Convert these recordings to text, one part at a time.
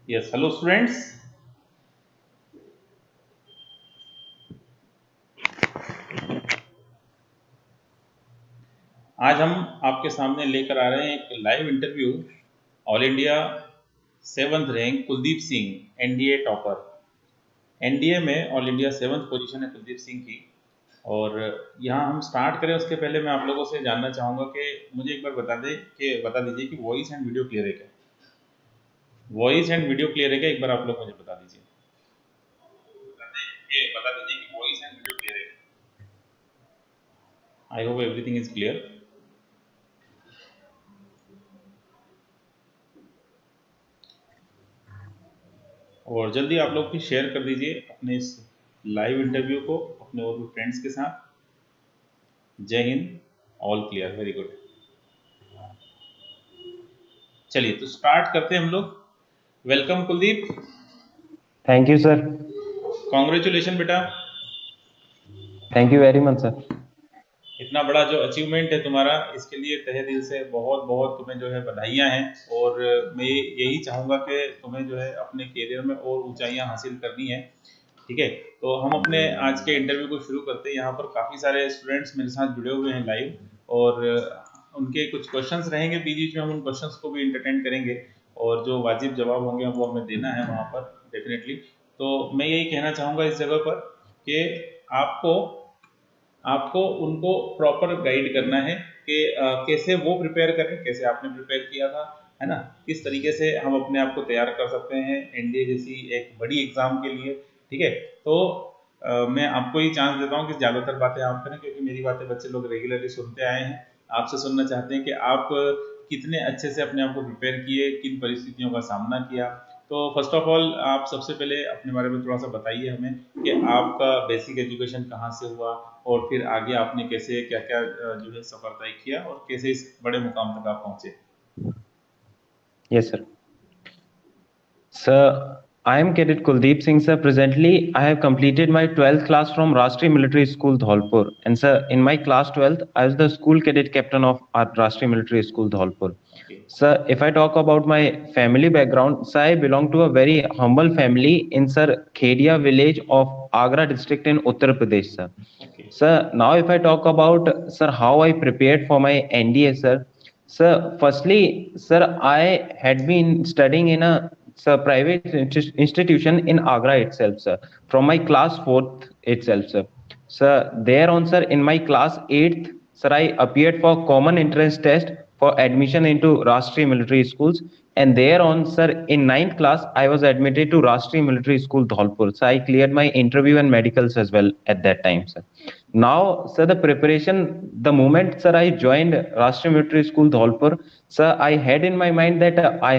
Yes, hello students. आज हम आपके सामने लेकर आ रहे हैं एक live interview all India 7th rank Kuldeep Singh NDA topper. NDA में ऑल इंडिया 7th पोजीशन है कुलदीप सिंह की। और यहाँ हम स्टार्ट करें उसके पहले मैं आप लोगों से जानना चाहूँगा कि मुझे एक बार बता दीजिए कि वॉइस एंड वीडियो क्लियर है क्या? वॉइस एंड वीडियो क्लियर है क्या? एक बार आप लोग मुझे बता दीजिए कि वॉइस एंड वीडियो क्लियर है। I hope everything is clear. और जल्दी आप लोग भी शेयर कर दीजिए अपने इस लाइव इंटरव्यू को अपने और भी फ्रेंड्स के साथ। Jai Hind, all clear, very good. चलिए तो स्टार्ट करते हैं हम लोग। Welcome Kuldeep. Thank you sir. Congratulation बेटा। Thank you very much sir. इतना बड़ा जो अचीवमेंट है तुम्हारा, इसके लिए तहे दिल से बहुत बहुत तुम्हें जो है बधाइयाँ हैं। और मैं यही चाहूँगा कि तुम्हें जो है अपने करियर में और ऊंचाइयाँ हासिल करनी है। ठीक है, तो हम अपने आज के इंटरव्यू को शुरू करते हैं। यहाँ पर काफ़ी सारे स्टूडेंट्स मेरे साथ जुड़े हुए हैं लाइव, और उनके कुछ क्वेश्चंस रहेंगे बीच बीच में, हम उन क्वेश्चंस को भी इंटरटेन करेंगे और जो वाजिब जवाब होंगे वो हमें देना है वहाँ पर डेफिनेटली। तो मैं यही कहना चाहूँगा इस जगह पर कि आपको आपको उनको प्रॉपर गाइड करना है कि कैसे वो प्रिपेयर करें, कैसे आपने प्रिपेयर किया था, है ना, किस तरीके से हम अपने आप को तैयार कर सकते हैं एनडीए जैसी एक बड़ी एग्जाम के लिए। ठीक है, तो मैं आपको ही चांस देता हूँ कि ज़्यादातर बातें आप करें, क्योंकि मेरी बातें बच्चे लोग रेगुलरली सुनते आए हैं। आपसे सुनना चाहते हैं कि आप कितने अच्छे से अपने आप को प्रिपेयर किए, किन परिस्थितियों का सामना किया। तो फर्स्ट ऑफ ऑल आप सबसे पहले अपने बारे में थोड़ा सा बताइए हमें कि आपका बेसिक एजुकेशन कहाँ से हुआ, और फिर आगे आपने कैसे क्या क्या जो है सफर तय किया, और कैसे इस बड़े मुकाम तक आप पहुंचे। Yes sir. Sir, I am Cadet Kuldeep Singh sir. Presently, I have completed my 12th class from Rashtriya Military School Dholpur. And sir, in my class 12th, I was the school cadet captain of our Rashtriya Military School Dholpur. Okay. Sir, if I talk about my family background, sir, I belong to a very humble family in sir Khedia village of Agra district in Uttar Pradesh, sir. Okay. Sir, now if I talk about sir how I prepared for my NDA, sir. Sir, firstly, sir, I had been studying in a private institution in Agra itself, sir, from my class 4th itself, sir. Sir, there on, sir, in my class 8th, sir, I appeared for common entrance test for admission into Rashtriya Military Schools. And there on, sir, in 9th class, I was admitted to Rashtriya Military School Dholpur. So I cleared my interview and medicals as well at that time, sir. Now, sir, the preparation, the moment, sir, I joined Rashtriya Military School Dholpur, sir, I had in my mind that I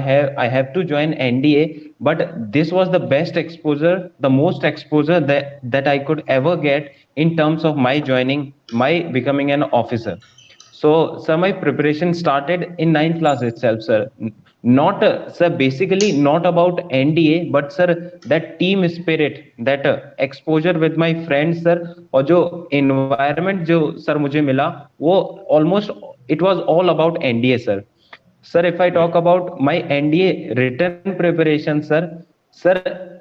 have to join NDA, but this was the best exposure, the most exposure that I could ever get in terms of my joining, my becoming an officer. So, sir, my preparation started in 9th class itself, sir. Not, sir, basically not about NDA, but sir, that team spirit, that exposure with my friends, sir, और जो environment जो sir मुझे मिला, वो almost it was all about NDA, sir. Sir, if I talk about my NDA written preparation, sir,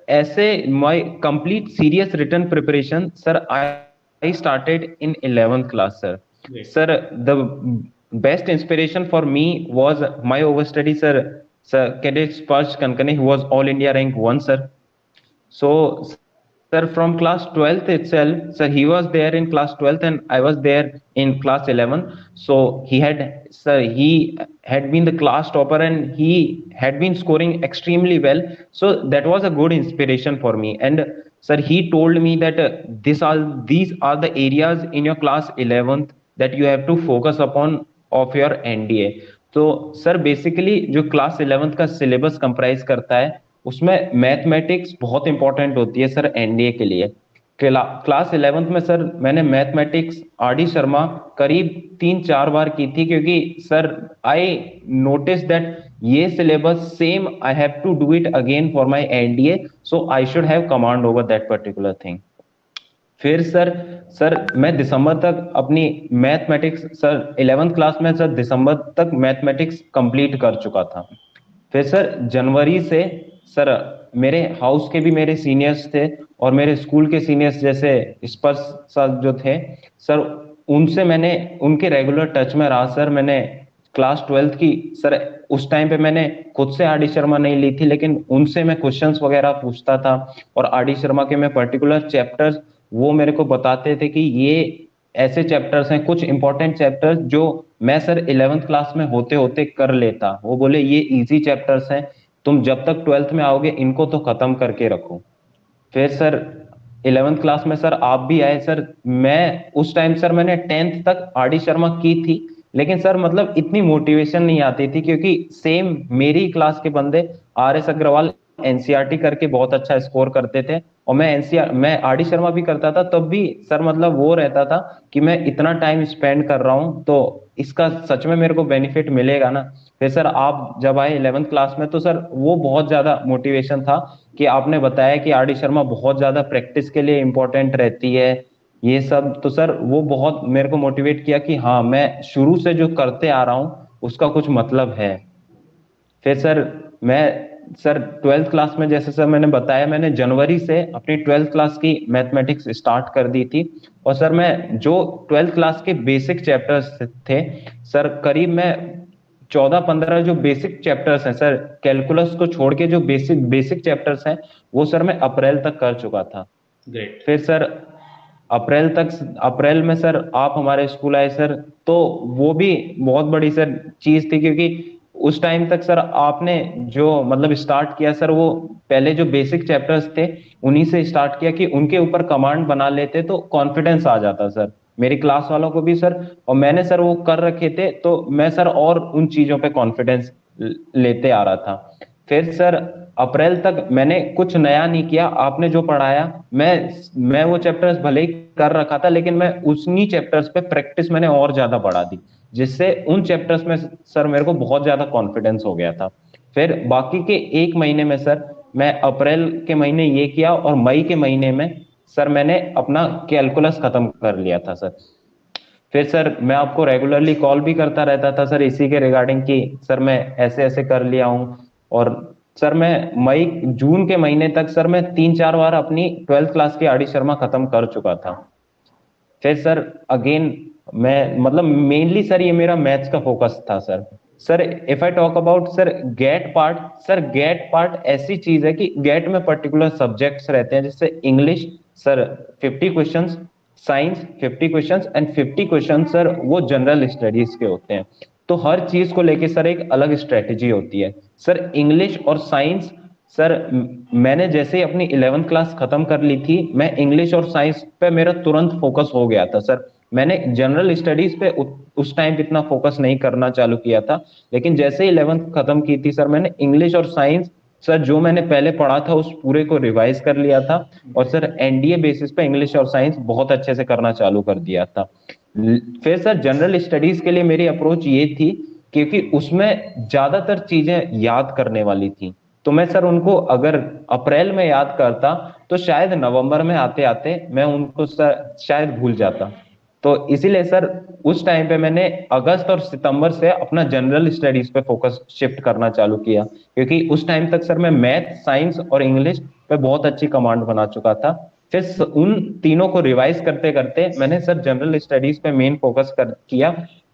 ऐसे my complete serious written preparation, sir, I started in 11th class, sir. Great. Sir, the best inspiration for me was my overstudy, sir, Cadet Sparsh Kankane, who was All India rank 1, sir. So, sir, from class 12th itself, sir, he was there in class 12th and I was there in class 11th. So he had been the class topper and he had been scoring extremely well. So that was a good inspiration for me. And sir, he told me that these are the areas in your class 11th that you have to focus upon of your NDA. तो sir basically जो class 11th का syllabus comprise करता है उसमें mathematics बहुत important होती है sir NDA के लिए। क्लास 11th में सर मैंने मैथमेटिक्स आर डी शर्मा करीब 3-4 बार की थी, क्योंकि सर आई नोटिस दैट ये syllabus same I have to do it again for my NDA, so I should have command over that particular thing. फिर सर मैं दिसंबर तक अपनी मैथमेटिक्स, सर 11th क्लास में सर दिसंबर तक मैथमेटिक्स कंप्लीट कर चुका था। फिर सर जनवरी से सर मेरे हाउस के भी मेरे सीनियर्स थे और मेरे स्कूल के सीनियर्स जैसे स्पर्श सर जो थे सर, उनसे मैंने उनके रेगुलर टच में रहा सर। मैंने क्लास 12th की सर उस टाइम पे मैंने खुद से आर डी शर्मा नहीं ली थी, लेकिन उनसे मैं क्वेश्चंस वगैरह पूछता था और आर डी शर्मा के मैं पर्टिकुलर चैप्टर्स वो मेरे को बताते थे कि ये ऐसे चैप्टर्स हैं, कुछ इंपॉर्टेंट चैप्टर्स जो मैं सर 11th क्लास में होते होते कर लेता। वो बोले ये इजी चैप्टर्स हैं, तुम जब तक 12th में आओगे इनको तो खत्म करके रखो। फिर सर 11th क्लास में सर आप भी आए सर। मैं उस टाइम सर मैंने 10th तक आर डी शर्मा की थी, लेकिन सर मतलब इतनी मोटिवेशन नहीं आती थी क्योंकि सेम मेरी क्लास के बंदे आर एस अग्रवाल एनसीईआरटी करके बहुत अच्छा स्कोर करते थे और मैं आर डी शर्मा भी करता था, तब भी सर मतलब वो रहता था कि मैं इतना टाइम स्पेंड कर रहा हूँ तो इसका सच में मेरे को बेनिफिट मिलेगा ना। फिर सर आप जब आए 11th क्लास में तो सर वो बहुत ज्यादा मोटिवेशन था कि आपने बताया कि आर डी शर्मा बहुत ज्यादा प्रैक्टिस के लिए इंपॉर्टेंट रहती है ये सब, तो सर वो बहुत मेरे को मोटिवेट किया कि हाँ मैं शुरू से जो करते आ रहा हूँ उसका कुछ मतलब है। फिर सर मैं सर 12th क्लास में जैसे सर मैंने बताया मैंने जनवरी से अपनी 12th क्लास की मैथमेटिक्स स्टार्ट कर दी थी। और सर मैं जो 12th क्लास के बेसिक चैप्टर्स थे सर, करीब मैं 14-15 जो बेसिक चैप्टर्स हैं सर, कैलकुलस को छोड़ के जो बेसिक बेसिक चैप्टर्स हैं वो सर मैं अप्रैल तक कर चुका था। ग्रेट। फिर सर अप्रैल में सर आप हमारे स्कूल आए सर, तो वो भी बहुत बड़ी सर चीज थी क्योंकि उस टाइम तक सर आपने जो मतलब स्टार्ट किया सर, वो पहले जो बेसिक चैप्टर्स थे उन्हीं से स्टार्ट किया कि उनके ऊपर कमांड बना लेते तो कॉन्फिडेंस आ जाता सर मेरी क्लास वालों को भी सर। और मैंने सर वो कर रखे थे तो मैं सर और उन चीजों पे कॉन्फिडेंस लेते आ रहा था। फिर सर अप्रैल तक मैंने कुछ नया नहीं किया, आपने जो पढ़ाया मैं वो चैप्टर्स भले ही कर रखा था लेकिन मैं उन्हीं चैप्टर्स पे प्रैक्टिस मैंने और ज्यादा बढ़ा दी, जिससे उन चैप्टर्स में सर मेरे को बहुत ज्यादा कॉन्फिडेंस हो गया था। फिर बाकी के एक महीने में सर मैं अप्रैल के महीने ये किया और मई के महीने में सर मैंने अपना कैलकुलस खत्म कर लिया था सर। फिर सर मैं आपको रेगुलरली कॉल भी करता रहता था सर इसी के रिगार्डिंग कि सर मैं ऐसे ऐसे कर लिया हूँ। और सर मैं मई जून के महीने तक सर मैं 3-4 बार अपनी 12th क्लास की आर डी शर्मा खत्म कर चुका था। फिर सर अगेन मैं मतलब मेनली सर ये मेरा मैथ्स का फोकस था sir. Sir if I talk about sir GAT part, sir GAT part ऐसी चीज है कि गेट में पर्टिकुलर सब्जेक्ट्स रहते हैं जैसे English sir 50 questions, science 50 questions and 50 question sir वो जनरल स्टडीज के होते हैं। तो हर चीज को लेके सर एक अलग स्ट्रेटेजी होती है। सर इंग्लिश और साइंस सर मैंने जैसे ही अपनी 11th क्लास खत्म कर ली थी मैं इंग्लिश और साइंस पे मेरा तुरंत फोकस हो गया था सर। मैंने जनरल स्टडीज पे उस टाइम पे इतना फोकस नहीं करना चालू किया था, लेकिन जैसे ही 11th खत्म की थी सर मैंने इंग्लिश और साइंस सर जो मैंने पहले पढ़ा था उस पूरे को रिवाइज कर लिया था और सर एनडीए बेसिस पे इंग्लिश और साइंस बहुत अच्छे से करना चालू कर दिया था। फिर सर जनरल स्टडीज के लिए मेरी अप्रोच ये थी क्योंकि उसमें ज्यादातर चीजें याद करने वाली थी, तो मैं सर उनको अगर अप्रैल में याद करता तो शायद नवंबर में आते आते मैं उनको सर शायद भूल जाता। तो इसीलिए सर उस टाइम पे मैंने अगस्त और सितंबर से अपना जनरल स्टडीज पे फोकस शिफ्ट करना चालू किया क्योंकि उस टाइम तक सर मैं मैथ साइंस और इंग्लिश पे बहुत अच्छी कमांड बना चुका था। फिर उन तीनों को रिवाइज करते करते मैंने सर जनरल स्टडीज पे मेन फोकस कर किया।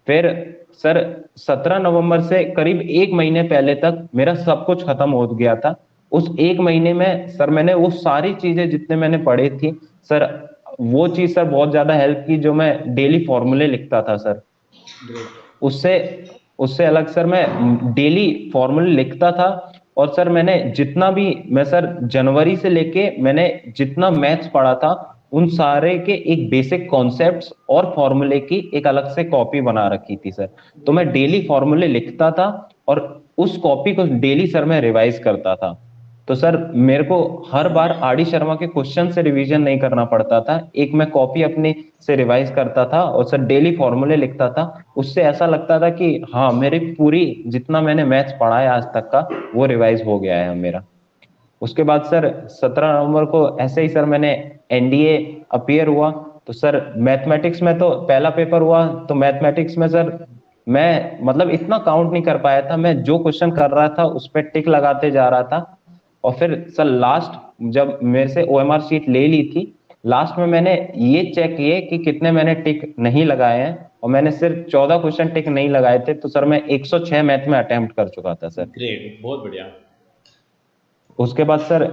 फिर सर 17 नवंबर से करीब एक महीने पहले तक मेरा सब कुछ खत्म हो गया था। उस एक महीने में सर मैंने वो सारी चीजें जितने मैंने पढ़ी थी सर, वो चीज सर बहुत ज्यादा हेल्प की जो मैं डेली फॉर्मूले लिखता था सर। उससे उससे अलग सर मैं डेली फॉर्मूले लिखता था। और सर मैंने जितना भी मैं सर जनवरी से लेके मैंने जितना मैथ्स पढ़ा था उन सारे के एक बेसिक कॉन्सेप्ट्स और फॉर्मूले की एक अलग से कॉपी बना रखी थी सर। तो मैं डेली फॉर्मूले लिखता था और उस कॉपी को डेली सर मैं रिवाइज करता था। तो सर मेरे को हर बार आर डी शर्मा के क्वेश्चन से रिवीजन नहीं करना पड़ता था, एक मैं कॉपी अपनी से रिवाइज करता था और सर डेली फॉर्मूले लिखता था। उससे ऐसा लगता था कि हाँ मेरी पूरी जितना मैंने मैथ्स पढ़ा है आज तक का वो रिवाइज हो गया है मेरा। उसके बाद सर 17 नवंबर को ऐसे ही सर मैंने एनडीए अपीयर हुआ। तो सर मैथमेटिक्स में तो पहला पेपर हुआ तो मैथमेटिक्स में सर मैं मतलब इतना काउंट नहीं कर पाया था, मैं जो क्वेश्चन कर रहा था उस पर टिक लगाते जा रहा था और फिर सर लास्ट जब मेरे से ओएमआर शीट ले ली थी, लास्ट में मैंने ये चेक किए कि कितने मैंने टिक नहीं लगाए हैं, और मैंने सिर्फ 14 क्वेश्चन टिक नहीं लगाए थे, तो सर मैं 106 मैथ में अटेम्प्ट कर चुका था सर। ग्रेट, बहुत बढ़िया। उसके बाद सर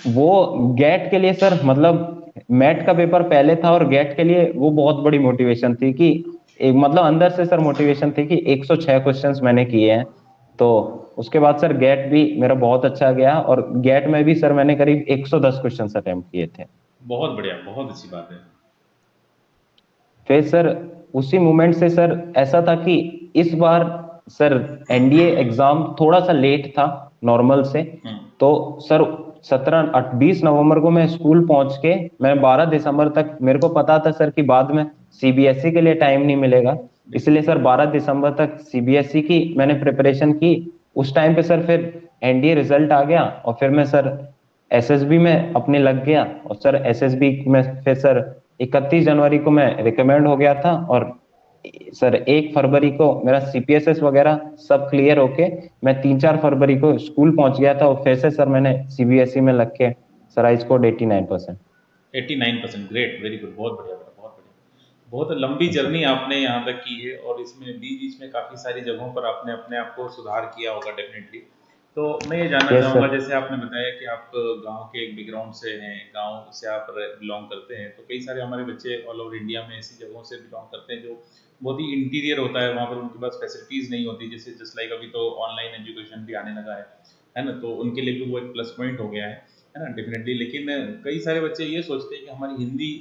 वो गेट के लिए सर मतलब मैट का पेपर पहले था, और गेट के लिए वो बहुत बड़ी मोटिवेशन थी कि एक मतलब अंदर से सर मोटिवेशन थी कि 106 क्वेश्चंस मैंने किए हैं। तो उसके बाद सर गेट भी मेरा बहुत अच्छा गया, और गेट में भी सर मैंने करीब 110 क्वेश्चंस अटेम्प्ट किए थे। बहुत बढ़िया, बहुत अच्छी बात है। फिर सर उसी मोमेंट से सर ऐसा था कि इस बार सर एनडीए एग्जाम थोड़ा सा लेट था नॉर्मल से। तो सर 20 नवंबर को मैं स्कूल पहुंच के, मैं 12 दिसंबर तक मेरे को पता था सर कि बाद में सीबीएसई के लिए टाइम नहीं मिलेगा, इसलिए सर 12 दिसंबर तक सीबीएसई की मैंने प्रिपरेशन की। उस टाइम पे सर फिर एनडीए रिजल्ट आ गया, और फिर मैं सर एसएसबी में अपने लग गया, और सर एसएसबी में फिर सर 31 जनवरी को मैं रिकमेंड हो गया था, और सर 1 फरवरी को मेरा सीपीएसएस वगैरह सब क्लियर होके मैं 3-4 फरवरी को स्कूल पहुंच गया था, और फिर से सर मैंने सीबीएसई में लग के sir I scored 89%। 89%, great, very good, बहुत बढ़िया, बहुत बढ़िया। बहुत लंबी जर्नी आपने यहाँ तक की है, और इसमें बीच बीच में काफ़ी सारी जगहों पर आपने अपने आप को सुधार किया होगा डेफिनेटली। तो मैं ये जानना यस चाहूँगा, सर। जैसे आपने बताया कि आप गांव के एक बैकग्राउंड से हैं, गांव से आप बिलोंग करते हैं, तो कई सारे हमारे बच्चे ऑल ओवर इंडिया में ऐसी जगहों से बिलोंग करते हैं जो बहुत ही इंटीरियर होता है, वहाँ पर उनके पास फैसिलिटीज़ नहीं होती, जैसे जस्ट लाइक अभी तो ऑनलाइन एजुकेशन भी आने लगा है ना, तो उनके लिए भी वो एक प्लस पॉइंट हो गया है ना, डेफिनेटली। लेकिन कई सारे बच्चे ये सोचते हैं कि हमारी हिंदी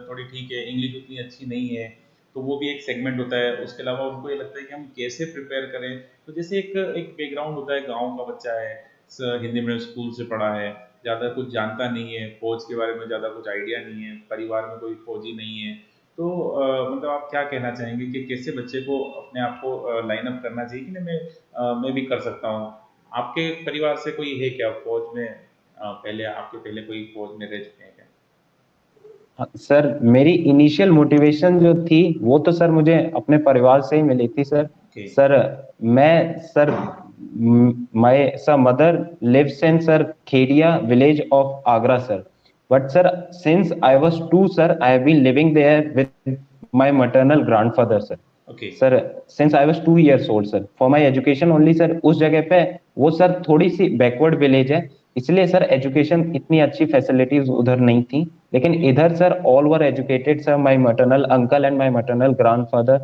थोड़ी ठीक है, इंग्लिश उतनी अच्छी नहीं है, तो वो भी एक सेगमेंट होता है। उसके अलावा उनको ये लगता है कि हम कैसे प्रिपेयर करें। तो जैसे एक एक बैकग्राउंड होता है, गांव का बच्चा है, हिंदी मीडियम स्कूल से पढ़ा है, ज़्यादा कुछ जानता नहीं है, फौज के बारे में ज़्यादा कुछ आइडिया नहीं है, परिवार में कोई फौजी नहीं है, तो मतलब आप क्या कहना चाहेंगे कि कैसे बच्चे को अपने आप को लाइन अप करना चाहिए कि नहीं, मैं भी कर सकता हूँ। आपके परिवार से कोई है क्या फौज में, पहले आपके पहले कोई फौज में रह चुके हैं क्या? सर मेरी इनिशियल मोटिवेशन जो थी वो तो सर मुझे अपने परिवार से ही मिली थी सर। ओके। सर मैं sir my sir mother lives in sir Khediya village of Agra sir, but sir since I was 2 sir I have been living there with my maternal grandfather sir. Okay. Sir since I was 2 years old sir for my education only sir. उस जगह पे वो sir थोड़ी सी backward village है, इसलिए sir education इतनी अच्छी facilities उधर नहीं थी। लेकिन इधर sir all were educated sir, my maternal uncle and my maternal grandfather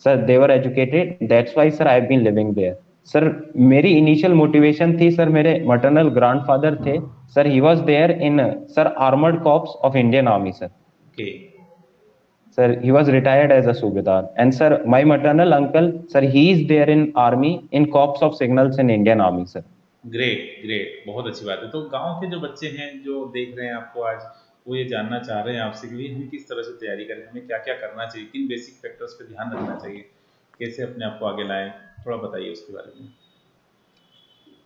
sir they were educated, that's why sir I have been living there. Sir मेरी इनिशियल मोटिवेशन थी सर, मेरे मैटरनल ग्रैंडफादर थे sir, he was there in sir armoured corps of Indian army sir. Okay. Sir, he was retired as a Subedar. And sir, my maternal uncle, sir, he is there in army, in corps of signals in Indian Army, sir. Great, great, बहुत अच्छी बात है। तो गांव के जो बच्चे हैं जो देख रहे हैं आपको आज, वो ये जानना चाह रहे हैं आपसे कि भाई हम किस तरह से तैयारी करें, हमें क्या क्या करना चाहिए, किन बेसिक फैक्टर्स पे ध्यान रखना चाहिए, कैसे अपने आप को आगे लाएं, थोड़ा बताइए उसके बारे में।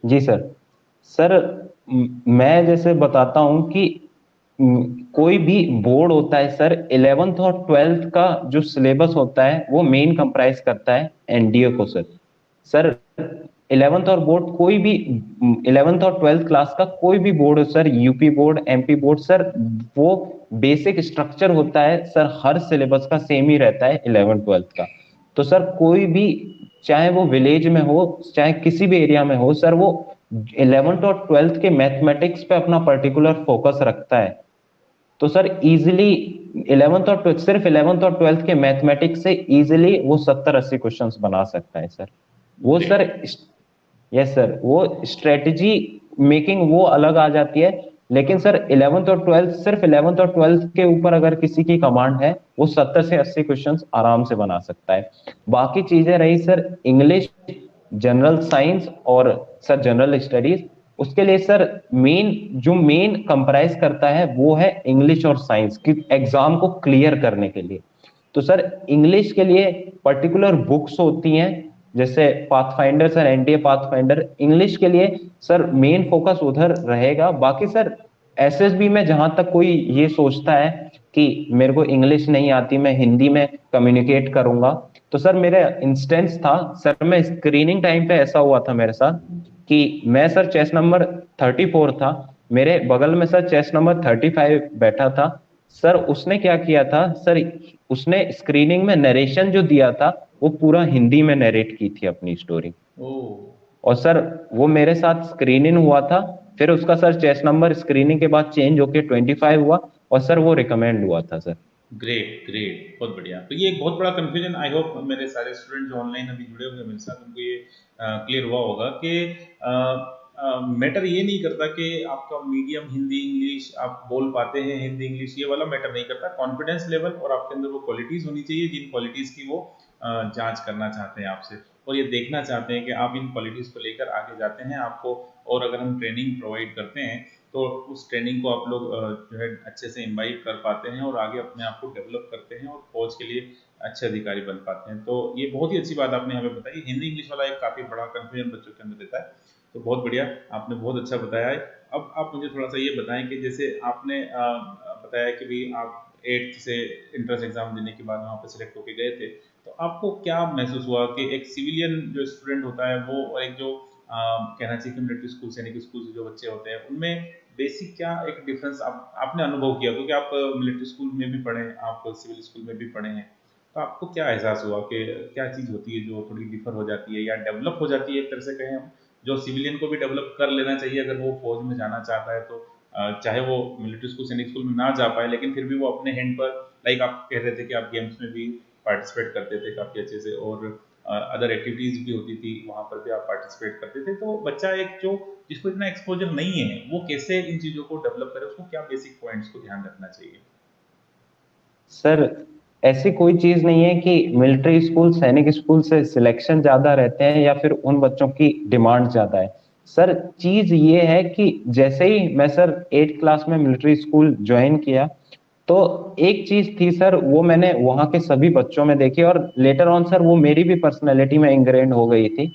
जी सर। सर मैं जैसे बताता हूं कि कोई भी बोर्ड होता है सर, 11th और 12th का जो सिलेबस होता है वो मेन कंप्राइज करता है एनडीए को सर। सर 11th और बोर्ड कोई भी 11th और 12th क्लास का कोई भी बोर्ड हो sir, UP board MP board sir, वो बेसिक स्ट्रक्चर होता है सर, हर सिलेबस का सेम ही रहता है 11th 12th का। तो सर कोई भी, चाहे वो विलेज में हो चाहे किसी भी एरिया में हो सर, वो 11th और 12th के मैथमेटिक्स पे अपना पर्टिकुलर फोकस रखता है। तो सर इजीली 11th और 12th, सिर्फ 11th और 12th के मैथमेटिक्स से इजीली वो 70-80 क्वेश्चंस बना सकता है सर। वो ग्रेट। सर, यस सर, वो स्ट्रेटजी मेकिंग वो अलग आ जाती है। लेकिन सर 11th और 12th, सिर्फ 11th और 12th के ऊपर अगर किसी की कमांड है, वो 70 से 80 क्वेश्चंस आराम से बना सकता है। बाकी चीजें रही सर इंग्लिश, जनरल साइंस और सर जनरल स्टडीज, उसके लिए सर मेन कंप्राइज करता है वो है इंग्लिश और साइंस की एग्जाम को क्लियर करने के लिए। तो सर इंग्लिश के लिए पर्टिकुलर बुक्स होती हैं, जैसे pathfinder sir, NDA pathfinder, English के लिए सर मेन फोकस उधर रहेगा। बाकी सर एसएसबी में जहां तक कोई ये सोचता है कि मेरे को इंग्लिश नहीं आती, मैं हिंदी में कम्युनिकेट करूंगा, तो सर मेरा इंस्टेंस था सर, मैं स्क्रीनिंग टाइम पे ऐसा हुआ था मेरे साथ कि मैं सर चेस नंबर 34 था, मेरे बगल में सर चेस नंबर 35 बैठा था। सर उसने क्या किया था सर, उसने स्क्रीनिंग में नरेशन जो दिया था वो पूरा हिंदी में नरेट की थी अपनी स्टोरी। ओ, और सर वो मेरे साथ स्क्रीन इन हुआ था, फिर उसका सर चेस नंबर स्क्रीनिंग के बाद चेंज होके 25 हुआ, और सर वो रिकमेंड हुआ था सर। ग्रेट ग्रेट, बहुत बढ़िया। तो ये एक बहुत बड़ा कंफ्यूजन, आई होप मेरे सारे स्टूडेंट जो ऑनलाइन अभी जुड़े हुए हैं मेरे साथ, उनको ये क्लियर हुआ होगा कि मैटर ये नहीं करता कि आपका मीडियम हिंदी इंग्लिश आप बोल पाते हैं, हिंदी इंग्लिश ये वाला मैटर नहीं करता। कॉन्फिडेंस लेवल और आपके अंदर वो क्वालिटीज़ होनी चाहिए जिन क्वालिटीज़ की वो जांच करना चाहते हैं आपसे, और ये देखना चाहते हैं कि आप इन क्वालिटीज़ को लेकर आगे जाते हैं आपको। और अगर हम ट्रेनिंग प्रोवाइड करते हैं तो उस ट्रेनिंग को आप लोग जो है अच्छे से इम्बाइब कर पाते हैं और आगे अपने आप को डेवलप करते हैं और फौज के लिए अच्छे अधिकारी बन पाते हैं। तो ये बहुत ही अच्छी बात आपने हमें बताई। हिंदी इंग्लिश वाला एक काफ़ी बड़ा कन्फ्यूजन बच्चों के अंदर रहता है, तो बहुत बढ़िया, आपने बहुत अच्छा बताया है। अब आप मुझे थोड़ा सा ये बताएं कि जैसे आपने बताया कि भी आप 8th से इंट्रेंस एग्जाम देने के बाद वहाँ पर सिलेक्ट होके गए थे, तो आपको क्या महसूस हुआ कि एक सिविलियन जो स्टूडेंट होता है वो और एक जो कहना चाहिए कि मिलिट्री स्कूल सैनिक स्कूल से जो बच्चे होते हैं उनमें बेसिक क्या एक डिफरेंस आपने अनुभव किया, क्योंकि आप मिलिट्री स्कूल में भी पढ़े हैं, आप सिविल स्कूल में भी पढ़े हैं, तो आपको क्या एहसास हुआ कि क्या चीज़ होती है जो थोड़ी डिफर हो जाती है या डेवलप हो जाती है एक तरह से कहें हम, जो सिविलियन को भी डेवलप कर लेना चाहिए अगर वो फौज में जाना चाहता है तो, चाहे वो मिलिट्री स्कूल सैनिक स्कूल में ना जा पाए लेकिन फिर भी वो अपने हैंड पर, लाइक आप कह रहे थे कि आप गेम्स में भी पार्टिसिपेट करते थे काफ़ी अच्छे से, और अदर एक्टिविटीज़ भी होती थी वहाँ पर भी आप पार्टिसिपेट करते थे, तो बच्चा एक जो जिसको इतना एक्सपोजर नहीं है वो कैसे इन चीज़ों को डेवलप करे, उसको क्या बेसिक पॉइंट्स को ध्यान रखना चाहिए? सर ऐसी कोई चीज नहीं है कि मिलिट्री स्कूल सैनिक स्कूल से सिलेक्शन ज्यादा रहते हैं या फिर उन बच्चों की डिमांड ज्यादा है। सर चीज ये है कि जैसे ही मैं सर 8th क्लास में मिलिट्री स्कूल ज्वाइन किया, तो एक चीज थी सर, वो मैंने वहां के सभी बच्चों में देखी, और लेटर ऑन सर वो मेरी भी पर्सनैलिटी में इंग्रेंड हो गई थी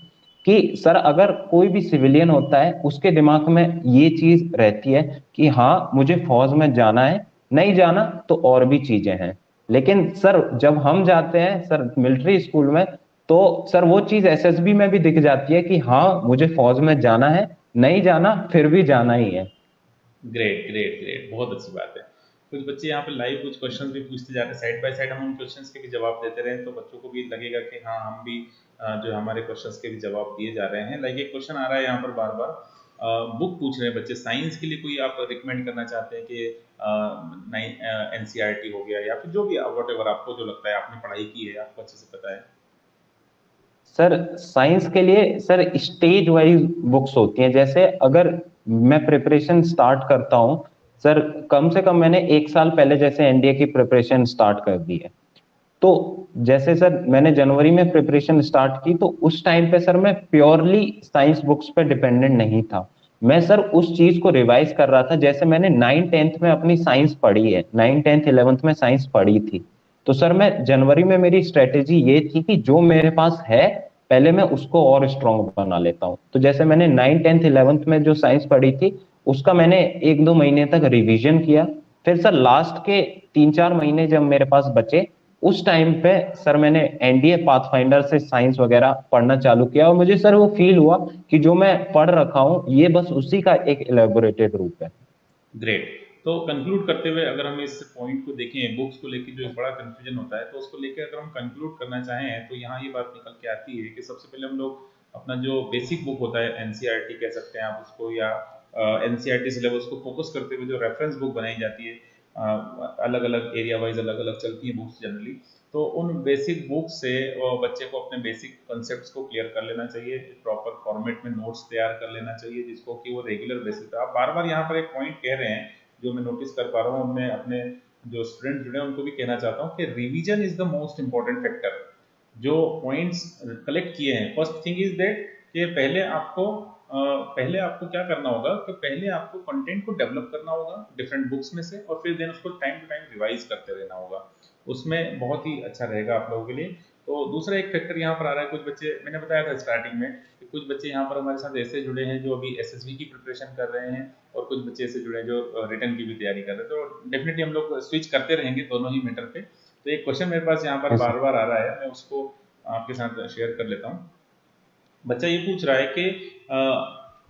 कि सर अगर कोई भी सिविलियन होता है उसके दिमाग में ये चीज रहती है कि हाँ मुझे फौज में जाना है, नहीं जाना तो और भी चीजें हैं। लेकिन सर जब हम जाते हैं सर मिलिट्री स्कूल में, तो सर वो चीज एसएसबी में भी दिख जाती है कि हाँ मुझे फौज में जाना है, नहीं जाना फिर भी जाना ही है। ग्रेट ग्रेट ग्रेट, बहुत अच्छी बात है। कुछ बच्चे यहाँ पे लाइव कुछ क्वेश्चंस भी पूछते जाते हैं, साइड बाय साइड हम उन क्वेश्चंस के भी जवाब देते रहे तो बच्चों को भी लगेगा कि हाँ हम भी जो हमारे क्वेश्चंस के भी जवाब दिए जा रहे हैं। लाइक एक क्वेश्चन आ रहा है यहाँ पर बार बार, बुक पूछ रहे हैं बच्चे साइंस के लिए, कोई आप रिकमेंड करना चाहते हैं कि एनसीईआरटी हो गया या फिर जो भी वट एवर आपको जो लगता है, आपने पढ़ाई की है आपको अच्छे से पता है। सर साइंस के लिए सर स्टेज वाइज बुक्स होती हैं। जैसे अगर मैं प्रिपरेशन स्टार्ट करता हूं सर, कम से कम मैंने 1 साल पहले जैसे एनडीए की प्रिपरेशन स्टार्ट कर दी है, तो जैसे सर मैंने जनवरी में प्रिपरेशन स्टार्ट की, तो उस टाइम पे सर मैं प्योरली साइंस बुक्स पे डिपेंडेंट नहीं था। मैं सर उस चीज को रिवाइज कर रहा था। जैसे मैंने 9th 10th में अपनी साइंस पढ़ी है, 9th 10th 11th में साइंस पढ़ी थी, तो सर मैं जनवरी में मेरी स्ट्रेटेजी ये थी कि जो मेरे पास है पहले मैं उसको और स्ट्रांग बना लेता हूँ। तो जैसे मैंने 9th 10th 11th में जो साइंस पढ़ी थी उसका मैंने 1 2 महीने तक रिवीजन किया। फिर सर लास्ट के 3 4 महीने जब मेरे पास बचे, उस टाइम पे सर मैंने एनडीए पाथफाइंडर से साइंस वगैरह पढ़ना चालू किया, और मुझे सर वो फील हुआ कि जो मैं पढ़ रखा हूँ ये बस उसी का एक इलेबोरेटेड रूप है। ग्रेट। तो कंक्लूड करते हुए अगर हम इस पॉइंट को देखें, बुक्स को लेकर जो एक बड़ा कंफ्यूजन होता है, तो उसको लेकर अगर हम कंक्लूड करना चाहें तो यहाँ ये बात निकल के आती है कि सबसे पहले हम लोग अपना जो बेसिक बुक होता है, एनसीईआरटी कह सकते हैं आप उसको, या एनसीईआरटी सिलेबस को फोकस करते हुए जो रेफरेंस बुक बनाई जाती है, अलग अलग एरिया वाइज अलग अलग चलती है बुक्स जनरली, तो उन बेसिक बुक से बच्चे को अपने बेसिक कॉन्सेप्ट्स को क्लियर कर लेना चाहिए, प्रॉपर फॉर्मेट में नोट्स तैयार कर लेना चाहिए जिसको कि वो रेगुलर बेसिस पे, आप बार बार यहाँ पर एक पॉइंट कह रहे हैं जो मैं नोटिस कर पा रहा हूँ, मैं अपने जो स्टूडेंट जुड़े हैं उनको भी कहना चाहता हूँ कि revision is the most important factor. जो पॉइंट्स कलेक्ट किए हैं, फर्स्ट थिंग इज दैट कि पहले आपको क्या करना होगा कि पहले आपको कंटेंट को डेवलप करना होगा डिफरेंट बुक्स में से, और फिर देन उसको टाइम टू टाइम रिवाइज करते रहना होगा, उसमें बहुत ही अच्छा रहेगा आप लोगों के लिए। तो दूसरा एक फैक्टर यहाँ पर आ रहा है, कुछ बच्चे, मैंने बताया था स्टार्टिंग में कि कुछ बच्चे यहाँ पर हमारे साथ ऐसे जुड़े हैं जो अभी एसएसबी की प्रिपरेशन कर रहे हैं, और कुछ बच्चे ऐसे जुड़े हैं जो रिटर्न की भी तैयारी कर रहे हैं, तो डेफिनेटली हम लोग स्विच करते रहेंगे दोनों ही मैटर पे। तो एक क्वेश्चन मेरे पास यहाँ पर हाँ सर। बार बार आ रहा है, मैं उसको आपके साथ शेयर कर लेता हूँ। बच्चा ये पूछ रहा है कि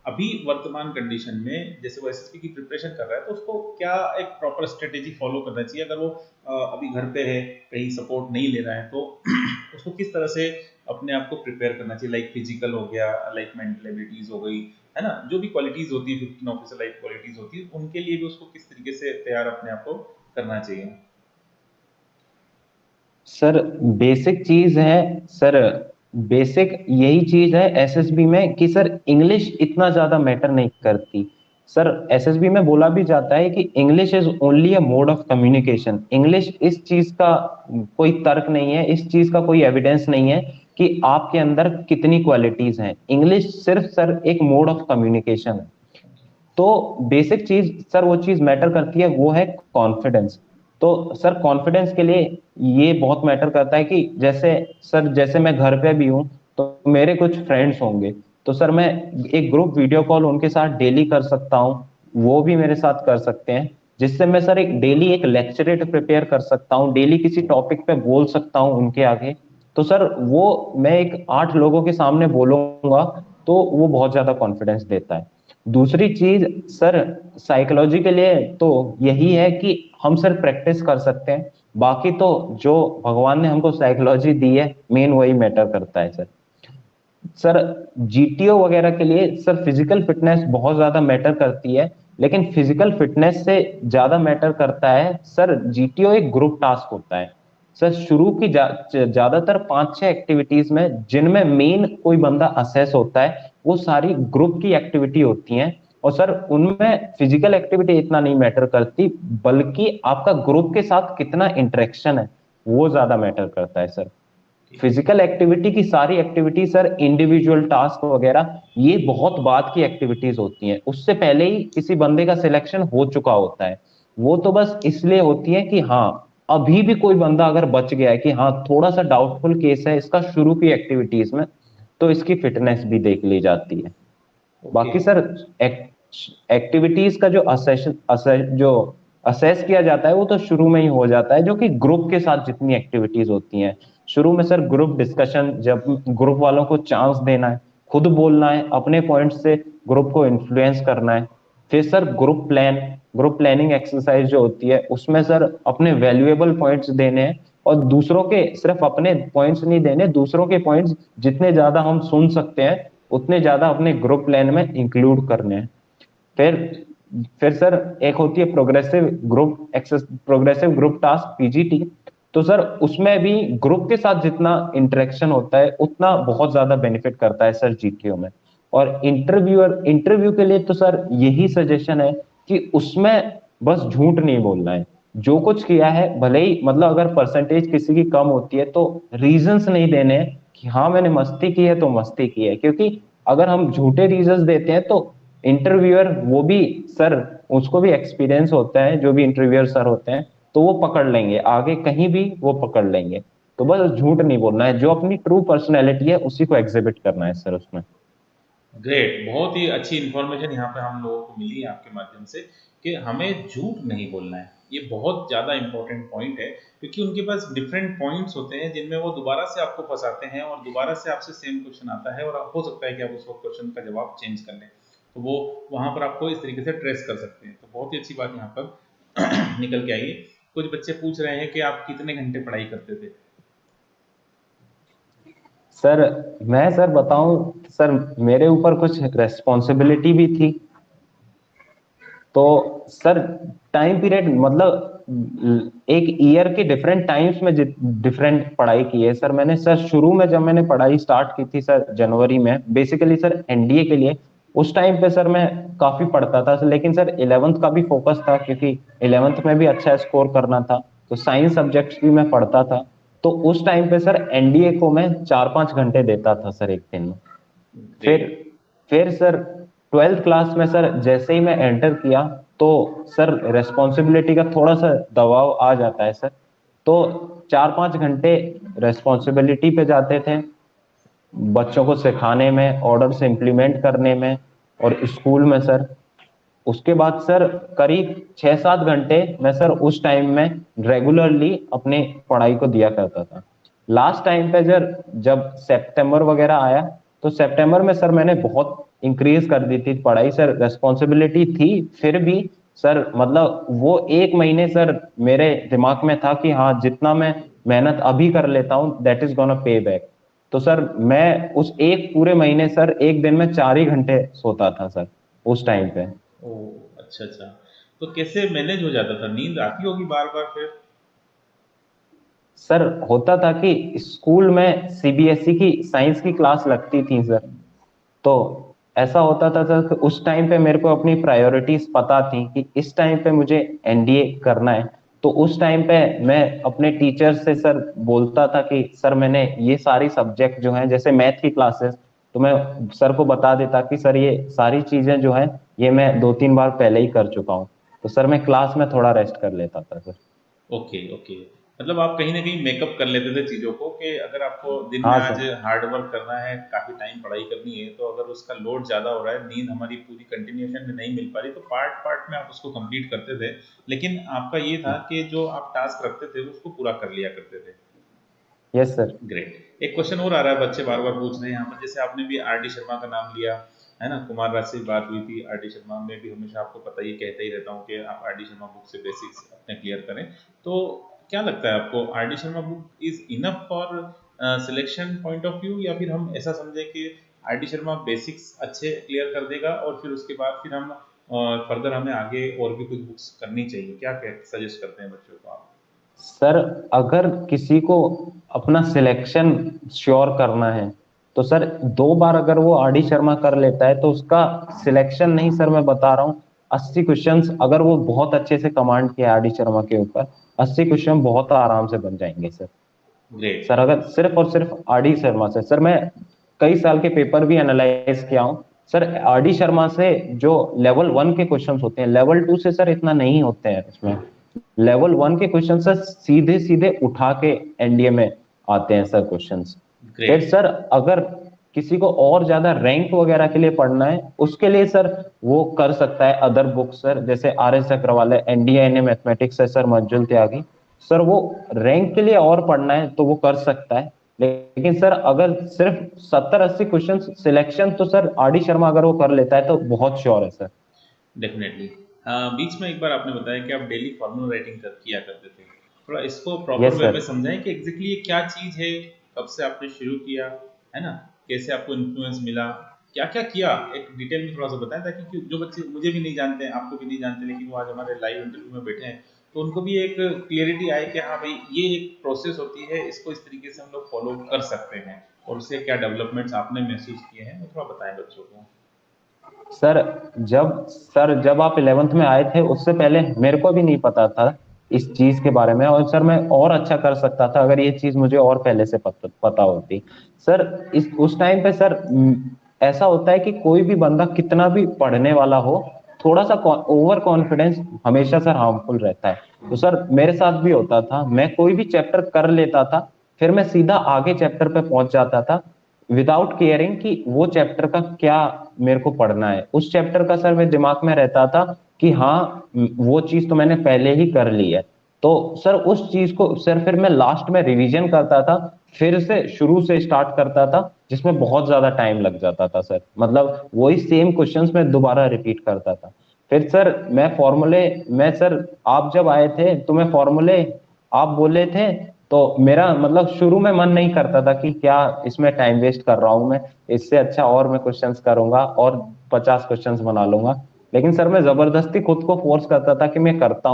अभी वर्तमान कंडीशन में जैसे वो एसएसबी की प्रिपरेशन कर रहा है तो उसको क्या एक प्रॉपर स्ट्रेटेजी फॉलो करना चाहिए अगर वो अभी घर पे है, कहीं सपोर्ट नहीं ले रहा है, तो उसको किस तरह से अपने आप को प्रिपेयर करना चाहिए? लाइक फिजिकल हो गया, लाइक मेंटल एबिलिटीज हो गई, है ना, जो भी क्वालिटीज होती है 15 ऑफिसर लाइफ क्वालिटीज होती है, उनके लिए भी उसको किस तरीके से तैयार अपने आप को करना चाहिए? सर बेसिक चीज है सर, बेसिक यही चीज है एसएसबी में कि सर इंग्लिश इतना ज्यादा मैटर नहीं करती। सर एसएसबी में बोला भी जाता है कि English is only a mode of communication. English इस चीज का कोई तर्क नहीं है, इस चीज का कोई एविडेंस नहीं है कि आपके अंदर कितनी क्वालिटीज हैं। इंग्लिश सिर्फ सर एक मोड ऑफ कम्युनिकेशन है। तो बेसिक चीज सर वो चीज मैटर करती है, वो है कॉन्फिडेंस। तो सर कॉन्फिडेंस के लिए ये बहुत मैटर करता है कि जैसे सर जैसे मैं घर पे भी हूँ तो मेरे कुछ फ्रेंड्स होंगे, तो सर मैं एक ग्रुप वीडियो कॉल उनके साथ डेली कर सकता हूँ, वो भी मेरे साथ कर सकते हैं, जिससे मैं सर एक डेली एक लेक्चरेट प्रिपेयर कर सकता हूँ, डेली किसी टॉपिक पे बोल सकता हूँ उनके आगे। तो सर वो मैं एक 8 लोगों के सामने बोलूंगा तो वो बहुत ज्यादा कॉन्फिडेंस देता है। दूसरी चीज सर साइकोलॉजी के लिए तो यही है कि हम सर प्रैक्टिस कर सकते हैं, बाकी तो जो भगवान ने हमको साइकोलॉजी दी है मेन वही मैटर करता है सर। सर जीटीओ वगैरह के लिए सर फिजिकल फिटनेस बहुत ज्यादा मैटर करती है, लेकिन फिजिकल फिटनेस से ज्यादा मैटर करता है सर जीटीओ एक ग्रुप टास्क होता है। सर शुरू की ज्यादातर 5-6 एक्टिविटीज में जिनमें मेन कोई बंदा असेस होता है वो सारी ग्रुप की एक्टिविटी होती हैं, और सर उनमें फिजिकल एक्टिविटी इतना नहीं मैटर करती, बल्कि आपका ग्रुप के साथ कितना इंटरेक्शन है वो ज्यादा मैटर करता है सर। फिजिकल एक्टिविटी की सारी एक्टिविटी सर इंडिविजुअल टास्क वगैरह ये बहुत बाद की एक्टिविटीज होती हैं, उससे पहले ही किसी बंदे का सिलेक्शन हो चुका होता है। वो तो बस इसलिए होती है कि हाँ अभी भी कोई बंदा अगर बच गया है कि हाँ थोड़ा सा डाउटफुल केस है इसका शुरू की एक्टिविटीज में, तो इसकी फिटनेस भी देख ली जाती है। ओके। बाकी सर एक्टिविटीज का जो जो असेस किया जाता है वो तो शुरू में ही हो जाता है, जो कि ग्रुप के साथ जितनी एक्टिविटीज होती हैं शुरू में सर ग्रुप डिस्कशन, जब ग्रुप वालों को चांस देना है, खुद बोलना है, अपने पॉइंट से ग्रुप को इन्फ्लुएंस करना है। फिर सर ग्रुप प्लानिंग एक्सरसाइज जो होती है उसमें सर अपने वैल्यूएबल पॉइंट्स देने हैं, और दूसरों के सिर्फ अपने पॉइंट्स नहीं देने, दूसरों के पॉइंट्स जितने ज्यादा हम सुन सकते हैं उतने ज्यादा अपने ग्रुप प्लान में इंक्लूड करने हैं। फिर फिर सर एक होती है प्रोग्रेसिव ग्रुप टास्क पीजीटी। तो सर उसमें भी ग्रुप के साथ जितना इंटरेक्शन होता है उतना बहुत ज्यादा बेनिफिट करता है सर जीटीओ में। और इंटरव्यू के लिए तो सर यही सजेशन है कि उसमें बस झूठ नहीं बोलना है, जो कुछ किया है भले ही मतलब अगर परसेंटेज किसी की कम होती है तो रीजंस नहीं देने हैं कि हाँ मैंने मस्ती की है तो मस्ती की है, क्योंकि अगर हम झूठे रीजंस देते हैं तो इंटरव्यूअर वो भी सर उसको भी एक्सपीरियंस होता है, जो भी इंटरव्यूअर सर होते हैं तो वो पकड़ लेंगे, आगे कहीं भी वो पकड़ लेंगे। तो बस झूठ नहीं बोलना है, जो अपनी ट्रू पर्सनैलिटी है उसी को एग्जिबिट करना है सर उसमें। ग्रेट, बहुत ही अच्छी इन्फॉर्मेशन यहाँ पे हम लोगों को मिली है आपके माध्यम से कि हमें झूठ नहीं बोलना है। ये बहुत ज़्यादा इंपॉर्टेंट पॉइंट है, क्योंकि उनके पास डिफरेंट पॉइंट्स होते हैं जिनमें वो दोबारा से आपको फंसाते हैं और दोबारा से आपसे सेम क्वेश्चन आता है, और हो सकता है कि आप उस वक्त क्वेश्चन का जवाब चेंज कर लें, तो वो वहाँ पर आपको इस तरीके से ट्रेस कर सकते हैं। तो बहुत ही अच्छी बात यहाँ पर निकल के आई। कुछ बच्चे पूछ रहे हैं कि आप कितने घंटे पढ़ाई करते थे? सर मैं सर बताऊं सर, मेरे ऊपर कुछ रेस्पॉन्सिबिलिटी भी थी, तो सर टाइम पीरियड मतलब एक ईयर के डिफरेंट टाइम्स में डिफरेंट पढ़ाई की है सर मैंने। सर शुरू में जब मैंने पढ़ाई स्टार्ट की थी सर जनवरी में, बेसिकली सर एनडीए के लिए, उस टाइम पे सर मैं काफी पढ़ता था, लेकिन सर 11th का भी फोकस था क्योंकि 11th में भी अच्छा स्कोर करना था, तो साइंस सब्जेक्ट्स भी मैं पढ़ता था। तो उस टाइम पे सर एनडीए को मैं 4-5 घंटे देता था सर एक दिन में। फिर ग्रेट। फिर सर 12th क्लास में सर जैसे ही मैं एंटर किया तो सर रेस्पॉन्सिबिलिटी का थोड़ा सा दबाव आ जाता है सर, तो 4-5 घंटे रेस्पॉन्सिबिलिटी पे जाते थे, बच्चों को सिखाने में, ऑर्डर से इम्प्लीमेंट करने में, और स्कूल में सर। उसके बाद सर करीब 6-7 घंटे मैं सर उस टाइम में रेगुलरली अपने पढ़ाई को दिया करता था। लास्ट टाइम पे जब जब सितंबर वगैरह आया तो सितंबर में सर मैंने बहुत इंक्रीज कर दी थी पढ़ाई सर, रेस्पॉन्सिबिलिटी थी, फिर भी सर मतलब वो एक महीने सर मेरे दिमाग में था कि हाँ जितना मैं मेहनत अभी कर लेता हूँ that is gonna pay back. तो सर मैं उस एक पूरे महीने सर एक दिन में 4 ही घंटे सोता था सर उस टाइम पे। ओह अच्छा अच्छा। तो कैसे मैनेज हो जाता था, नींद आती होगी बार बार फिर? सर होता था कि स्कूल में सीबीएसई की साइंस की क्लास लगती थी सर, तो ऐसा होता था सर कि उस टाइम पे मेरे को अपनी प्रायोरिटीज पता थी कि इस टाइम पे मुझे एनडीए करना है। तो उस टाइम पे मैं अपने टीचर से सर बोलता था कि सर मैंने ये सारी सब्जेक्ट जो हैं जैसे मैथ की क्लासेस, तो मैं सर को बता देता कि सर ये सारी चीजें जो है ये मैं 2-3 बार पहले ही कर चुका हूँ, तो सर मैं क्लास में थोड़ा रेस्ट कर लेता था सर। Okay okay. मतलब आप कहीं ना कहीं मेकअप कर लेते थे चीज़ों को कि अगर आपको दिन में हाँ आज सर। हार्ड वर्क करना है, काफ़ी टाइम पढ़ाई करनी है, तो अगर उसका लोड ज़्यादा हो रहा है, नींद हमारी पूरी कंटिन्यूएशन में नहीं मिल पा रही, तो पार्ट पार्ट में आप उसको कंप्लीट करते थे। लेकिन आपका ये था कि जो आप टास्क रखते थे उसको पूरा कर लिया करते थे। Yes sir. ग्रेट। एक क्वेश्चन और आ रहा है, बच्चे बार बार पूछ रहे हैं यहाँ पर, जैसे आपने भी आर डी शर्मा का नाम लिया है ना, कुमार राज से भी बात हुई थी। आर डी शर्मा में भी हमेशा आपको पता ही, कहता ही रहता हूँ कि आप आर डी शर्मा बुक से बेसिक्स अपने क्लियर करें। तो क्या लगता है आपको, R D Sharma book is enough for selection point of view, या फिर हम ऐसा समझे कि आर डी शर्मा बेसिक्स अच्छे क्लियर कर देगा और फिर उसके बाद फिर हम फर्दर हमें आगे और भी कुछ बुक्स करनी चाहिए? क्या सजेस्ट करते हैं बच्चों को आप? सर अगर किसी को अपना सिलेक्शन श्योर करना है तो सर 2 बार अगर वो आर डी शर्मा कर लेता है तो उसका सिलेक्शन नहीं सर, मैं बता रहा हूँ 80 क्वेश्चंस अगर वो बहुत अच्छे से कमांड किया आर डी शर्मा के ऊपर, 80 क्वेश्चन बहुत आराम से बन जाएंगे सर। ग्रेट। सर अगर सिर्फ और सिर्फ आर डी शर्मा से, सर मैं कई साल के पेपर भी एनालाइज किया हूँ सर, आर डी शर्मा से जो लेवल 1 के क्वेश्चंस होते हैं लेवल 2 से सर इतना नहीं होते हैं इसमें। लेवल 1 के क्वेश्चन सर सीधे सीधे उठा के एनडीए में आते हैं सर क्वेश्चंस। फिर ग्रेट। सर अगर किसी को और ज्यादा रैंक वगैरह के लिए पढ़ना है उसके लिए सर वो कर सकता है अदर बुक सर, जैसे आर एस अग्रवाल है, एनडीए एन ए मैथमेटिक्स है सर, मंजुल त्यागी। सर वो रैंक के लिए और पढ़ना है तो वो कर सकता है। लेकिन सर अगर सिर्फ 70-80 क्वेश्चन सिलेक्शन, तो सर आर डी शर्मा अगर वो कर लेता है तो बहुत श्योर है सर। डेफिनेटली। बीच में एक बार आपने बताया कि आप डेली फॉर्मूला राइटिंग किया करते थे। थोड़ा इसको प्रॉपर यस वे में सर। समझाएं कि एग्जैक्टली ये क्या चीज़ है, कब से आपने शुरू किया, है ना, कैसे आपको इन्फ्लुएंस मिला, क्या क्या किया, एक डिटेल में थोड़ा सा बताएं, ताकि जो बच्चे मुझे भी नहीं जानते हैं, आपको भी नहीं जानते, लेकिन वो आज हमारे लाइव इंटरव्यू में बैठे हैं, तो उनको भी एक क्लियरिटी आए कि हाँ भाई ये एक प्रोसेस होती है, इसको इस तरीके से हम लोग फॉलो कर सकते हैं, और उससे क्या डेवलपमेंट्स आपने महसूस किए हैं, वो थोड़ा बताएं बच्चों को। सर जब आप 11th में आए थे उससे पहले मेरे को भी नहीं पता था इस चीज के बारे में, और सर मैं और अच्छा कर सकता था अगर ये चीज मुझे और पहले से पता होती सर। इस उस टाइम पे सर ऐसा होता है कि कोई भी बंदा कितना भी पढ़ने वाला हो, थोड़ा सा ओवर कॉन्फिडेंस हमेशा सर हार्मफुल रहता है। तो सर मेरे साथ भी होता था, मैं कोई भी चैप्टर कर लेता था फिर मैं सीधा आगे चैप्टर पे पहुंच जाता था विदाउट केयरिंग कि वो चैप्टर का क्या मेरे को पढ़ना है। उस चैप्टर का सर मेरे दिमाग में रहता था कि हाँ वो चीज तो मैंने पहले ही कर ली है। तो सर उस चीज को सर फिर मैं लास्ट में रिवीजन करता था, फिर से शुरू से स्टार्ट करता था, जिसमें बहुत ज्यादा टाइम लग जाता था सर, मतलब वही सेम क्वेश्चंस में दोबारा रिपीट करता था। फिर सर मैं सर आप जब आए थे तो मैं फॉर्मूले आप बोले थे तो मेरा मतलब शुरू में मन नहीं करता था कि क्या इसमें टाइम वेस्ट कर रहा हूं मैं, इससे अच्छा और मैं क्वेश्चंस करूंगा और 50 क्वेश्चंस बना लूंगा। लेकिन सर मैं जबरदस्ती खुद को फोर्स करता था कि मैं करता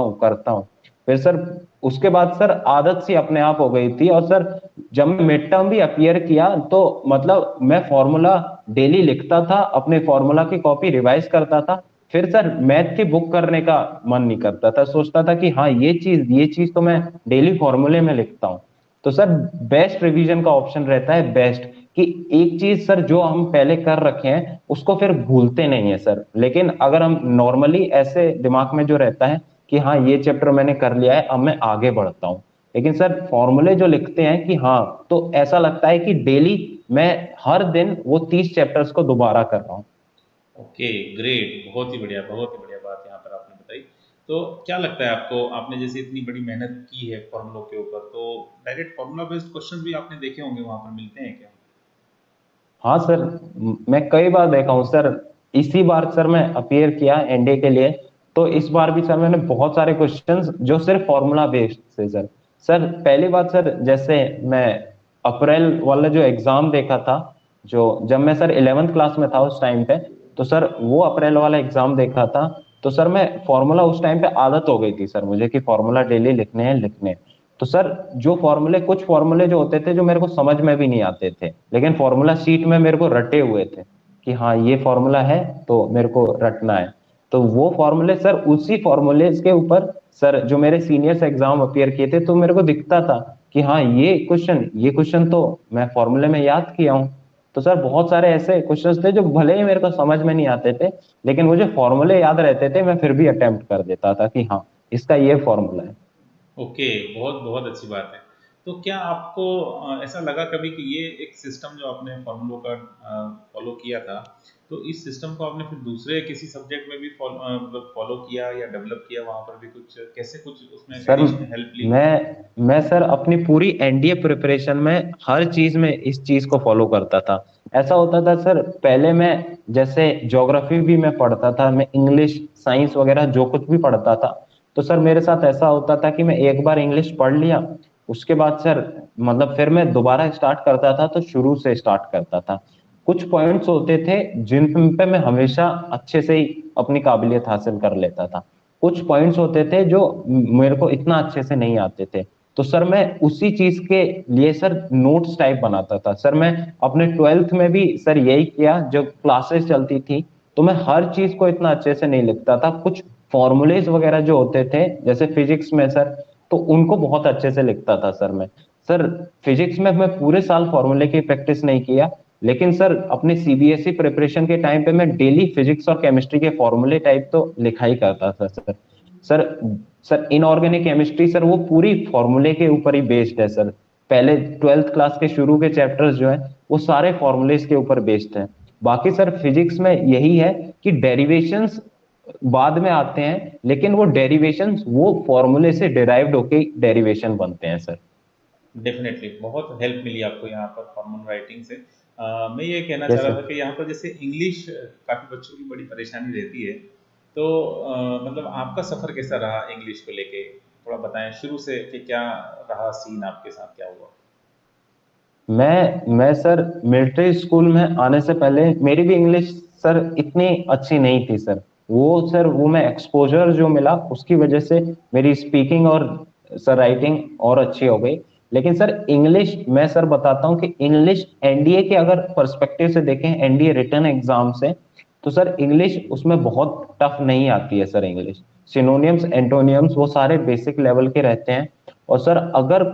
हूँ। फिर सर उसके बाद सर आदत सी अपने आप हो गई थी, और सर जब मैं मिड टर्म भी अपियर किया तो मतलब मैं फॉर्मूला डेली लिखता था, अपने फॉर्मूला की कॉपी रिवाइज करता था। फिर सर मैथ की बुक करने का मन नहीं करता था, सोचता था कि हाँ ये चीज तो मैं डेली फॉर्मूले में लिखता हूँ। तो सर बेस्ट रिवीजन का ऑप्शन रहता है बेस्ट, कि एक चीज सर जो हम पहले कर रखे हैं उसको फिर भूलते नहीं है सर। लेकिन अगर हम नॉर्मली ऐसे दिमाग में जो रहता है कि हाँ ये चैप्टर मैंने कर लिया है अब मैं आगे बढ़ता हूँ, लेकिन सर फॉर्मूले जो लिखते हैं कि हाँ, तो ऐसा लगता है कि डेली मैं हर दिन वो 30 चैप्टर्स को दोबारा कर रहा हूँ। Okay great. बहुत ही बढ़िया बात यहाँ पर आपने बताई। तो क्या लगता है आपको, आपने जैसे इतनी बड़ी मेहनत की है फॉर्मूलों के ऊपर, तो डायरेक्ट फॉर्मूला बेस्ड क्वेश्चन भी आपने देखे होंगे, वहाँ पर मिलते हैं क्या? हाँ सर, मैं कई बार देखा हूँ सर। इसी बार सर मैं अपीयर किया एनडीए के लिए, तो इस बार भी सर मैंने बहुत सारे क्वेश्चंस जो सिर्फ फॉर्मूला बेस्ड थे सर। सर पहली बात सर, जैसे मैं अप्रैल वाला जो एग्जाम देखा था, जो जब मैं सर 11th क्लास में था उस टाइम पे, तो सर वो अप्रैल वाला एग्जाम देखा था। तो सर मैं फॉर्मूला उस टाइम पे आदत हो गई थी सर मुझे कि फॉर्मूला डेली लिखने हैं लिखने हैं। तो सर जो फॉर्मूले, कुछ फॉर्मूले जो होते थे जो मेरे को समझ में भी नहीं आते थे, लेकिन फॉर्मूला शीट में मेरे को रटे हुए थे कि हाँ ये फॉर्मूला है तो मेरे को रटना है। तो वो फॉर्मूले सर, उसी फॉर्मूले के ऊपर सर जो मेरे सीनियर्स एग्जाम अपीयर किए थे तो मेरे को दिखता था कि हाँ ये क्वेश्चन तो मैं फॉर्मूले में याद किया हूँ। तो सर बहुत सारे ऐसे क्वेश्चंस थे जो भले ही मेरे को समझ में नहीं आते थे, लेकिन मुझे फॉर्मूले याद रहते थे, मैं फिर भी अटेम्प्ट कर देता था कि हाँ इसका ये फॉर्मूला है। ओके, बहुत बहुत अच्छी बात है। तो क्या आपको ऐसा लगा कभी कि ये एक सिस्टम जो आपने फॉर्मूलों का फॉलो किया था, तो इस सिस्टम को आपने फिर दूसरे किसी सब्जेक्ट में भी मतलब फॉलो किया या डेवलप किया, वहाँ पर भी कुछ कैसे कुछ उसमें सर एडिशनल हेल्प ली? मैं सर अपनी पूरी एनडीए प्रिपरेशन में हर चीज में इस चीज को फॉलो करता था। ऐसा होता था सर, पहले मैं जैसे ज्योग्राफी भी मैं पढ़ता था, मैं इंग्लिश साइंस वगैरह जो कुछ भी पढ़ता था, तो सर मेरे साथ ऐसा होता था कि मैं एक बार इंग्लिश पढ़ लिया, उसके बाद सर मतलब फिर मैं दोबारा स्टार्ट करता था तो शुरू से स्टार्ट करता था। कुछ पॉइंट्स होते थे जिन पे मैं हमेशा अच्छे से ही अपनी काबिलियत हासिल कर लेता था। कुछ पॉइंट्स होते थे जो मेरे को इतना अच्छे से नहीं आते थे, तो सर मैं उसी चीज के लिए सर नोट्स टाइप बनाता था। सर मैं अपने 12th में भी सर यही किया, जब क्लासेस चलती थी तो मैं हर चीज को इतना अच्छे से नहीं लिखता था। कुछ फॉर्मूलेज वगैरह जो होते थे जैसे फिजिक्स में सर, तो उनको बहुत अच्छे से लिखता था सर मैं। सर फिजिक्स में मैं पूरे साल फॉर्मूले की प्रैक्टिस नहीं किया, लेकिन सर अपने सीबीएसई प्रिपरेशन के टाइम पे मैं डेली फिजिक्स और केमिस्ट्री के फॉर्मूले टाइप तो लिखा ही करता था sir. Sir sir inorganic chemistry sir वो पूरी फॉर्मूले के ऊपर ही बेस्ड है सर। पहले 12th क्लास के शुरू के चैप्टर्स जो है वो सारे फॉर्मूलेज के ऊपर बेस्ड है। बाकी सर फिजिक्स में यही है कि डेरिवेशंस बाद में आते हैं, लेकिन वो डेरिवेशंस वो फॉर्मूले से डिराइव्ड होके डेरिवेशन बनते हैं सर। डेफिनेटली बहुत हेल्प मिली आपको यहाँ पर फॉर्मल राइटिंग से। मैं ये कहना चाह यस रहा सर। था कि यहाँ पर जैसे इंग्लिश काफ़ी बच्चों की बड़ी परेशानी रहती है, तो मतलब आपका सफ़र कैसा रहा इंग्लिश को लेके? थोड़ा बताएं शुरू से कि क्या रहा सीन, आपके साथ क्या हुआ? मैं सर मिलिट्री स्कूल में आने से पहले मेरी भी इंग्लिश सर इतनी अच्छी नहीं थी सर। वो सर वो मैं एक्सपोजर जो मिला उसकी वजह से मेरी स्पीकिंग और सर राइटिंग और अच्छी हो गई। लेकिन सर इंग्लिश मैं सर बताता हूँ कि इंग्लिश एनडीए के अगर पर्सपेक्टिव से देखें, एनडीए रिटन एग्जाम से, तो सर इंग्लिश उसमें बहुत टफ नहीं आती है सर। इंग्लिश सिनोनियम्स एंटोनियम्स वो सारे बेसिक लेवल के रहते हैं। और सर अगर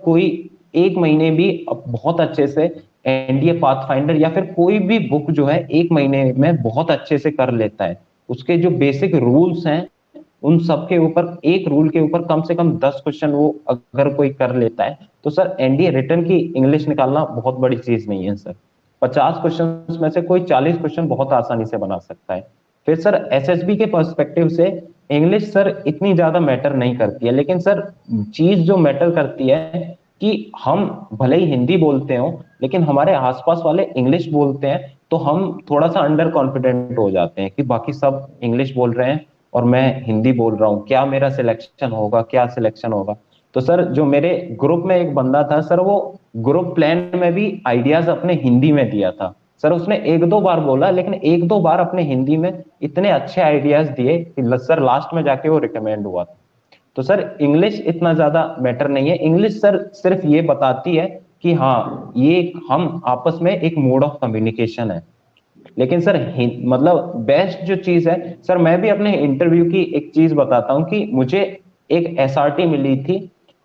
कोई एक महीने भी बहुत अच्छे से एनडीए पाथफाइंडर या फिर कोई भी बुक जो है एक महीने में बहुत अच्छे से कर लेता है, उसके जो बेसिक रूल्स हैं उन सब के ऊपर, एक रूल के ऊपर कम से कम 10 क्वेश्चन वो अगर कोई कर लेता है, तो सर एनडीए रिटर्न की इंग्लिश निकालना बहुत बड़ी चीज नहीं है सर। 50 क्वेश्चन में से कोई 40 क्वेश्चन बहुत आसानी से बना सकता है। फिर सर एसएसबी के पर्सपेक्टिव से इंग्लिश सर इतनी ज्यादा मैटर नहीं करती है, लेकिन सर चीज जो मैटर करती है कि हम भले ही हिंदी बोलते हो लेकिन हमारे आसपास वाले इंग्लिश बोलते हैं, तो हम थोड़ा सा अंडर कॉन्फिडेंट हो जाते हैं कि बाकी सब इंग्लिश बोल रहे हैं और मैं हिंदी बोल रहा हूँ, क्या मेरा सिलेक्शन होगा, क्या सिलेक्शन होगा। तो सर जो मेरे ग्रुप में एक बंदा था सर, वो ग्रुप प्लान में भी आइडियाज अपने हिंदी में दिया था सर। उसने एक दो बार बोला, लेकिन एक दो बार अपने हिंदी में इतने अच्छे आइडियाज दिए कि सर लास्ट में जाके वो रिकमेंड हुआ था। तो सर इंग्लिश इतना ज्यादा मैटर नहीं है। इंग्लिश सर सिर्फ ये बताती है कि हाँ ये हम आपस में एक मोड ऑफ कम्युनिकेशन है। लेकिन सर मतलब बेस्ट जो चीज है सर, मैं भी अपने इंटरव्यू की एक चीज बताता हूँ कि मुझे एक एसआरटी मिली थी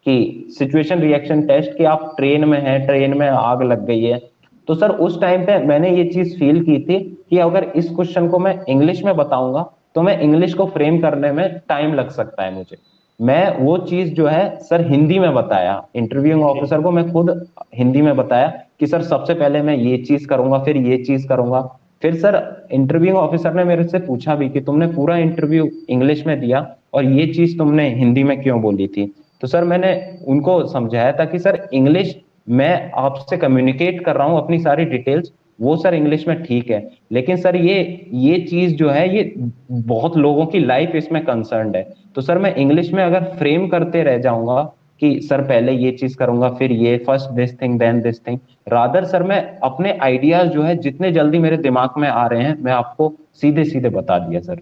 कि सिचुएशन रिएक्शन टेस्ट, कि आप ट्रेन में हैं, ट्रेन में आग लग गई है। तो सर उस टाइम पे मैंने ये चीज फील की थी कि अगर इस क्वेश्चन को मैं इंग्लिश में बताऊंगा तो मैं इंग्लिश को फ्रेम करने में टाइम लग सकता है मुझे। मैं वो चीज जो है सर हिंदी में बताया, इंटरव्यूइंग ओके। ऑफिसर को मैं खुद हिंदी में बताया कि सर सबसे पहले मैं ये चीज करूंगा, फिर ये चीज करूंगा। फिर सर इंटरव्यूइंग ऑफिसर ने मेरे से पूछा भी कि तुमने पूरा इंटरव्यू इंग्लिश में दिया और ये चीज तुमने हिंदी में क्यों बोली थी। तो सर मैंने उनको समझाया था कि सर इंग्लिश, मैं आपसे कम्युनिकेट कर रहा हूँ अपनी सारी डिटेल्स, वो सर इंग्लिश में ठीक है, लेकिन सर ये चीज जो है ये बहुत लोगों की लाइफ इसमें कंसर्न्ड है। तो सर मैं इंग्लिश में अगर फ्रेम करते रह जाऊंगा कि सर पहले ये चीज करूंगा फिर ये, first this thing then this thing, rather sir मैं अपने आइडियाज जो है जितने जल्दी मेरे दिमाग में आ रहे हैं मैं आपको सीधे सीधे बता दिया सर।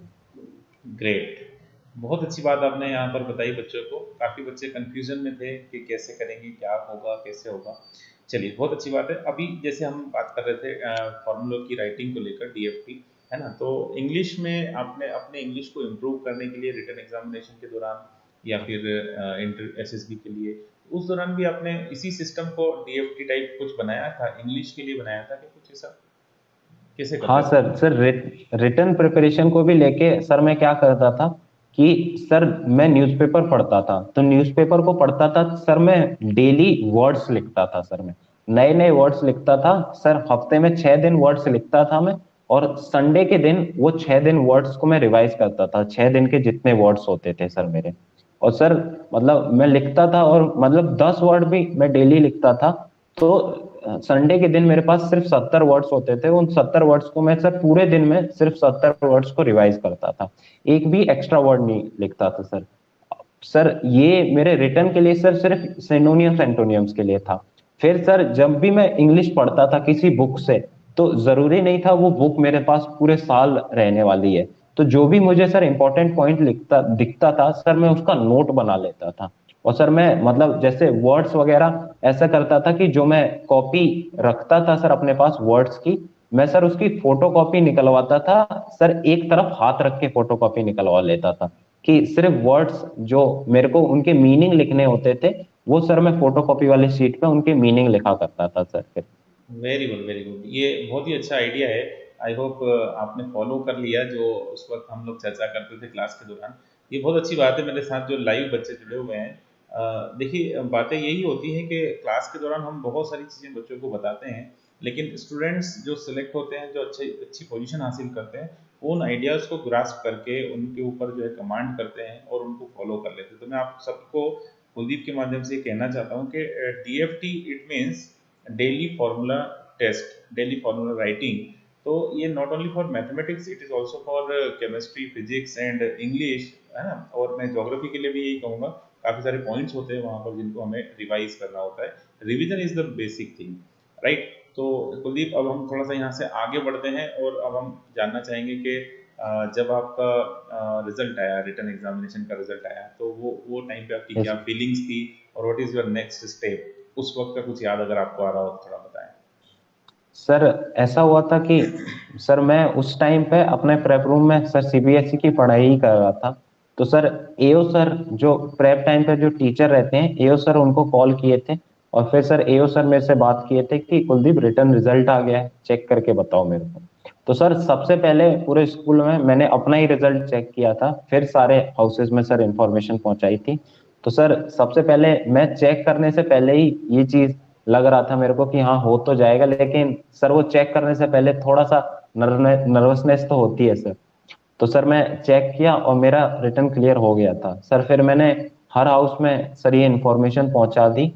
ग्रेट। बहुत अच्छी बात आपने यहाँ पर बताई बच्चों को। काफ़ी बच्चे कंफ्यूजन में थे कि कैसे करेंगे, क्या होगा, कैसे होगा। चलिए, बहुत अच्छी बात है। अभी जैसे हम बात कर रहे थे फॉर्मूलों की राइटिंग को लेकर, डीएफटी, है ना, तो इंग्लिश में आपने अपने इंग्लिश को इम्प्रूव करने के लिए रिटन एग्जामिनेशन के दौरान या फिर इंटर एसएसबी के लिए, उस दौरान भी आपने इसी सिस्टम को डीएफटी टाइप कुछ बनाया था, इंग्लिश के लिए बनाया था कि कुछ ऐसा, कैसे हाँ करते थे? सर, रिटर्न प्रिपरेशन को भी लेके सर मैं क्या करता था कि सर मैं न्यूज़पेपर पढ़ता था, तो न्यूज़पेपर को पढ़ता था सर, मैं डेली वर्ड्स लिखता था सर, मैं नए नए वर्ड्स लिखता था सर, हफ्ते में 6 दिन वर्ड्स लिखता था मैं, और संडे के दिन वो 6 दिन वर्ड्स को मैं रिवाइज करता था, 6 दिन के जितने वर्ड्स होते थे सर मेरे। और सर मतलब मैं लिखता था और मतलब 10 वर्ड भी मैं डेली लिखता था। तो संडे के दिन मेरे पास सिर्फ 70 वर्ड्स होते थे, उन 70 वर्ड्स को मैं सर पूरे दिन में सिर्फ 70 वर्ड्स को रिवाइज करता था, एक भी एक्स्ट्रा वर्ड नहीं लिखता था सर। सर ये मेरे रिटर्न के लिए सर सिर्फ सिनोनियम्स एंटोनियम्स के लिए था। फिर सर जब भी मैं इंग्लिश पढ़ता था किसी बुक से, तो जरूरी नहीं था वो बुक मेरे पास पूरे साल रहने वाली है, तो जो भी मुझे सर इंपॉर्टेंट पॉइंट लिखता दिखता था सर मैं उसका नोट बना लेता था। और सर मैं मतलब जैसे वर्ड्स वगैरह ऐसा करता था कि जो मैं कॉपी रखता था सर अपने पास वर्ड्स की, मैं सर उसकी फोटो कॉपी निकलवाता था सर, एक तरफ हाथ रख के फोटो कॉपी निकलवा लेता था कि सिर्फ वर्ड्स जो मेरे को उनके मीनिंग लिखने होते थे वो सर मैं फोटोकॉपी वाले शीट पे उनके मीनिंग लिखा करता था सर फिर। Very good, very good. ये बहुत ही अच्छा आइडिया है। आई होप आपने फॉलो कर लिया जो उस वक्त हम लोग चर्चा करते थे क्लास के दौरान। ये बहुत अच्छी बात है। मेरे साथ जो लाइव बच्चे जुड़े हुए हैं, देखिए बातें यही होती हैं कि क्लास के दौरान हम बहुत सारी चीज़ें बच्चों को बताते हैं, लेकिन स्टूडेंट्स जो सिलेक्ट होते हैं, जो अच्छी अच्छी पोजीशन हासिल करते हैं, उन आइडियाज़ को ग्रास्प करके उनके ऊपर जो है कमांड करते हैं और उनको फॉलो कर लेते हैं। तो मैं आप सबको कुलदीप के माध्यम से ये कहना चाहता हूँ कि DFT it means daily formula test, daily formula writing. तो ये not only for mathematics, it is also for chemistry, physics and English, है ना। और मैं ज्योग्राफी के लिए भी यही कहूँगा, काफ़ी सारे पॉइंट्स होते हैं वहाँ पर जिनको हमें रिवाइज करना होता है। Revision is the basic thing, right. तो कुलदीप, अब हम थोड़ा सा यहाँ से आगे बढ़ते हैं और अब हम जानना चाहेंगे कि जब आपका रिजल्ट आया, रिटन एग्जामिनेशन का रिजल्ट आया, तो वो टाइम पे आपकी यस क्या फीलिंग्स थी और what is your next step? उस वक्त का कुछ याद अगर आपको आ रहा हो तो थोड़ा बताएं। सर, ऐसा हुआ था कि सर मैं उस टाइम पे अपने प्रेप रूम में सर सीबीएसई की पढ़ाई ही कर रहा था। तो सर एओ सर जो प्रेप टाइम पे जो टीचर रहते हैं एओ सर, उनको कॉल किए थे और फिर सर एओ सर मेरे से बात किए थे कि कुलदीप रिटर्न रिजल्ट आ गया है, चेक करके बताओ मेरे को। तो सर सबसे पहले पूरे स्कूल में मैंने अपना ही रिजल्ट चेक किया था, फिर सारे हाउसेज में सर इंफॉर्मेशन पहुंचाई थी। तो सर सबसे पहले मैं चेक करने से पहले ही ये चीज लग रहा था मेरे को कि हाँ हो तो जाएगा, लेकिन सर वो चेक करने से पहले थोड़ा सा नर्वसनेस तो होती है सर। तो सर मैं चेक किया और मेरा रिटर्न क्लियर हो गया था सर। फिर मैंने हर हाउस में सर ये इन्फॉर्मेशन पहुंचा दी।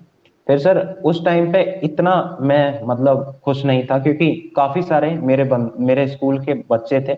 फिर सर उस टाइम पे इतना मैं मतलब खुश नहीं था क्योंकि काफी सारे मेरे स्कूल के बच्चे थे,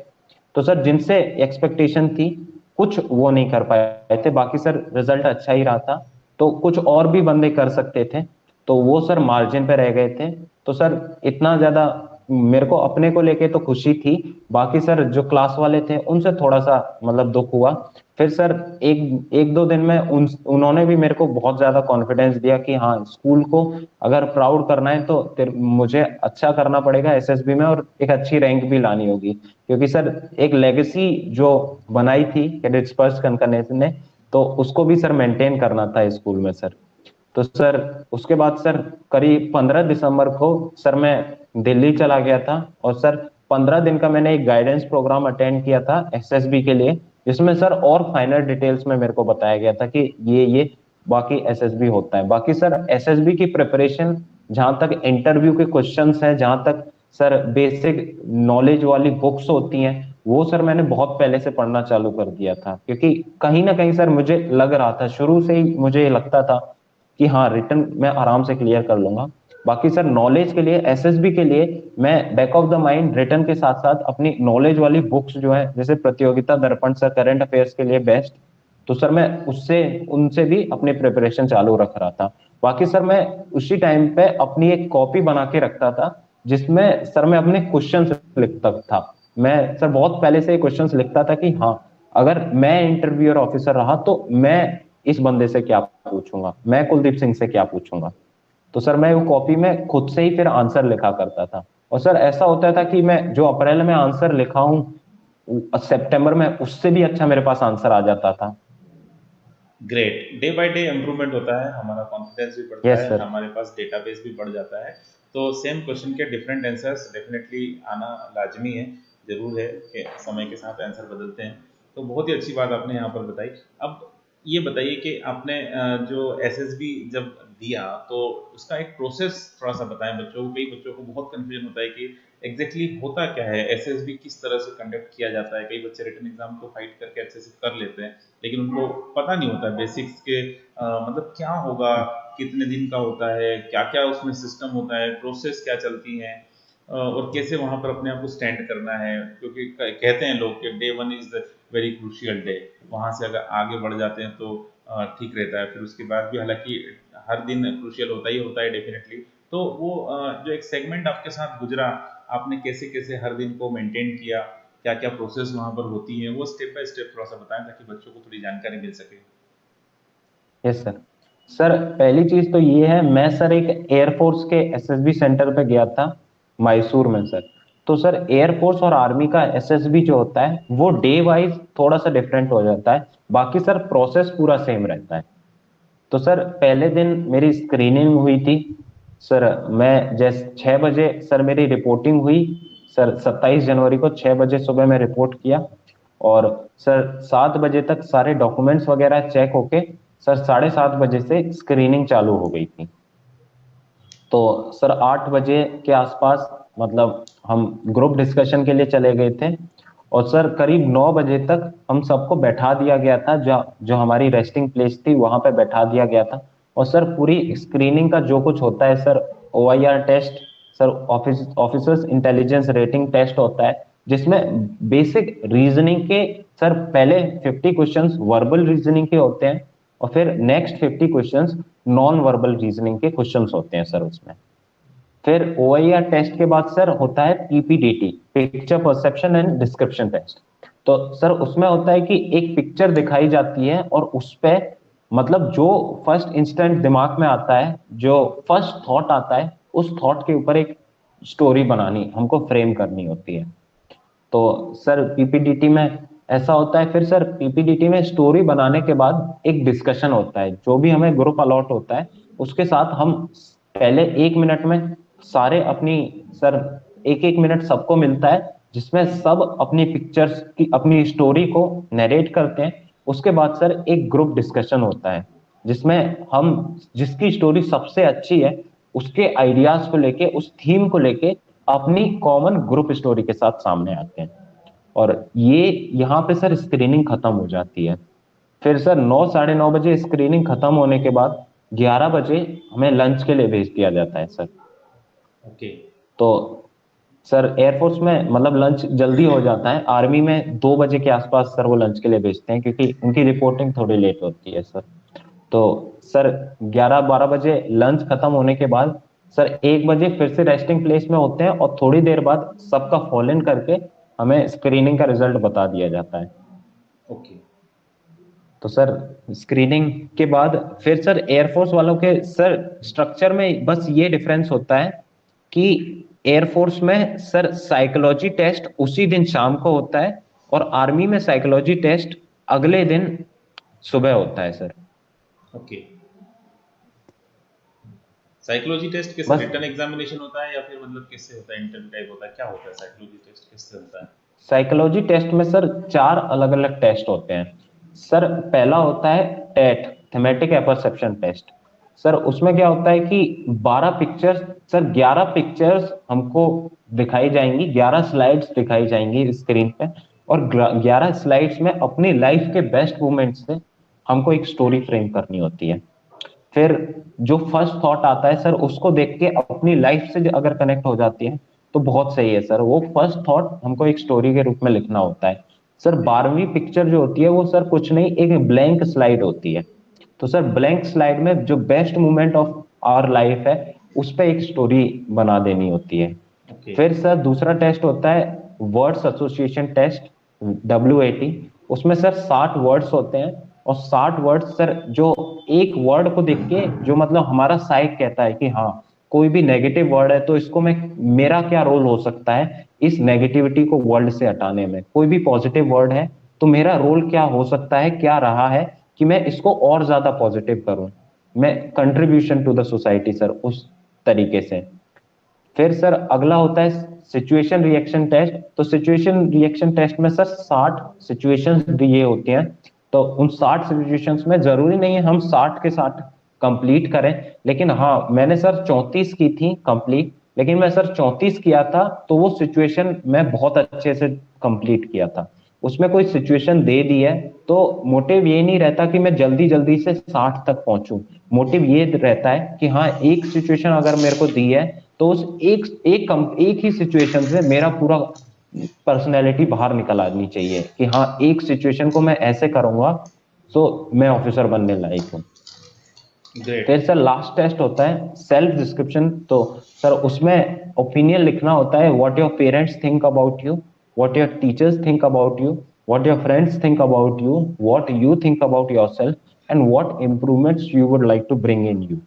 तो सर जिनसे एक्सपेक्टेशन थी कुछ वो नहीं कर पाए थे, बाकी सर रिजल्ट अच्छा ही रहा था। तो कुछ और भी बंदे कर सकते थे, तो वो सर मार्जिन पे रह गए थे। तो सर इतना ज्यादा मेरे को अपने को लेके तो खुशी थी, बाकी सर जो क्लास वाले थे उनसे थोड़ा सा मतलब दुख हुआ। फिर सर एक एक दो दिन में उन्होंने भी मेरे को बहुत ज्यादा कॉन्फिडेंस दिया कि हाँ स्कूल को अगर प्राउड करना है तो मुझे अच्छा करना पड़ेगा एसएसबी में और एक अच्छी रैंक भी लानी होगी, क्योंकि सर एक लेगेसी जो बनाई थी कैडेट्स फर्स्ट कनकनेस ने, तो उसको भी सर मेंटेन करना था स्कूल में सर। तो सर उसके बाद सर करीब 15 दिसंबर को सर मैं दिल्ली चला गया था और सर 15 दिन का मैंने एक गाइडेंस प्रोग्राम अटेंड किया था एसएसबी के लिए, जिसमें सर और फाइनल डिटेल्स में मेरे को बताया गया था कि ये बाकी एसएसबी होता है। बाकी सर एसएसबी की प्रिपरेशन जहां तक इंटरव्यू के क्वेश्चंस हैं, जहां तक सर बेसिक नॉलेज वाली बुक्स होती हैं, वो सर मैंने बहुत पहले से पढ़ना चालू कर दिया था, क्योंकि कहीं ना कहीं सर मुझे लग रहा था, शुरू से ही मुझे लगता था कि हाँ रिटर्न मैं आराम से क्लियर कर लूंगा। बाकी सर नॉलेज के लिए, एसएसबी के लिए मैं back of the mind return के साथ साथ अपनी नॉलेज वाली बुक्स जो है, जैसे प्रतियोगिता दर्पण सर करंट अफेयर्स के लिए बेस्ट, तो सर मैं उससे उनसे भी अपनी प्रिपरेशन चालू रख रहा था। बाकी सर मैं उसी टाइम पे अपनी एक कॉपी बना के रखता था, जिसमें सर मैं अपने क्वेश्चंस लिखता था। मैं सर बहुत पहले से क्वेश्चंस लिखता था कि हाँ, अगर मैं इंटरव्यूअर ऑफिसर रहा तो मैं इस बंदे से क्या पूछूंगा, मैं कुलदीप सिंह से क्या पूछूंगा। तो सर मैं वो कॉपी में खुद से ही फिर आंसर लिखा करता था। और सर ऐसा होता था कि मैं जो अप्रैल में आंसर लिखा हूँ, सितंबर में उससे भी अच्छा मेरे पास आंसर आ जाता था। Great. Day by day improvement होता है, हमारा कॉन्फिडेंस भी बढ़ता यस है, सर। हमारे पास डेटाबेस भी बढ़ जाता है। तो सेम क्वेश्चन के डिफरेंट आंसर्स डेफिनेटली आना लाजमी है, ज़रूर है कि समय के साथ आंसर बदलते हैं। तो बहुत ही अच्छी बात आपने यहाँ पर बताई। अब ये बताइए कि आपने जो एसएसबी जब दिया तो उसका एक प्रोसेस थोड़ा सा बताएं बच्चों को। कई बच्चों को बहुत कन्फ्यूजन होता है कि एग्जैक्टली होता क्या है, एसएसबी किस तरह से कंडक्ट किया जाता है। कई बच्चे रिटन एग्जाम को फाइट करके अच्छे से कर लेते हैं, लेकिन उनको पता नहीं होता बेसिक्स के मतलब क्या होगा, कितने दिन का होता है, क्या क्या उसमें सिस्टम होता है, प्रोसेस क्या चलती हैं, और कैसे वहाँ पर अपने आप को स्टैंड करना है। क्योंकि कहते हैं लोग कि day one is the very crucial day, वहाँ से अगर आगे बढ़ जाते हैं तो ठीक रहता है। फिर उसके बाद भी हालांकि हर दिन क्रूशियल होता ही होता है डेफिनेटली। तो वो जो एक सेगमेंट आपके साथ गुजरा, आपने कैसे कैसे हर दिन को मेंटेन किया, क्या क्या प्रोसेस वहाँ पर होती है, वो स्टेप बाय स्टेप थोड़ा सा बताएं ताकि बच्चों को थोड़ी जानकारी मिल सके। Yes sir. सर पहली चीज तो ये है, मैं सर एक एयरफोर्स के एसएसबी सेंटर पे गया था मैसूर में सर। तो सर एयरफोर्स और आर्मी का एसएसबी जो होता है वो डे वाइज थोड़ा सा डिफरेंट हो जाता है, बाकी सर प्रोसेस पूरा सेम रहता है। तो सर पहले दिन मेरी स्क्रीनिंग हुई थी सर। मैं जैसे 6 बजे सर मेरी रिपोर्टिंग हुई सर, 27 जनवरी को 6 बजे सुबह में रिपोर्ट किया। और सर 7 बजे तक सारे डॉक्यूमेंट्स वगैरह चेक होके सर 7:30 बजे से स्क्रीनिंग चालू हो गई थी। तो सर 8 बजे के आसपास मतलब हम ग्रुप डिस्कशन के लिए चले गए थे। और सर करीब 9 बजे तक हम सबको बैठा दिया गया था, जो जो हमारी रेस्टिंग प्लेस थी वहां पे बैठा दिया गया था। और सर पूरी स्क्रीनिंग का जो कुछ होता है sir, OIR test, sir officers intelligence rating test होता है, जिसमें बेसिक रीजनिंग के सर पहले 50 क्वेश्चंस वर्बल रीजनिंग के होते हैं, और फिर next 50 questions non verbal reasoning के क्वेश्चंस होते हैं सर उसमें। फिर ओआईआर टेस्ट के बाद सर होता है PPDT, picture perception and description test. तो सर उसमें होता है कि एक पिक्चर दिखाई जाती है और उस पे मतलब जो फर्स्ट इंस्टेंट दिमाग में आता है, जो फर्स्ट थॉट आता है, उस थॉट के ऊपर एक स्टोरी बनानी हमको, फ्रेम करनी होती है। तो सर पीपीडीटी में ऐसा होता है। फिर सर पीपीडीटी में स्टोरी बनाने के बाद एक डिस्कशन होता है, जो भी हमें ग्रुप अलॉट होता है उसके साथ हम पहले 1 मिनट में सारे अपनी सर 1-1 मिनट सबको मिलता है, जिसमें सब अपनी पिक्चर्स की अपनी स्टोरी को नरेट करते हैं। उसके बाद सर एक ग्रुप डिस्कशन होता है, जिसमें हम जिसकी स्टोरी सबसे अच्छी है उसके आइडियाज को लेके, उस थीम को लेके अपनी कॉमन ग्रुप स्टोरी के साथ सामने आते हैं। और ये यहाँ पे सर स्क्रीनिंग खत्म हो जाती है। फिर सर 9 साढ़े 9 बजे स्क्रीनिंग खत्म होने के बाद 11 बजे हमें लंच के लिए भेज दिया जाता है सर। ओके। तो सर एयरफोर्स में मतलब लंच जल्दी हो जाता है, आर्मी में 2 बजे के आसपास सर वो लंच के लिए भेजते हैं, क्योंकि उनकी रिपोर्टिंग थोड़ी लेट होती है सर। तो सर 11-12 बजे लंच खत्म होने के बाद सर 1 बजे फिर से रेस्टिंग प्लेस में होते हैं, और थोड़ी देर बाद सबका फॉल इन करके हमें स्क्रीनिंग का रिजल्ट बता दिया जाता है। ओके। तो सर स्क्रीनिंग के बाद फिर सर एयरफोर्स वालों के सर स्ट्रक्चर में बस ये डिफरेंस होता है कि एयरफोर्स में सर साइकोलॉजी टेस्ट उसी दिन शाम को होता है, और आर्मी में साइकोलॉजी टेस्ट अगले दिन सुबह होता है सर। ओके। साइकोलॉजी टेस्ट किस बस रिटन एग्जामिनेशन होता है या फिर मतलब किससे होता है, इंटरव्यू टाइप होता है, क्या होता है साइकोलॉजी टेस्ट किससे होता है? साइकोलॉजी टेस्ट में सर 4 अलग अलग टेस्ट होते हैं सर। पहला होता है टेट, थेमेटिक एपर्सेप्शन टेस्ट। सर उसमें क्या होता है कि 12 पिक्चर्स, सर 11 पिक्चर्स हमको दिखाई जाएंगी, 11 स्लाइड्स दिखाई जाएंगी स्क्रीन पे, और 11 स्लाइड्स में अपनी लाइफ के बेस्ट मोमेंट से हमको एक स्टोरी फ्रेम करनी होती है। फिर जो फर्स्ट थॉट आता है सर, उसको देख के अपनी लाइफ से अगर कनेक्ट हो जाती है तो बहुत सही है सर। वो फर्स्ट थॉट हमको एक स्टोरी के रूप में लिखना होता है सर। 12वीं पिक्चर जो होती है वो सर कुछ नहीं, एक ब्लैंक स्लाइड होती है। तो सर ब्लैंक स्लाइड में जो best moment of our life है उस पर एक स्टोरी बना देनी होती है। ओके। फिर सर दूसरा टेस्ट होता है वर्ड्स एसोसिएशन टेस्ट, WAT। उसमें सर 60 वर्ड्स होते हैं, और 60 वर्ड्स सर जो एक वर्ड को देख के जो मतलब हमारा साइक कहता है कि हाँ कोई भी नेगेटिव वर्ड है तो इसको मैं, मेरा क्या रोल हो सकता है इस नेगेटिविटी को वर्ल्ड से हटाने में। कोई भी पॉजिटिव वर्ड है तो मेरा रोल क्या हो सकता है, क्या रहा है कि मैं इसको और ज्यादा पॉजिटिव करूं, मैं contribution to the society sir, उस तरीके से। फिर सर अगला होता है सिचुएशन रिएक्शन टेस्ट। तो सिचुएशन रिएक्शन टेस्ट में सर 60 सिचुएशंस दिए होते हैं। तो उन 60 सिचुएशंस में जरूरी नहीं है हम 60 के 60 कंप्लीट करें, लेकिन हाँ मैंने सर 34 की थी कंप्लीट, लेकिन मैं सर 34 किया था तो वो सिचुएशन मैं बहुत अच्छे से कंप्लीट किया था। उसमें कोई सिचुएशन दे दी है तो मोटिव ये नहीं रहता कि मैं जल्दी जल्दी से 60 तक पहुंचूं। मोटिव ये रहता है कि हाँ एक सिचुएशन अगर मेरे को दी है तो उस एक ही सिचुएशन से मेरा पूरा पर्सनैलिटी बाहर निकल आनी चाहिए कि हाँ एक सिचुएशन को मैं ऐसे करूंगा तो मैं ऑफिसर बनने लायक हूँ। ग्रेट। फिर सर लास्ट टेस्ट होता है सेल्फ डिस्क्रिप्शन। तो सर उसमें ओपिनियन लिखना होता है, what your parents think about you, what your teachers think about you, what your friends think about you, what you think about yourself, and what improvements you would like to bring in you.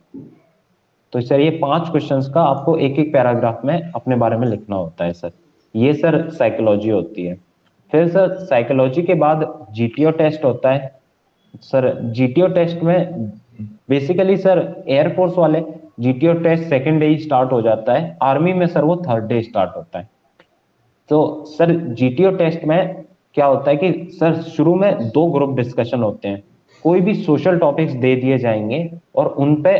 तो sir ये 5 questions का आपको एक एक paragraph में अपने बारे में लिखना होता है सर। ये सर साइकोलॉजी होती है। फिर सर साइकोलॉजी के बाद GTO टेस्ट होता है सर। GTO टेस्ट में बेसिकली सर एयरफोर्स वाले GTO टेस्ट सेकेंड डे ही स्टार्ट हो जाता है, आर्मी में सर वो थर्ड डे स्टार्ट होता है। तो सर GTO टेस्ट में क्या होता है कि सर शुरू में 2 ग्रुप डिस्कशन होते हैं। कोई भी सोशल टॉपिक्स दे दिए जाएंगे और उन पे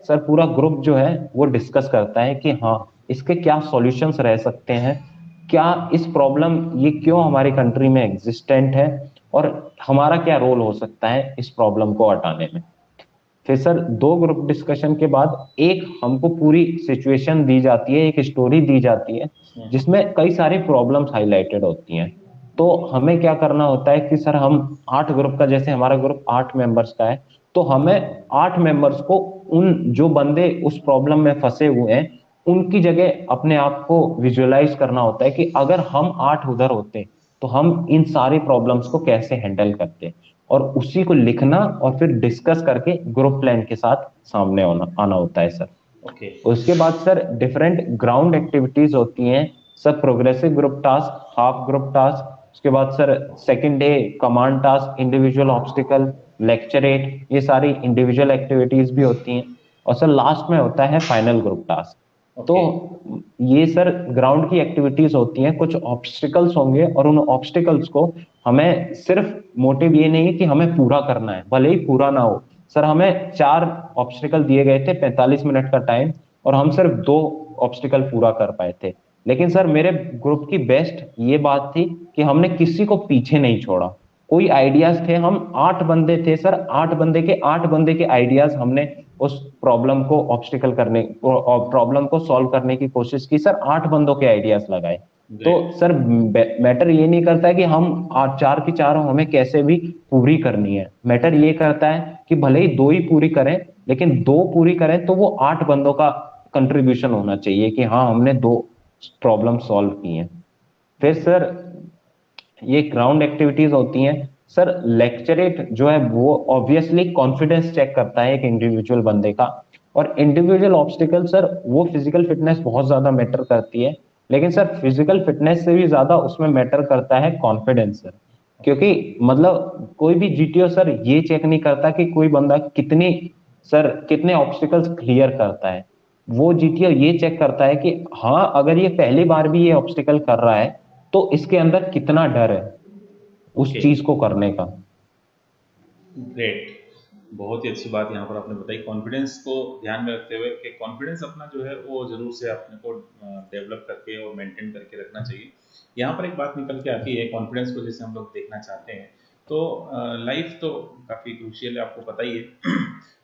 सर पूरा ग्रुप जो है वो डिस्कस करता है कि हाँ इसके क्या सॉल्यूशंस रह सकते हैं, क्या इस प्रॉब्लम ये क्यों हमारी कंट्री में एग्जिस्टेंट है, और हमारा क्या रोल हो सकता है इस प्रॉब्लम को हटाने में। फिर सर 2 ग्रुप डिस्कशन के बाद एक हमको पूरी सिचुएशन दी जाती है, एक स्टोरी दी जाती है जिसमें कई सारी प्रॉब्लम्स हाईलाइटेड होती हैं। तो हमें क्या करना होता है कि सर हम 8 ग्रुप का, जैसे हमारा ग्रुप 8 मेंबर्स का है, तो हमें 8 मेंबर्स को उन जो बंदे उस प्रॉब्लम में फंसे हुए हैं उनकी जगह अपने आप को विजुअलाइज करना होता है कि अगर हम 8 उधर होते तो हम इन सारी प्रॉब्लम्स को कैसे हैंडल करते, और उसी को लिखना और फिर डिस्कस करके ग्रुप प्लान के साथ सामने आना होता है सर। ओके। उसके बाद सर डिफरेंट ग्राउंड एक्टिविटीज होती हैं sir. Progressive group task, half group task, उसके बाद sir second day command task, individual obstacle, lecturette, ये सारी इंडिविजुअल एक्टिविटीज भी होती हैं। और सर लास्ट में होता है फाइनल ग्रुप टास्क। तो ओके। ये सर ग्राउंड की एक्टिविटीज होती हैं, कुछ ऑब्स्टिकल्स होंगे और उन ऑब्स्टिकल्स को हमें सिर्फ मोटिव ये नहीं है कि हमें पूरा करना है, भले ही पूरा ना हो। सर हमें 4 ऑब्स्टिकल दिए गए थे, 45 मिनट का टाइम, और हम सिर्फ 2 ऑब्स्टिकल पूरा कर पाए थे। लेकिन सर मेरे ग्रुप की बेस्ट ये बात थी कि हमने किसी को पीछे नहीं छोड़ा। कोई आइडियाज थे, हम 8 बंदे थे सर, 8 बंदे के आइडियाज हमने उस प्रॉब्लम को ऑब्स्टिकल करने, प्रॉब्लम को सॉल्व करने की कोशिश की सर। 8 बंदों के आइडियाज लगाए। तो ग्रेट। सर मैटर ये नहीं करता है कि हम 4 की 4 हमें कैसे भी पूरी करनी है। मैटर ये करता है कि भले ही 2 ही पूरी करें, लेकिन 2 पूरी करें तो वो 8 बंदों का कंट्रीब्यूशन होना चाहिए कि हाँ हमने 2 प्रॉब्लम सॉल्व की हैं। फिर सर ये ग्राउंड एक्टिविटीज होती हैं सर। लेक्चरेट जो है वो ऑब्वियसली कॉन्फिडेंस चेक करता है एक इंडिविजुअल बंदे का। और इंडिविजुअल ऑब्स्टिकल सर वो फिजिकल फिटनेस बहुत ज्यादा मैटर करती है, लेकिन सर फिजिकल फिटनेस से भी ज्यादा उसमें मैटर करता है कॉन्फिडेंस सर। क्योंकि मतलब कोई भी GTO सर ये चेक नहीं करता कि कोई बंदा कितने ऑब्स्टिकल्स क्लियर करता है। वो GTO ये चेक करता है कि हाँ अगर ये पहली बार भी ये ऑब्स्टिकल कर रहा है तो इसके अंदर कितना डर है उस ओके। चीज को करने का। ग्रेट। बहुत ही अच्छी बात यहाँ पर आपने बताई, कॉन्फिडेंस को ध्यान में रखते हुए कि कॉन्फिडेंस अपना जो है वो ज़रूर से अपने को डेवलप करके और मेंटेन करके रखना चाहिए। यहाँ पर एक बात निकल के आती है कॉन्फिडेंस को जैसे हम लोग देखना चाहते हैं तो लाइफ तो काफ़ी क्रूशियल है, आपको पता ही है।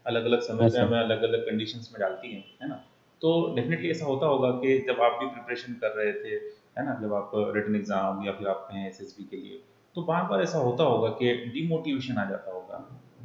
अलग अलग समय यस पे सर। हमें अलग अलग कंडीशंस में डालती हैं, है ना। तो डेफिनेटली ऐसा होता होगा कि जब आप भी प्रिपरेशन कर रहे थे, है ना, जब आप रिटन एग्जाम या फिर आप कहें एसएसबी के लिए, तो बार बार ऐसा होता होगा कि डिमोटिवेशन आ जाता होगा,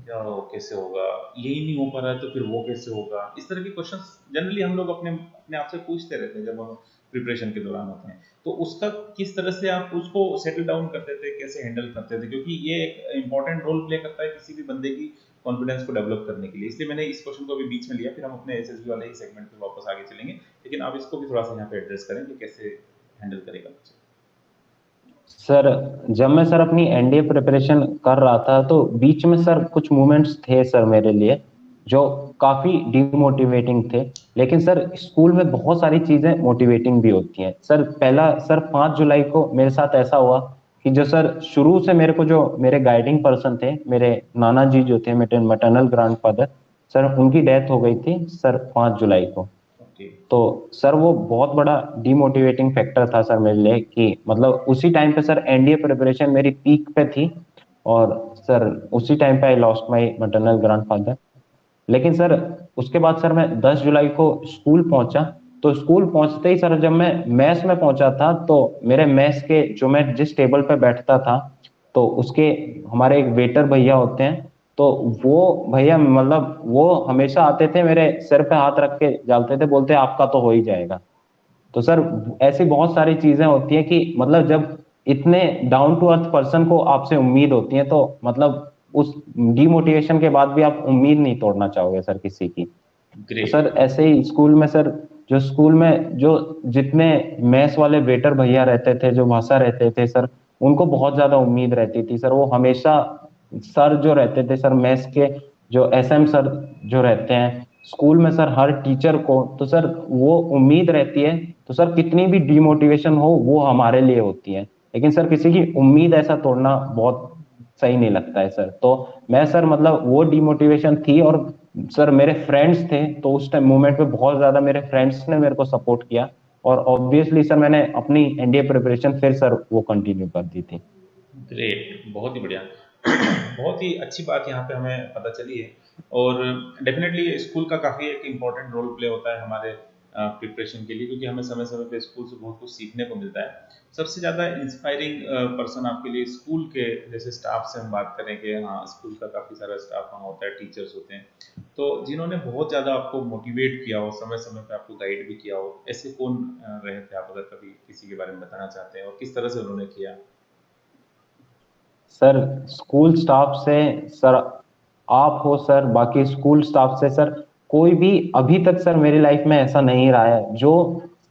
क्या हो, कैसे होगा, यही नहीं हो पा रहा है तो फिर वो कैसे होगा। इस तरह के क्वेश्चंस जनरली हम लोग अपने अपने आप से पूछते रहते हैं जब हम प्रिपरेशन के दौरान होते हैं। तो उसका किस तरह से आप उसको सेटल डाउन करते थे, कैसे हैंडल करते थे, क्योंकि ये एक इंपॉर्टेंट रोल प्ले करता है किसी भी बंदे की कॉन्फिडेंस को डेवलप करने के लिए। इसलिए मैंने इस क्वेश्चन को अभी बीच में लिया, फिर हम अपने एसएसबी वाले ही सेगमेंट पे वापस आगे चलेंगे। लेकिन आप इसको भी थोड़ा सा यहाँ पे एड्रेस करें कि कैसे हैंडल करेगा बच्चा। सर जब मैं सर अपनी एनडीए प्रिपरेशन कर रहा था तो बीच में सर कुछ मोमेंट्स थे सर मेरे लिए जो काफी डिमोटिवेटिंग थे। लेकिन सर स्कूल में बहुत सारी चीजें मोटिवेटिंग भी होती हैं सर। पहला सर 5 जुलाई को मेरे साथ ऐसा हुआ कि जो सर शुरू से मेरे को जो मेरे गाइडिंग पर्सन थे, मेरे नाना जी जो थे, मेरे मैटरनल ग्रैंडफादर, सर उनकी डेथ हो गई थी सर 5 जुलाई को। ओके। तो सर वो बहुत बड़ा डिमोटिवेटिंग फैक्टर था सर मेरे लिए कि मतलब उसी टाइम पे सर एनडीए प्रिपरेशन मेरी पीक पे थी और सर उसी टाइम पे I lost my maternal grandfather. लेकिन सर उसके बाद सर मैं 10 जुलाई को स्कूल पहुंचा। तो स्कूल पहुंचते ही सर जब मैं मैस में पहुंचा था तो मेरे मैस के जो मैं जिस टेबल पे बैठता था तो उसके हमारे एक वेटर भैया होते हैं। तो वो भैया मतलब वो हमेशा आते थे मेरे सिर पे हाथ रख के डालते थे, बोलते आपका तो हो ही जाएगा। तो सर ऐसी बहुत सारी चीजें होती हैं कि मतलब जब इतने डाउन टू अर्थ पर्सन को आपसे उम्मीद होती है तो मतलब उस डिमोटिवेशन के बाद भी आप उम्मीद नहीं तोड़ना चाहोगे सर किसी की। तो ग्रेट। सर ऐसे ही स्कूल में सर जो स्कूल में जो जितने मैथ्स वाले वेटर भैया रहते थे, जो भाषा रहते थे सर, उनको बहुत ज्यादा उम्मीद रहती थी सर। वो हमेशा सर जो रहते थे सर मैथ्स के, जो एसएम सर जो रहते हैं स्कूल में सर, हर टीचर को तो सर वो उम्मीद रहती है। तो सर कितनी भी डिमोटिवेशन हो वो हमारे लिए होती है, लेकिन सर किसी की उम्मीद ऐसा तोड़ना बहुत सही नहीं लगता है सर। तो मैं सर मतलब वो डिमोटिवेशन थी और सर मेरे फ्रेंड्स थे तो उस टाइम मोमेंट पे बहुत ज्यादा मेरे फ्रेंड्स ने मेरे को सपोर्ट किया और ऑब्वियसली सर मैंने अपनी एनडीए प्रिपरेशन फिर सर वो कंटिन्यू कर दी थी। ग्रेट, बहुत ही बढ़िया। बहुत ही अच्छी बात यहाँ पे हमें पता चली है। और डेफिनेटली स्कूल का काफ़ी एक इम्पॉर्टेंट रोल प्ले होता है हमारे प्रिपरेशन के लिए, क्योंकि हमें समय समय पे स्कूल से बहुत कुछ सीखने को मिलता है। सबसे ज़्यादा इंस्पायरिंग पर्सन आपके लिए स्कूल के जैसे स्टाफ से हम बात करें कि हाँ, स्कूल का काफ़ी सारा स्टाफ वहाँ होता है, टीचर्स होते हैं, तो जिन्होंने बहुत ज़्यादा आपको मोटिवेट किया हो, समय समय पे आपको गाइड भी किया हो, ऐसे कौन रहे थे आप, अगर कभी किसी के बारे में बताना चाहते हैं और किस तरह से उन्होंने किया। सर स्कूल स्टाफ से सर आप हो सर, बाकी स्कूल स्टाफ से सर कोई भी अभी तक सर मेरी लाइफ में ऐसा नहीं रहा है जो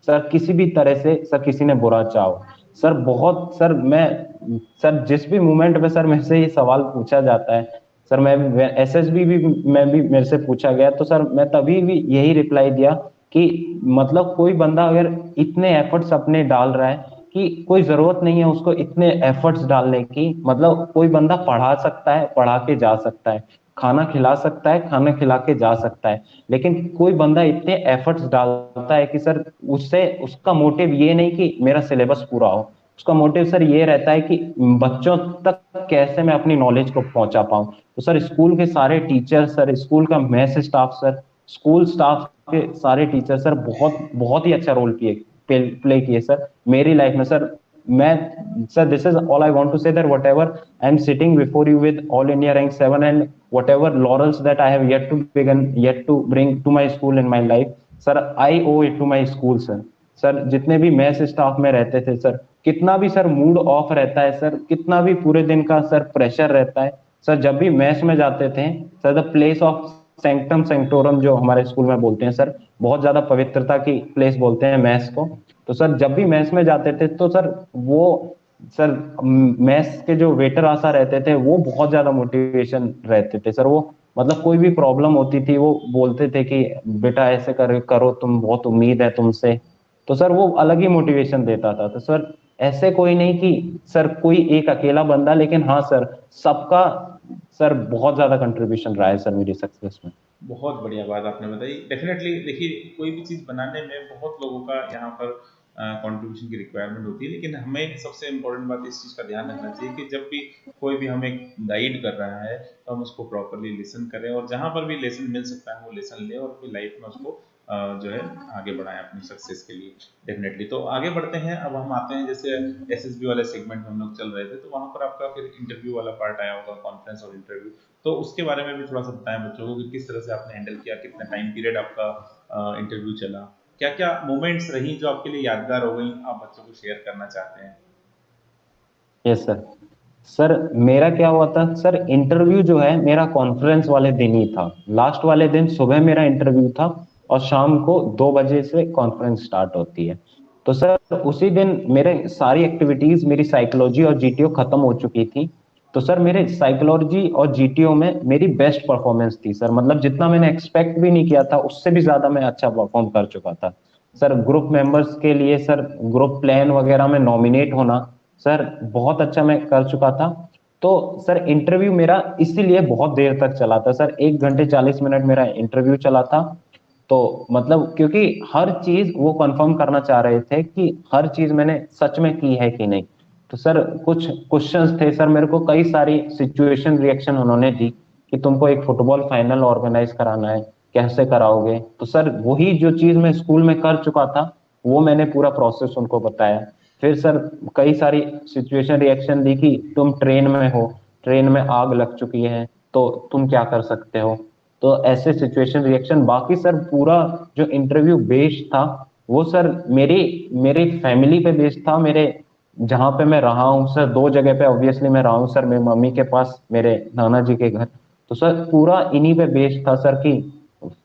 सर किसी भी तरह से सर किसी ने बुरा चाहो। सर बहुत सर मैं सर जिस भी मोमेंट पे सर मेरे से ये सवाल पूछा जाता है सर, मैं एसएसबी भी मैं भी मेरे से पूछा गया तो सर मैं तभी भी यही रिप्लाई दिया कि मतलब कोई बंदा अगर इतने एफर्ट्स अपने डाल रहा है कि कोई जरूरत नहीं है उसको इतने एफर्ट्स डालने की। मतलब कोई बंदा पढ़ा सकता है, पढ़ा के जा सकता है, खाना खिला सकता है, खाना खिला के जा सकता है, लेकिन कोई बंदा इतने एफर्ट्स डालता है कि सर उससे उसका मोटिव ये नहीं कि मेरा सिलेबस पूरा हो, उसका मोटिव सर ये रहता है कि बच्चों तक कैसे मैं अपनी नॉलेज को पहुंचा पाऊं। तो सर स्कूल के सारे टीचर सर, स्कूल का math staff sir, school staff के सारे टीचर सर बहुत बहुत ही अच्छा रोल प्ले किए सर मेरी लाइफ में सर। मैं sir this is all I want to say that whatever I am sitting before you with all India rank 7 and whatever laurels that I have yet to bring to my school in my life, sir I owe it to my school sir. Sir जितने भी math staff में रहते थे sir, कितना भी sir mood off रहता है sir, कितना भी पूरे दिन का सर प्रेशर रहता है सर, जब भी मैथ्स में जाते थे सर, the place of sanctum sanctorum जो हमारे स्कूल में बोलते हैं सर, बहुत ज्यादा पवित्रता की प्लेस बोलते हैं मैथ्स को। तो सर जब भी मैथ्स में जाते थे तो सर वो सर मैथ्स के जो वेटर आशा रहते थे वो बहुत ज्यादा मोटिवेशन रहते थे सर। वो मतलब कोई भी प्रॉब्लम होती थी वो बोलते थे कि बेटा ऐसे करो तुम, बहुत उम्मीद है तुमसे। तो सर वो अलग ही मोटिवेशन देता था। तो सर ऐसे कोई नहीं कि सर कोई एक अकेला बंदा, लेकिन हाँ सर सबका सर बहुत ज्यादा कंट्रीब्यूशन रहा है सर मेरी सक्सेस में। बहुत बढ़िया बात आपने बताई। डेफिनेटली देखिए, कोई भी चीज़ बनाने में बहुत लोगों का यहाँ पर कंट्रीब्यूशन की रिक्वायरमेंट होती है, लेकिन हमें सबसे इम्पोर्टेंट बात इस चीज़ का ध्यान रखना चाहिए कि जब भी कोई भी हमें गाइड कर रहा है तो हम उसको प्रॉपरली लिसन करें, और जहाँ पर भी लेसन मिल सकता है वो लेसन लें, और अपनी लाइफ में उसको जो है आगे बढ़ाएं अपनी सक्सेस के लिए डेफिनेटली। तो आगे बढ़ते हैं, अब हम आते हैं जैसे एसएसबी वाले सेगमेंट में हम लोग चल रहे थे, तो वहाँ पर आपका फिर इंटरव्यू वाला पार्ट आया होगा, कॉन्फ्रेंस और इंटरव्यू। तो उसके बारे में भी थोड़ा सा बताएं बच्चों को कि किस तरह से आपने हैंडल किया, कितना टाइम पीरियड आपका इंटरव्यू चला, क्या क्या मोमेंट्स रही जो आपके लिए यादगार हो गई, आप बच्चों को शेयर करना चाहते हैं। Yes sir. सर मेरा क्या हुआ था सर, इंटरव्यू जो है मेरा कॉन्फ्रेंस वाले दिन ही था। लास्ट वाले दिन सुबह मेरा इंटरव्यू था और शाम को 2 बजे से कॉन्फ्रेंस स्टार्ट होती है। तो सर उसी दिन मेरे सारी एक्टिविटीज, मेरी साइकोलॉजी और जीटीओ खत्म हो चुकी थी। तो सर मेरे साइकोलॉजी और जीटीओ में मेरी बेस्ट परफॉर्मेंस थी सर, मतलब जितना मैंने एक्सपेक्ट भी नहीं किया था उससे भी ज्यादा मैं अच्छा परफॉर्म कर चुका था सर। ग्रुप मेंबर्स के लिए सर ग्रुप प्लान वगैरह में नॉमिनेट होना सर, बहुत अच्छा मैं कर चुका था। तो सर इंटरव्यू मेरा इसीलिए बहुत देर तक चला था सर, 1 घंटे 40 मिनट मेरा इंटरव्यू चला था। तो मतलब क्योंकि हर चीज वो कंफर्म करना चाह रहे थे कि हर चीज मैंने सच में की है कि नहीं। तो सर कुछ क्वेश्चंस थे सर, मेरे को कई सारी सिचुएशन रिएक्शन उन्होंने दी कि तुमको एक फुटबॉल फाइनल ऑर्गेनाइज कराना है, कैसे कराओगे। तो सर वही जो चीज मैं स्कूल में कर चुका था वो मैंने पूरा प्रोसेस उनको बताया। फिर सर कई सारी सिचुएशन रिएक्शन दी कि तुम ट्रेन में हो, ट्रेन में आग लग चुकी है, तो तुम क्या कर सकते हो। तो ऐसे सिचुएशन रिएक्शन, बाकी सर पूरा जो इंटरव्यू बेस्ड था वो सर मेरी मेरी फैमिली पे बेस्ड था। मेरे जहाँ पे मैं रहा हूँ सर, 2 जगह पे ऑब्वियसली मैं रहा हूँ सर, मेरी मम्मी के पास, मेरे नाना जी के घर। तो सर पूरा इन्हीं पे बेस्ड था सर कि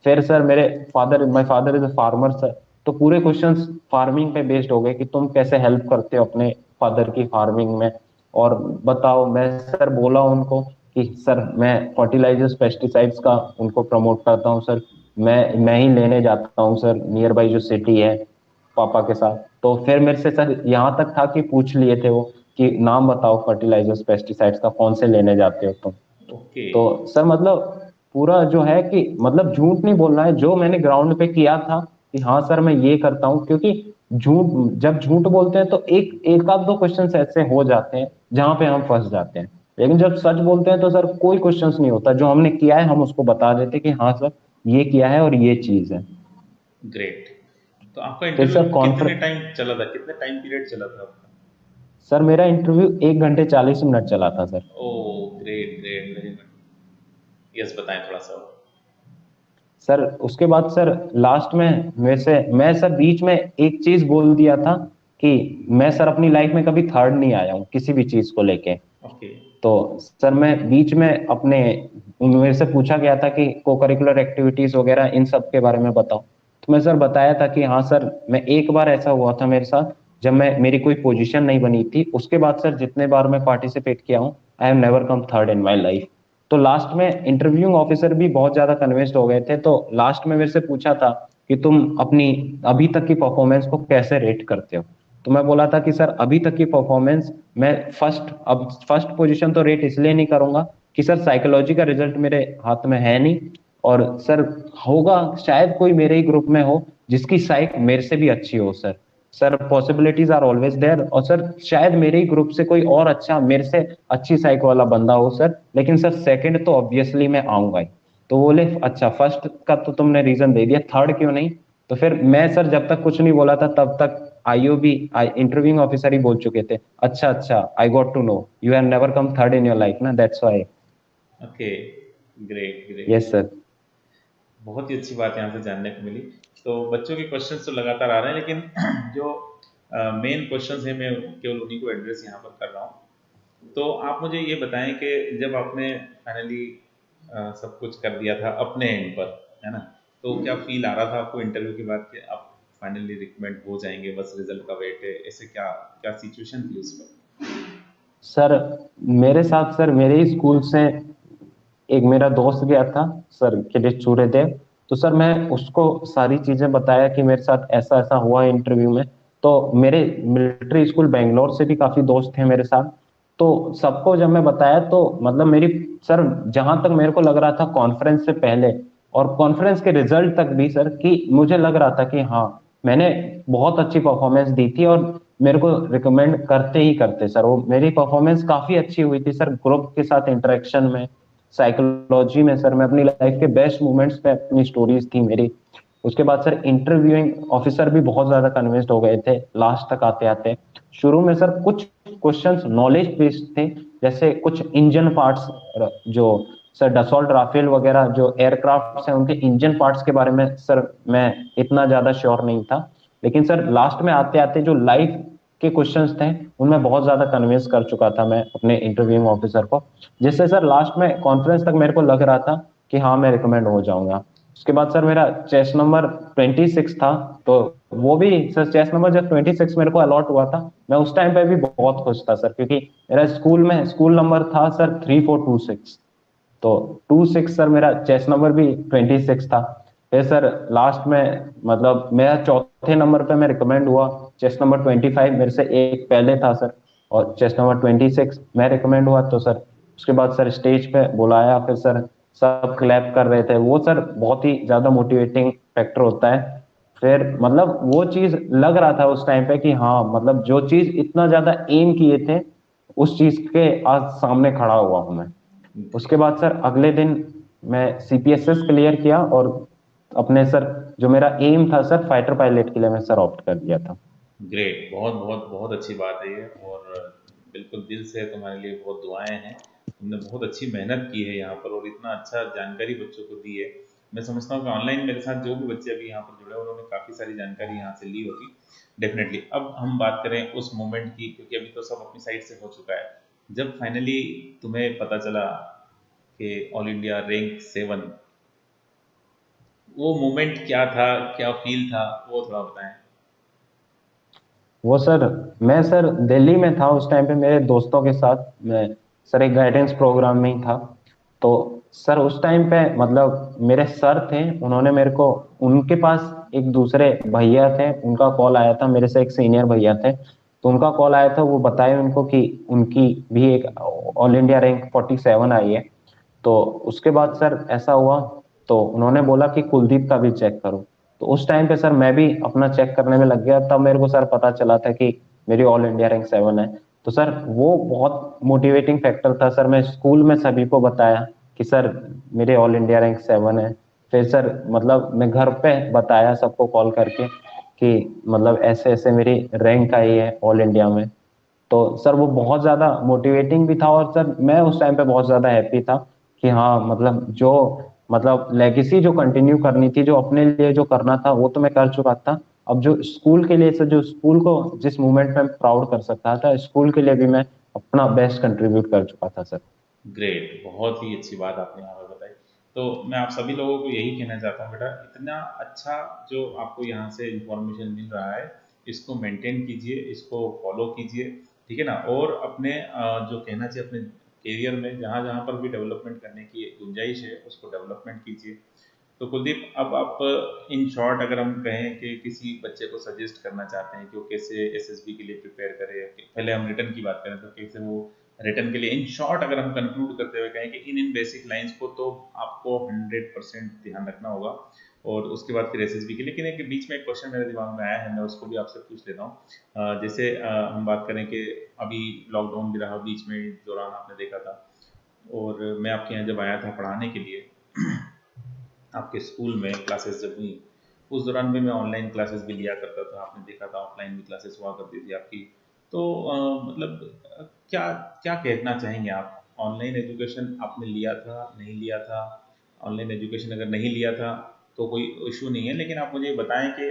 फिर सर मेरे father, my father is a farmer sir. तो पूरे क्वेश्चंस फार्मिंग पे बेस्ड हो गए कि तुम कैसे हेल्प करते हो अपने फादर की फार्मिंग में। और बताओ, मैं सर बोला उनको कि सर मैं फर्टिलाइजर्स पेस्टिसाइड्स का उनको प्रमोट करता हूँ सर। मैं ही लेने जाता हूँ सर नियर बाई जो सिटी है पापा के साथ। तो फिर मेरे से सर यहाँ तक था कि पूछ लिए थे वो कि नाम बताओ फर्टिलाइजर्स पेस्टिसाइड्स का, कौन से लेने जाते हो तुम। ओके। तो सर मतलब पूरा जो है कि मतलब झूठ नहीं बोलना है, जो मैंने ग्राउंड पे किया था कि हाँ सर मैं ये करता हूँ। क्योंकि झूठ, जब झूठ बोलते हैं तो एक एक आध दो क्वेश्चंस ऐसे हो जाते हैं जहां पे हम फंस जाते हैं, लेकिन जब सच बोलते हैं तो सर कोई क्वेश्चंस नहीं होता। जो हमने किया है हम उसको बता देते कि हाँ सर ये किया है और ये चीज है। ग्रेट। तो आपका फिर इंटरव्यू सर कितने कॉन्फ्रेंस, टाइम चला था, कितने टाइम पीरियड चला था आपका। सर मेरा इंटरव्यू 1 घंटे 40 मिनट चला था सर। Oh great great, very good. Yes बताएं थोड़ा सा। सर उसके बाद सर लास्ट में मेरे से, मैं सर बीच में एक चीज बोल दिया था कि मैं सर अपनी लाइफ में कभी थर्ड नहीं आया हूँ किसी भी चीज को लेके। ओके। तो सर मैं बीच में अपने, मेरे से पूछा गया था कि को करिकुलर एक्टिविटीज वगैरह इन सब के बारे में बताओ। तो मैं सर बताया था कि हाँ सर, मैं एक बार ऐसा हुआ था मेरे साथ जब मैं, मेरी कोई पोजीशन नहीं बनी थी, उसके बाद सर जितने बार मैं पार्टिसिपेट किया हूँ I have never come third in my life. तो लास्ट में इंटरव्यूइंग ऑफिसर भी बहुत ज्यादा कन्विंस्ड हो गए थे, तो लास्ट में मेरे से पूछा था कि तुम अपनी अभी तक की परफॉर्मेंस को कैसे रेट करते हो। तो मैं बोला था कि सर अभी तक की परफॉर्मेंस मैं फर्स्ट, अब फर्स्ट पोजीशन तो रेट इसलिए नहीं करूंगा कि सर साइकोलॉजी का रिजल्ट मेरे हाथ में है नहीं, और सर होगा शायद कोई मेरे ही ग्रुप में हो जिसकी साइक मेरे से भी अच्छी हो sir. Sir possibilities are always there, और सर शायद मेरे ही ग्रुप से कोई और अच्छा, मेरे से अच्छी साइक वाला बंदा हो सर, लेकिन सर सेकंड तो ऑब्वियसली मैं आऊंगा ही। तो बोले अच्छा फर्स्ट का तो तुमने रीजन दे दिया, थर्ड क्यों नहीं। तो फिर मैं सर जब तक कुछ नहीं बोला था तब तक आईओबी, इंटरव्यूइंग ऑफिसर ही बोल चुके थे, अच्छा अच्छा I got to know you have never come third in your life ना, that's why. Okay. Great great. Yes sir. बहुत ही अच्छी बात यहाँ से जानने को मिली। तो बच्चों के क्वेश्चंस तो लगातार आ रहे हैं, लेकिन जो मेन क्वेश्चंस हैं मैं केवल उन्हीं को एड्रेस यहाँ पर कर रहा हूँ। तो आप मुझे ये बताएं कि जब आपने फाइनली सब कुछ कर दिया था अपने एंड पर, है ना, तो क्या फील आ रहा था आपको इंटरव्यू के बाद कि आप फाइनली रिकमेंड हो जाएंगे, बस रिजल्ट का वेट है, ऐसे क्या क्या सिचुएशन थी उस वक्त। सर मेरे साथ सर मेरे ही स्कूल से एक मेरा दोस्त गया था सर, किरीट सूर्यदेव। तो सर मैं उसको सारी चीजें बताया कि मेरे साथ ऐसा ऐसा हुआ इंटरव्यू में। तो मेरे मिलिट्री स्कूल बेंगलोर से भी काफी दोस्त थे मेरे साथ। तो सबको जब मैं बताया तो मतलब मेरी, सर जहां तक मेरे को लग रहा था कॉन्फ्रेंस से पहले और कॉन्फ्रेंस के रिजल्ट तक भी सर, कि मुझे लग रहा था कि हाँ मैंने बहुत अच्छी परफॉर्मेंस दी थी और मेरे को रिकमेंड करते ही करते सर। वो मेरी परफॉर्मेंस काफी अच्छी हुई थी सर, ग्रुप के साथ इंटरेक्शन में, साइकोलॉजी में सर। मैं अपनी लाइफ के बेस्ट मोमेंट्स पे अपनी स्टोरीज थी मेरी। उसके बाद सर इंटरव्यूइंग ऑफिसर भी बहुत ज्यादा कन्विंस्ड हो गए थे लास्ट तक आते आते। शुरू में सर कुछ क्वेश्चंस नॉलेज बेस्ड थे, जैसे कुछ इंजन पार्ट्स, जो सर डसॉल्ट राफेल वगैरह जो एयरक्राफ्ट्स हैं उनके इंजन पार्ट्स के बारे में सर मैं इतना ज्यादा श्योर नहीं था। लेकिन सर लास्ट में आते आते जो लाइफ के क्वेश्चंस थे उनमें बहुत ज्यादा कन्विंस कर चुका था मैं अपने इंटरव्यूइंग ऑफिसर को, जिससे सर लास्ट में कॉन्फ्रेंस तक मेरे को लग रहा था कि हाँ मैं रिकमेंड हो जाऊंगा। उसके बाद सर मेरा चेस नंबर 26 था। तो वो भी सर, चेस नंबर जब 26 मेरे को अलॉट हुआ था, मैं उस टाइम पे भी बहुत खुश था सर, क्योंकि मेरा स्कूल में स्कूल नंबर था सर 3426। तो 26 सर मेरा चेस नंबर भी 26 था। फिर सर लास्ट में मतलब मेरा चौथे नंबर पे मैं रिकमेंड हुआ। चेस नंबर 25 मेरे से एक पहले था सर, और चेस नंबर 26 मैं रिकमेंड हुआ। तो सर उसके बाद सर स्टेज पे बुलाया, फिर सर सब क्लैप कर रहे थे। वो सर बहुत ही ज्यादा मोटिवेटिंग फैक्टर होता है। फिर मतलब वो चीज लग रहा था उस टाइम पे कि हाँ मतलब जो चीज इतना ज्यादा एम किए थे उस चीज के आज सामने खड़ा हुआ हूं मैं। उसके बाद सर अगले दिन मैं सीपीएसएस क्लियर किया, और अपने सर जो मेरा एम था सर फाइटर पायलट के लिए मैं सर ऑप्ट कर दिया था। ग्रेट, बहुत बहुत बहुत अच्छी बात है ये। और बिल्कुल दिल से तुम्हारे लिए बहुत दुआएं हैं। तुमने बहुत अच्छी मेहनत की है यहाँ पर और इतना अच्छा जानकारी बच्चों को दी है। मैं समझता हूँ कि ऑनलाइन मेरे साथ जो भी बच्चे अभी यहाँ पर जुड़े हैं उन्होंने काफ़ी सारी जानकारी यहाँ से ली होगी डेफिनेटली। अब हम बात करें उस मोमेंट की, क्योंकि अभी तो सब अपनी साइड से हो चुका है। जब फाइनली तुम्हें पता चला कि ऑल इंडिया रैंक 7, वो मोमेंट क्या था, क्या फील था, वो थोड़ा बताएं। वो सर, मैं सर दिल्ली में था उस टाइम पे मेरे दोस्तों के साथ। मैं सर एक गाइडेंस प्रोग्राम में ही था। तो सर उस टाइम पे मतलब मेरे सर थे, उन्होंने मेरे को, उनके पास एक दूसरे भैया थे, उनका कॉल आया था, मेरे से एक सीनियर भैया थे। तो उनका कॉल आया था, वो बताए उनको कि उनकी भी एक ऑल इंडिया रैंक 47 आई है। तो उसके बाद सर ऐसा हुआ, तो उन्होंने बोला कि कुलदीप का भी चेक करो। तो उस टाइम पे सर मैं भी अपना चेक करने में लग गया। तब मेरे को सर पता चला था कि मेरी ऑल इंडिया रैंक 7 है। तो सर वो बहुत मोटिवेटिंग फैक्टर था सर। मैं स्कूल में सभी को बताया कि सर मेरे ऑल इंडिया रैंक 7 है। फिर सर मतलब मैं घर पे बताया सबको कॉल करके कि मतलब ऐसे ऐसे मेरी रैंक आई है ऑल इंडिया में। तो सर वो बहुत ज्यादा मोटिवेटिंग भी था, और सर मैं उस टाइम पे बहुत ज्यादा हैप्पी था कि हाँ मतलब जो मतलब लेगेसी जो कंटिन्यू करनी थी, जो अपने लिए जो करना था वो तो मैं कर चुका था। अब जो स्कूल के लिए सर, जो स्कूल को जिस मूवमेंट में प्राउड कर सकता था, स्कूल के लिए भी मैं अपना बेस्ट कंट्रीब्यूट कर चुका था सर। ग्रेट, बहुत ही अच्छी बात आपने यहाँ पर बताई। तो मैं आप सभी लोगों को यही कहना चाहता हूँ बेटा, इतना अच्छा जो आपको यहाँ से इंफॉर्मेशन मिल रहा है, इसको मेंटेन कीजिए, इसको फॉलो कीजिए, ठीक है ना। और अपने जो कहना चाहिए अपने करियर में जहाँ जहाँ पर भी डेवलपमेंट करने की गुंजाइश है उसको डेवलपमेंट कीजिए। तो कुलदीप, अब आप इन शॉर्ट अगर हम कहें कि किसी बच्चे को सजेस्ट करना चाहते हैं कि वो कैसे एसएसबी के लिए प्रिपेयर करे, पहले हम रिटर्न की बात करें तो कैसे वो रिटर्न के लिए, इन शॉर्ट अगर हम कंक्लूड करते हुए कहें कि इन इन बेसिक लाइंस को तो आपको 100% ध्यान रखना होगा, और उसके बाद फिर एसएसबी के लिए। लेकिन एक बीच में एक क्वेश्चन मेरे दिमाग में आया है, मैं उसको भी आपसे पूछ लेता हूँ। जैसे हम बात करें कि अभी लॉकडाउन भी रहा बीच में, दौरान आपने देखा था, और मैं आपके यहाँ जब आया था पढ़ाने के लिए आपके स्कूल में क्लासेस जब हुई, उस दौरान भी मैं ऑनलाइन क्लासेस भी लिया करता था, आपने देखा था ऑफलाइन भी क्लासेस हुआ करती थी आपकी। तो मतलब क्या क्या कहना चाहेंगे आप, ऑनलाइन एजुकेशन आपने लिया था नहीं लिया था? ऑनलाइन एजुकेशन अगर नहीं लिया था तो कोई इशू नहीं है, लेकिन आप मुझे ये बताएं कि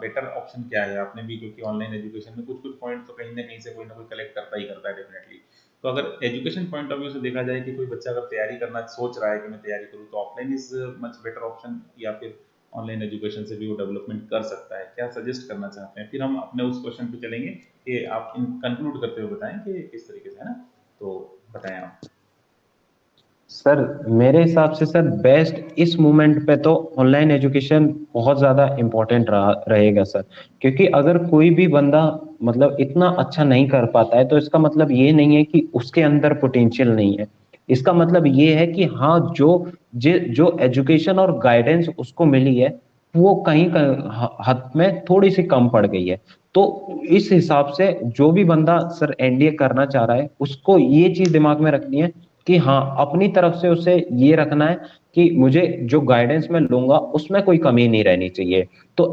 बेटर ऑप्शन क्या है आपने भी, क्योंकि ऑनलाइन एजुकेशन में कुछ कुछ पॉइंट तो कहीं ना कहीं से कोई ना कोई कलेक्ट करता ही करता है डेफिनेटली। तो अगर एजुकेशन पॉइंट ऑफ व्यू से देखा जाए कि कोई बच्चा अगर तैयारी करना सोच रहा है कि मैं तैयारी करूँ, तो offline is much better option, या फिर ऑनलाइन एजुकेशन से भी वो डेवलपमेंट कर सकता है? क्या सजेस्ट करना चाहते हैं? फिर हम अपने उस क्वेश्चन पे चलेंगे कि आप इन कंक्लूड करते हुए बताएं कि किस तरीके से, है ना। तो बताएं आप। सर मेरे हिसाब से सर बेस्ट इस मोमेंट पे तो ऑनलाइन एजुकेशन बहुत ज्यादा इम्पोर्टेंट रहेगा सर। क्योंकि अगर कोई भी बंदा मतलब इतना अच्छा नहीं कर पाता है, तो इसका मतलब ये नहीं है कि उसके अंदर पोटेंशियल नहीं है। इसका मतलब ये है कि हाँ जो जो एजुकेशन और गाइडेंस उसको मिली है, वो कहीं हद में थोड़ी सी कम पड़ गई है। तो इस हिसाब से जो भी बंदा सर एनडीए करना चाह रहा है उसको ये चीज दिमाग में रखनी है कि हाँ अपनी तरफ से उसे ये रखना है कि मुझे जो गाइडेंस मैं लूंगा उसमें कोई कमी नहीं रहनी चाहिए। तो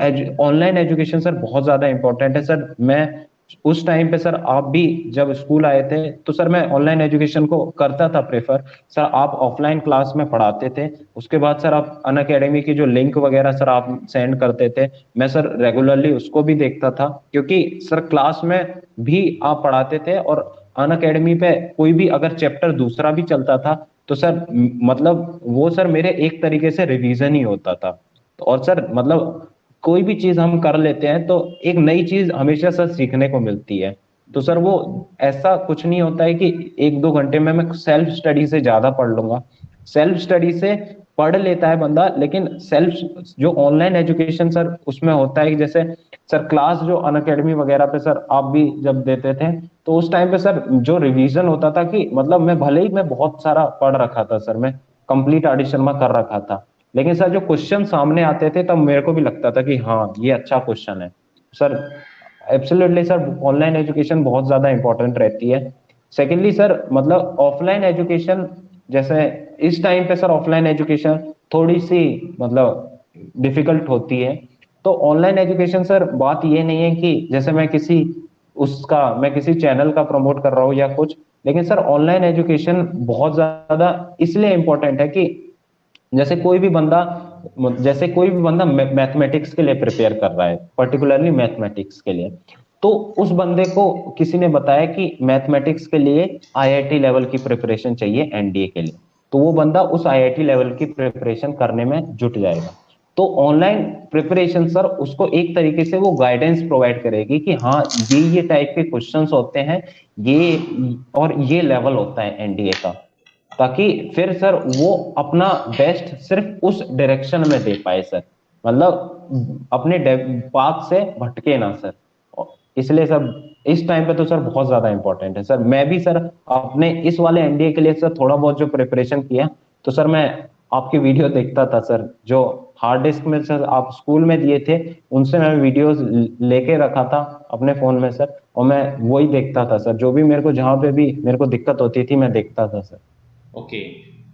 ऑनलाइन एजुकेशन सर बहुत ज्यादा इंपॉर्टेंट है सर। मैं उस टाइम पे सर, आप भी जब स्कूल आए थे तो सर मैं ऑनलाइन एजुकेशन को करता था प्रेफर। सर आप ऑफलाइन क्लास में पढ़ाते थे, उसके बाद सर आप अन अकेडमी की जो लिंक वगैरह सर आप सेंड करते थे, मैं सर रेगुलरली उसको भी देखता था, क्योंकि सर क्लास में भी आप पढ़ाते थे और अन अकेडमी पे कोई भी अगर चैप्टर दूसरा भी चलता था तो सर मतलब वो सर मेरे एक तरीके से रिवीजन ही होता था। और सर मतलब कोई भी चीज हम कर लेते हैं तो एक नई चीज हमेशा सर सीखने को मिलती है। तो सर वो ऐसा कुछ नहीं होता है कि एक दो घंटे में मैं सेल्फ स्टडी से ज्यादा पढ़ लूंगा। सेल्फ स्टडी से पढ़ लेता है बंदा, लेकिन सेल्फ जो ऑनलाइन एजुकेशन सर उसमें होता है कि जैसे सर क्लास जो अन अकेडमी वगैरह पे सर आप भी जब देते थे तो उस टाइम पे सर जो रिवीजन होता था कि मतलब मैं भले ही मैं बहुत सारा पढ़ रखा था सर, मैं कंप्लीट आर डी शर्मा कर रखा था, लेकिन सर जो क्वेश्चन सामने आते थे तब मेरे को भी लगता था कि हाँ ये अच्छा क्वेश्चन है sir. Absolutely sir online education बहुत ज्यादा इंपॉर्टेंट रहती है। सेकेंडली सर मतलब ऑफलाइन एजुकेशन, जैसे इस टाइम पे सर ऑफलाइन एजुकेशन थोड़ी सी मतलब डिफिकल्ट होती है। तो ऑनलाइन एजुकेशन सर बात ये नहीं है कि जैसे मैं किसी चैनल का प्रमोट कर रहा हूँ या कुछ, लेकिन सर ऑनलाइन एजुकेशन बहुत ज्यादा इसलिए इंपॉर्टेंट है कि जैसे कोई भी बंदा मैथमेटिक्स के लिए प्रिपेयर कर रहा है, पर्टिकुलरली मैथमेटिक्स के लिए, तो उस बंदे को किसी ने बताया कि मैथमेटिक्स के लिए आईआईटी लेवल की प्रिपरेशन चाहिए एनडीए के लिए, तो वो बंदा उस आईआईटी लेवल की प्रिपरेशन करने में जुट जाएगा। तो ऑनलाइन प्रिपरेशन सर उसको एक तरीके से वो गाइडेंस प्रोवाइड करेगी कि हाँ ये टाइप के क्वेश्चंस होते हैं, ये और ये लेवल होता है एनडीए का, ताकि फिर सर वो अपना बेस्ट सिर्फ उस डायरेक्शन में दे पाए सर, मतलब अपने पाथ से भटके ना सर। इसलिए सर इस टाइम पे तो सर बहुत ज्यादा इंपॉर्टेंट है सर। मैं भी सर अपने इस वाले एनडीए के लिए सर थोड़ा बहुत जो प्रिपरेशन किया, तो सर मैं आपकी वीडियो देखता था सर, जो हार्ड डिस्क में सर आप स्कूल में दिए थे उनसे मैं वीडियोस लेके रखा था अपने फोन में सर, और मैं वही देखता था सर, जो भी मेरे को जहां पे भी मेरे को दिक्कत होती थी मैं देखता था सर। ओके,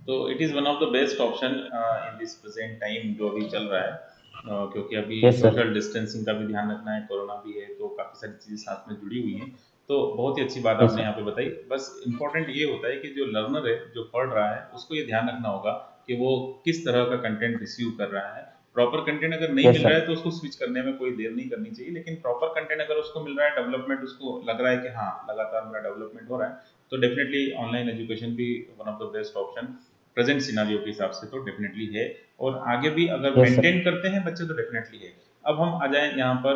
तो it is one of the best option in this present time जो अभी चल रहा है, क्योंकि अभी यस सर। सोशल डिस्टेंसिंग का भी ध्यान रखना है, कोरोना भी है, तो काफ़ी सारी चीज़ें साथ में जुड़ी हुई हैं। तो बहुत ही अच्छी बात यस आपने सर। यहाँ पे बताई। बस इम्पोर्टेंट ये होता है कि जो लर्नर है, जो पढ़ रहा है, उसको ये ध्यान रखना होगा कि वो किस तरह का कंटेंट रिसीव कर रहा है। प्रॉपर कंटेंट अगर नहीं यस मिल रहा सर। है तो उसको स्विच करने में कोई देर नहीं करनी चाहिए, लेकिन प्रॉपर कंटेंट अगर उसको मिल रहा है, डेवलपमेंट उसको लग रहा है कि हाँ लगातार मेरा डेवलपमेंट हो रहा है, तो डेफिनेटली ऑनलाइन एजुकेशन भी one of the best option present scenario के हिसाब से तो डेफिनेटली है। और आगे भी अगर यस सर। मेंटेन करते हैं बच्चे तो डेफिनेटली है। अब हम आ जाएं यहाँ पर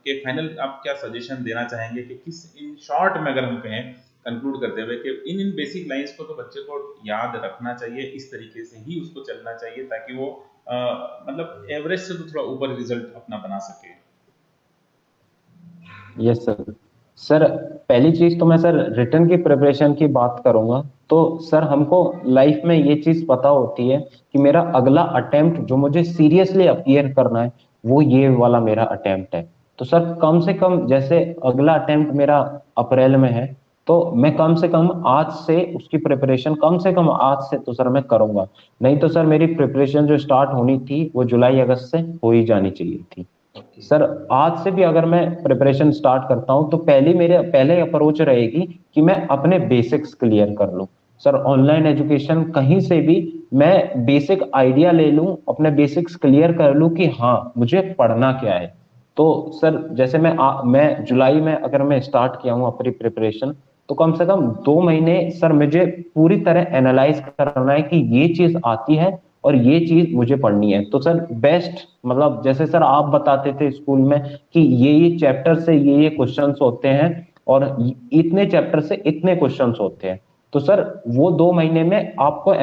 कि फाइनल आप क्या सजेशन देना चाहेंगे कि किस, इन शॉर्ट में अगर हम कहें कंक्लूड करते हुए, कि इन इन बेसिक लाइंस को तो बच्चे को याद रखना चाहिए, इस तरीके से ही उसको चलना चाहिए ताकि वो मतलब एवरेज से तो थोड़ा ऊपर रिजल्ट अपना बना सके। Yes sir. सर पहली चीज तो मैं सर रिटर्न की प्रिपरेशन की बात करूंगा। तो सर हमको लाइफ में ये चीज पता होती है कि मेरा अगला अटेम्प्ट जो मुझे सीरियसली अपीयर करना है वो ये वाला मेरा अटेम्प्ट है। तो सर कम से कम जैसे अगला अटेम्प्ट मेरा अप्रैल में है, तो मैं कम से कम आज से उसकी प्रिपरेशन कम से कम आज से तो सर मैं करूंगा। नहीं तो सर मेरी प्रिपरेशन जो स्टार्ट होनी थी वो जुलाई अगस्त से हो ही जानी चाहिए थी। ओके। सर आज से भी अगर मैं प्रिपरेशन स्टार्ट करता हूं तो पहले अप्रोच रहेगी कि मैं अपने बेसिक्स क्लियर कर लूं। सर ऑनलाइन एजुकेशन कहीं से भी मैं बेसिक आइडिया ले लूं, अपने बेसिक्स क्लियर कर लूं कि हाँ मुझे पढ़ना क्या है। तो सर जैसे मैं जुलाई में अगर मैं स्टार्ट किया हूं अपनी प्रिपरेशन, तो कम से कम 2 महीने सर मुझे पूरी तरह एनालाइज करना है कि ये चीज आती है और ये चीज मुझे पढ़नी है। तो सर बेस्ट मतलब जैसे सर आप बताते थे स्कूल में कि ये चैप्टर से ये क्वेश्चंस होते हैं और इतने चैप्टर से इतने क्वेश्चंस होते हैं, तो सर वो 2 महीने में आपको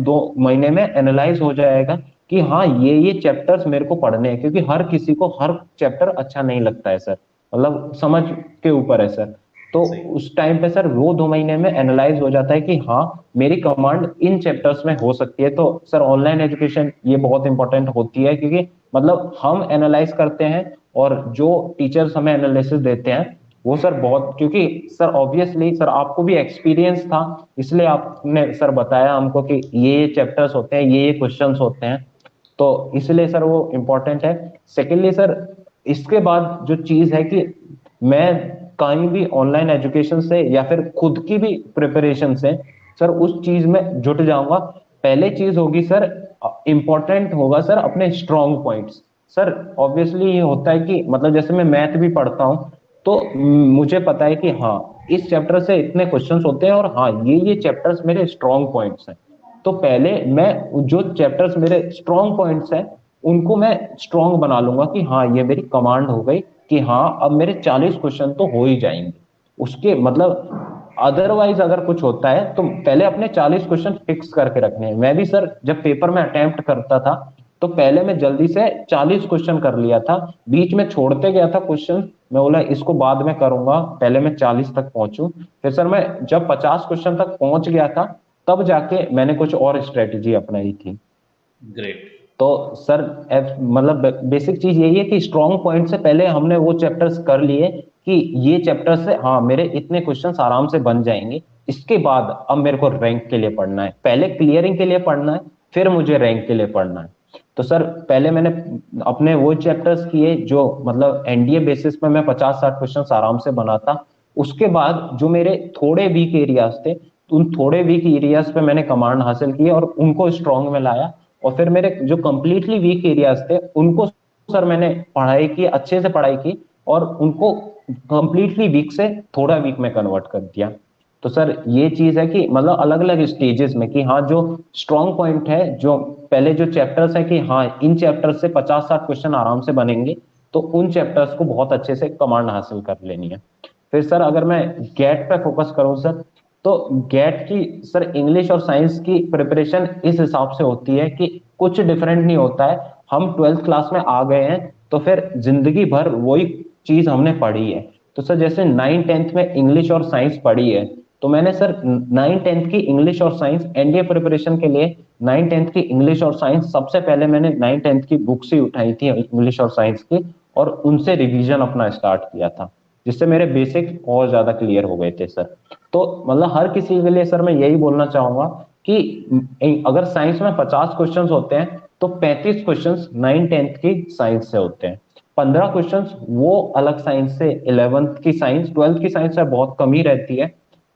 2 महीने में एनालाइज हो जाएगा कि हाँ ये चैप्टर्स मेरे को पढ़ने हैं, क्योंकि हर किसी को हर चैप्टर अच्छा नहीं लगता है सर, मतलब समझ के ऊपर है सर। तो सही। उस टाइम पे सर वो 2 महीने में एनालाइज हो जाता है कि हाँ मेरी कमांड इन चैप्टर्स में हो सकती है। तो सर ऑनलाइन एजुकेशन ये बहुत इंपॉर्टेंट होती है, क्योंकि मतलब हम एनालाइज करते हैं और जो टीचर्स हमें एनालिसिस देते हैं वो सर बहुत, क्योंकि सर ऑब्वियसली सर आपको भी एक्सपीरियंस था, इसलिए आपने सर बताया हमको कि ये चैप्टर्स होते हैं, ये क्वेश्चंस होते हैं, तो इसलिए सर वो इम्पोर्टेंट है। सेकेंडली सर इसके बाद जो चीज है कि मैं कहीं भी ऑनलाइन एजुकेशन से या फिर खुद की भी प्रिपरेशन से सर उस चीज में जुट जाऊंगा। पहले चीज होगी सर, इंपॉर्टेंट होगा सर अपने स्ट्रॉन्ग पॉइंट्स। सर ऑब्वियसली ये होता है कि मतलब जैसे मैं मैथ भी पढ़ता हूँ तो मुझे पता है कि हाँ इस चैप्टर से इतने क्वेश्चंस होते हैं और हाँ ये चैप्टर्स मेरे स्ट्रॉन्ग पॉइंट्स हैं। तो पहले मैं जो चैप्टर्स मेरे स्ट्रॉन्ग पॉइंट्स हैं उनको मैं स्ट्रॉन्ग बना लूंगा कि हाँ ये मेरी कमांड हो गई कि हाँ अब मेरे 40 क्वेश्चन तो हो ही जाएंगे। उसके मतलब अदरवाइज अगर कुछ होता है तो पहले अपने 40 क्वेश्चन फिक्स करके रखने हैं। मैं भी सर जब पेपर में अटेम्प्ट करता था तो पहले मैं जल्दी से 40 क्वेश्चन कर लिया था, बीच में छोड़ते गया था क्वेश्चन, मैं बोला इसको बाद में करूंगा, पहले मैं 40 तक पहुंचूं। फिर सर मैं जब 50 क्वेश्चन तक पहुंच गया था तब जाके मैंने कुछ और स्ट्रेटेजी अपनाई थी। ग्रेट। तो सर मतलब बेसिक चीज यही है कि स्ट्रॉन्ग पॉइंट से पहले हमने वो चैप्टर्स कर लिए कि ये चैप्टर से हाँ मेरे इतने क्वेश्चंस आराम से बन जाएंगे। इसके बाद अब मेरे को रैंक के लिए पढ़ना है, पहले क्लियरिंग के लिए पढ़ना है, फिर मुझे रैंक के लिए पढ़ना है। तो सर पहले मैंने अपने वो चैप्टर्स किए जो मतलब एनडीए बेसिस पे मैं 50-60 क्वेश्चंस आराम से बनाता। उसके बाद जो मेरे थोड़े वीक एरियाज थे उन थोड़े वीक एरियाज पे मैंने कमांड हासिल की और उनको स्ट्रॉन्ग में लाया। और फिर मेरे जो कंप्लीटली वीक एरियाज थे उनको सर मैंने पढ़ाई की, अच्छे से पढ़ाई की और उनको कंप्लीटली वीक से थोड़ा वीक में कन्वर्ट कर दिया। तो सर ये चीज है कि मतलब अलग अलग स्टेजेस में कि हाँ जो स्ट्रॉन्ग पॉइंट है, जो पहले जो चैप्टर्स है कि हाँ इन चैप्टर्स से 50-60 क्वेश्चन आराम से बनेंगे, तो उन चैप्टर्स को बहुत अच्छे से कमांड हासिल कर लेनी है। फिर सर अगर मैं गेट पे फोकस करूं सर, तो गेट की सर इंग्लिश और साइंस की प्रिपरेशन इस हिसाब से होती है कि कुछ डिफरेंट नहीं होता है। हम 12th क्लास में आ गए हैं तो फिर जिंदगी भर वही चीज हमने पढ़ी है। तो सर जैसे 9th 10th में इंग्लिश और साइंस पढ़ी है, तो मैंने सर 9th 10th की इंग्लिश और साइंस एनडीए प्रिपरेशन के लिए 9th 10th की इंग्लिश और साइंस सबसे पहले मैंने 9th 10th की बुक्स ही उठाई थी इंग्लिश और साइंस की और उनसे रिवीजन अपना स्टार्ट किया था, जिससे मेरे बेसिक और ज्यादा क्लियर हो गए थे सर। तो मतलब हर किसी के लिए सर मैं यही बोलना चाहूंगा कि अगर साइंस में 50 क्वेश्चंस होते हैं तो 35 क्वेश्चंस 9th 10th की साइंस से होते हैं, 15 क्वेश्चंस वो अलग साइंस से 11th की साइंस 12th की साइंस से बहुत कम ही रहती है,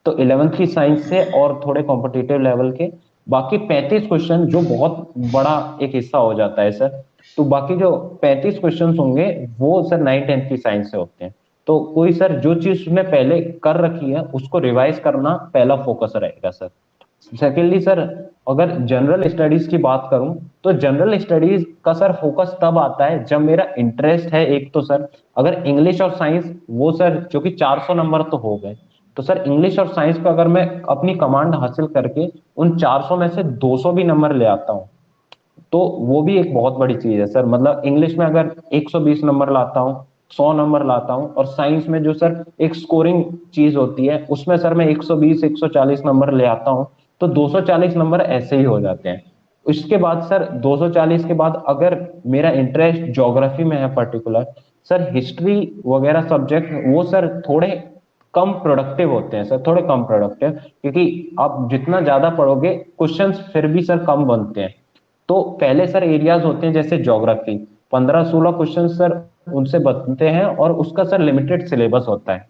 तो 11th की साइंस से और थोड़े कॉम्पिटिटिव लेवल के। बाकी 35 क्वेश्चन जो बहुत बड़ा एक हिस्सा हो जाता है सर, तो बाकी जो 35 क्वेश्चन होंगे वो सर 9th 10th की साइंस से होते हैं। तो कोई सर जो चीज उसने पहले कर रखी है उसको रिवाइज करना पहला फोकस रहेगा सर। सेकेंडली सर अगर जनरल स्टडीज की बात करूं तो जनरल स्टडीज का सर फोकस तब आता है जब मेरा इंटरेस्ट है। एक तो सर अगर इंग्लिश और साइंस वो सर जो कि 400 नंबर तो हो गए, तो सर इंग्लिश और साइंस पे अगर मैं अपनी कमांड हासिल करके उन 400 में से 200 भी नंबर ले आता हूं तो वो भी एक बहुत बड़ी चीज है सर। मतलब इंग्लिश में अगर 120 नंबर लाता हूँ, 100 नंबर लाता हूँ, और साइंस में जो सर एक स्कोरिंग चीज होती है उसमें सर मैं 120 140 नंबर ले आता हूँ, तो 240 नंबर ऐसे ही हो जाते हैं। उसके बाद सर 240 के बाद अगर मेरा इंटरेस्ट ज्योग्राफी में है पर्टिकुलर, सर हिस्ट्री वगैरह सब्जेक्ट वो सर थोड़े कम प्रोडक्टिव होते हैं सर, थोड़े कम प्रोडक्टिव, क्योंकि आप जितना ज्यादा पढ़ोगे क्वेश्चंस फिर भी सर कम बनते हैं। तो पहले सर एरियाज होते हैं जैसे ज्योग्राफी, 15-16 क्वेश्चन सर उनसे बनते हैं और उसका सर लिमिटेड सिलेबस होता है,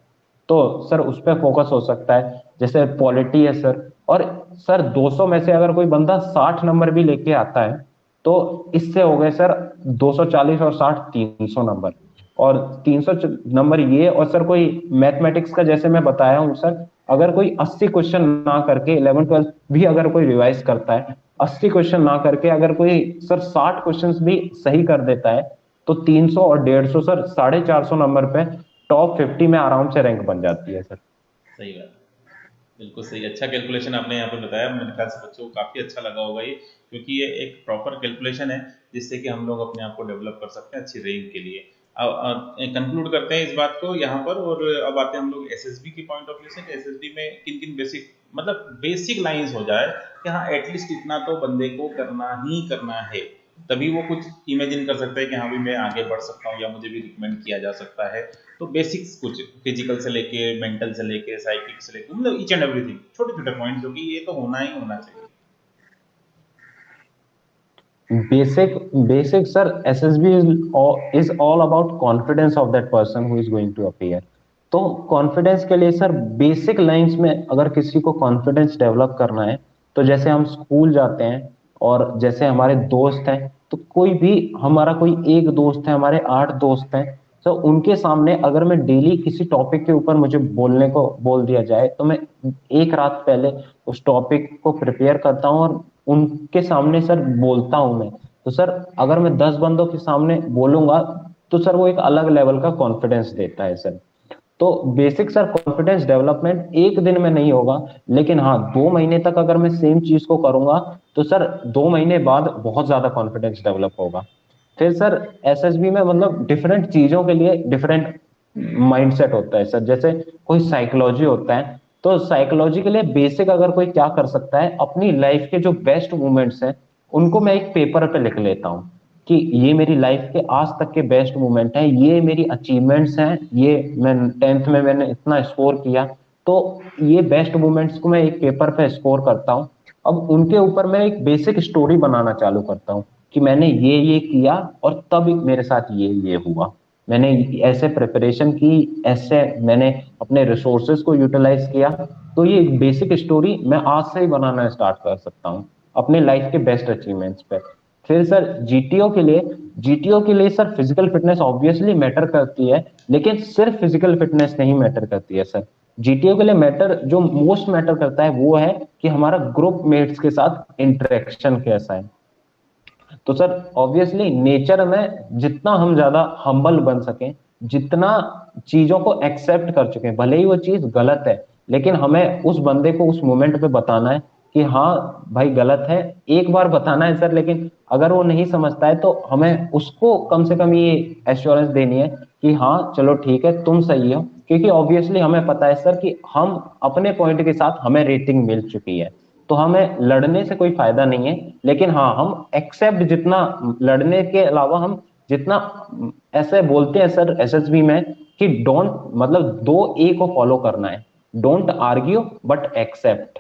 तो सर उस पर फोकस हो सकता है। जैसे पॉलिटी है सर, और सर 200 में से अगर कोई बंदा 60 नंबर भी लेके आता है तो इससे हो गए सर 240 और 60 300 नंबर। और 300 नंबर ये, और सर कोई मैथमेटिक्स का जैसे मैं बताया हूँ सर, अगर कोई 80 क्वेश्चन ना करके 11th 12th भी अगर कोई रिवाइज करता है, 80 क्वेश्चन ना करके अगर कोई सर 60 क्वेश्चन भी सही कर देता है, तो 300 और 150 सर 450 नंबर पे टॉप 50 में आराम से रैंक बन जाती है सर। सही बात है। बिल्कुल सही, अच्छा कैलकुलेशन आपने यहाँ पे बताया, मेरे ख्याल से बच्चों को काफ़ी अच्छा लगा होगा ये, क्योंकि ये एक प्रॉपर कैलकुलेशन है जिससे कि हम लोग अपने आप को डेवलप कर सकते हैं अच्छी रैंक के लिए। अब कंक्लूड करते हैं इस बात को यहाँ पर, और अब आते हैं हम लोग एसएसबी की पॉइंट ऑफ व्यू से कि एसएसबी में किन किन बेसिक, मतलब बेसिक लाइंस हो जाए कि हाँ एटलीस्ट इतना तो बंदे को करना ही करना है। तभी वो कुछ इमेजिन कर सकता है कि हाँ भी मैं आगे बढ़ सकता हूँ या मुझे भी रिकमेंड किया जा सकता है। तो बेसिक्स कुछ फिजिकल से लेके, मेंटल से लेके, साइकिक से लेके, मतलब ईच एंड एवरीथिंग, छोटे छोटे पॉइंट जो कि ये तो होना ही होना चाहिए। Basic sir, SSB is all about confidence of that person who is going to appear. तो कॉन्फिडेंस के लिए सर बेसिक लाइंस में अगर किसी को कॉन्फिडेंस डेवलप करना है, तो जैसे हम स्कूल जाते हैं और जैसे हमारे दोस्त हैं, तो कोई भी, हमारा कोई एक दोस्त है, हमारे 8 दोस्त हैं, तो उनके सामने अगर मैं डेली किसी टॉपिक के ऊपर मुझे बोलने को बोल दिया जाए, तो मैं एक रात पहले उस टॉपिक को प्रिपेयर करता हूँ और उनके सामने सर बोलता हूं मैं। तो सर अगर मैं 10 बंदों के सामने बोलूंगा, तो सर वो एक अलग लेवल का कॉन्फिडेंस देता है सर। तो बेसिक सर कॉन्फिडेंस डेवलपमेंट एक दिन में नहीं होगा, लेकिन हाँ 2 महीने तक अगर मैं सेम चीज को करूंगा, तो सर 2 महीने बाद बहुत ज्यादा कॉन्फिडेंस डेवलप होगा। फिर सर एसएसबी में मतलब डिफरेंट चीजों के लिए डिफरेंट माइंडसेट होता है सर। जैसे कोई साइकोलॉजी होता है, तो साइकोलॉजी के लिए बेसिक अगर कोई क्या कर सकता है, अपनी लाइफ के जो बेस्ट मोमेंट्स हैं उनको मैं एक पेपर पे लिख लेता हूँ कि ये मेरी लाइफ के आज तक के बेस्ट मोमेंट हैं, ये मेरी अचीवमेंट्स हैं, ये मैं 10th में मैंने इतना स्कोर किया। तो ये बेस्ट मोमेंट्स को मैं एक पेपर पे स्कोर करता हूँ। अब उनके ऊपर मैं एक बेसिक स्टोरी बनाना चालू करता हूँ कि मैंने ये किया और तब मेरे साथ ये हुआ, मैंने ऐसे प्रिपरेशन की, ऐसे मैंने अपने रिसोर्सेज को यूटिलाइज किया। तो ये बेसिक स्टोरी मैं आज से ही बनाना स्टार्ट कर सकता हूँ अपने लाइफ के बेस्ट अचीवमेंट्स पे। फिर सर जीटीओ के लिए sir physical fitness obviously matter करती है, लेकिन सिर्फ फिजिकल फिटनेस नहीं मैटर करती है सर। जीटीओ के लिए मैटर जो मोस्ट मैटर करता है वो है कि हमारा ग्रुप मेट्स के साथ इंटरेक्शन कैसा है। तो सर ऑब्वियसली नेचर में जितना हम ज्यादा हम्बल बन सकें, जितना चीजों को एक्सेप्ट कर चुके हैं, भले ही वो चीज गलत है, लेकिन हमें उस बंदे को उस मोमेंट पे बताना है कि हाँ भाई गलत है, एक बार बताना है सर। लेकिन अगर वो नहीं समझता है तो हमें उसको कम से कम ये एश्योरेंस देनी है कि हाँ चलो ठीक है तुम सही हो, क्योंकि ऑब्वियसली हमें पता है सर कि हम अपने पॉइंट के साथ हमें रेटिंग मिल चुकी है, तो हमें लड़ने से कोई फायदा नहीं है। लेकिन हाँ हम एक्सेप्ट जितना, लड़ने के अलावा हम जितना, ऐसे बोलते हैं सर एसएसबी में कि डोंट, मतलब 2 ए को फॉलो करना है, डोंट आर्ग्यू बट एक्सेप्ट।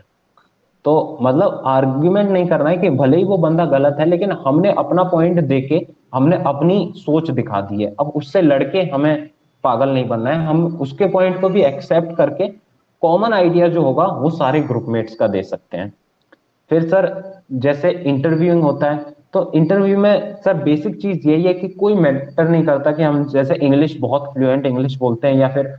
तो मतलब आर्ग्यूमेंट नहीं करना है कि भले ही वो बंदा गलत है, लेकिन हमने अपना पॉइंट देके हमने अपनी सोच दिखा दी है, अब उससे लड़के हमें पागल नहीं बनना है, हम उसके पॉइंट को भी एक्सेप्ट करके कॉमन आइडिया जो होगा वो सारे ग्रुपमेट्स का दे सकते हैं। फिर सर जैसे इंटरव्यूइंग होता है, तो इंटरव्यू में सर बेसिक चीज यही है कि कोई मैटर नहीं करता कि हम जैसे इंग्लिश बहुत फ्लुएंट इंग्लिश बोलते हैं या फिर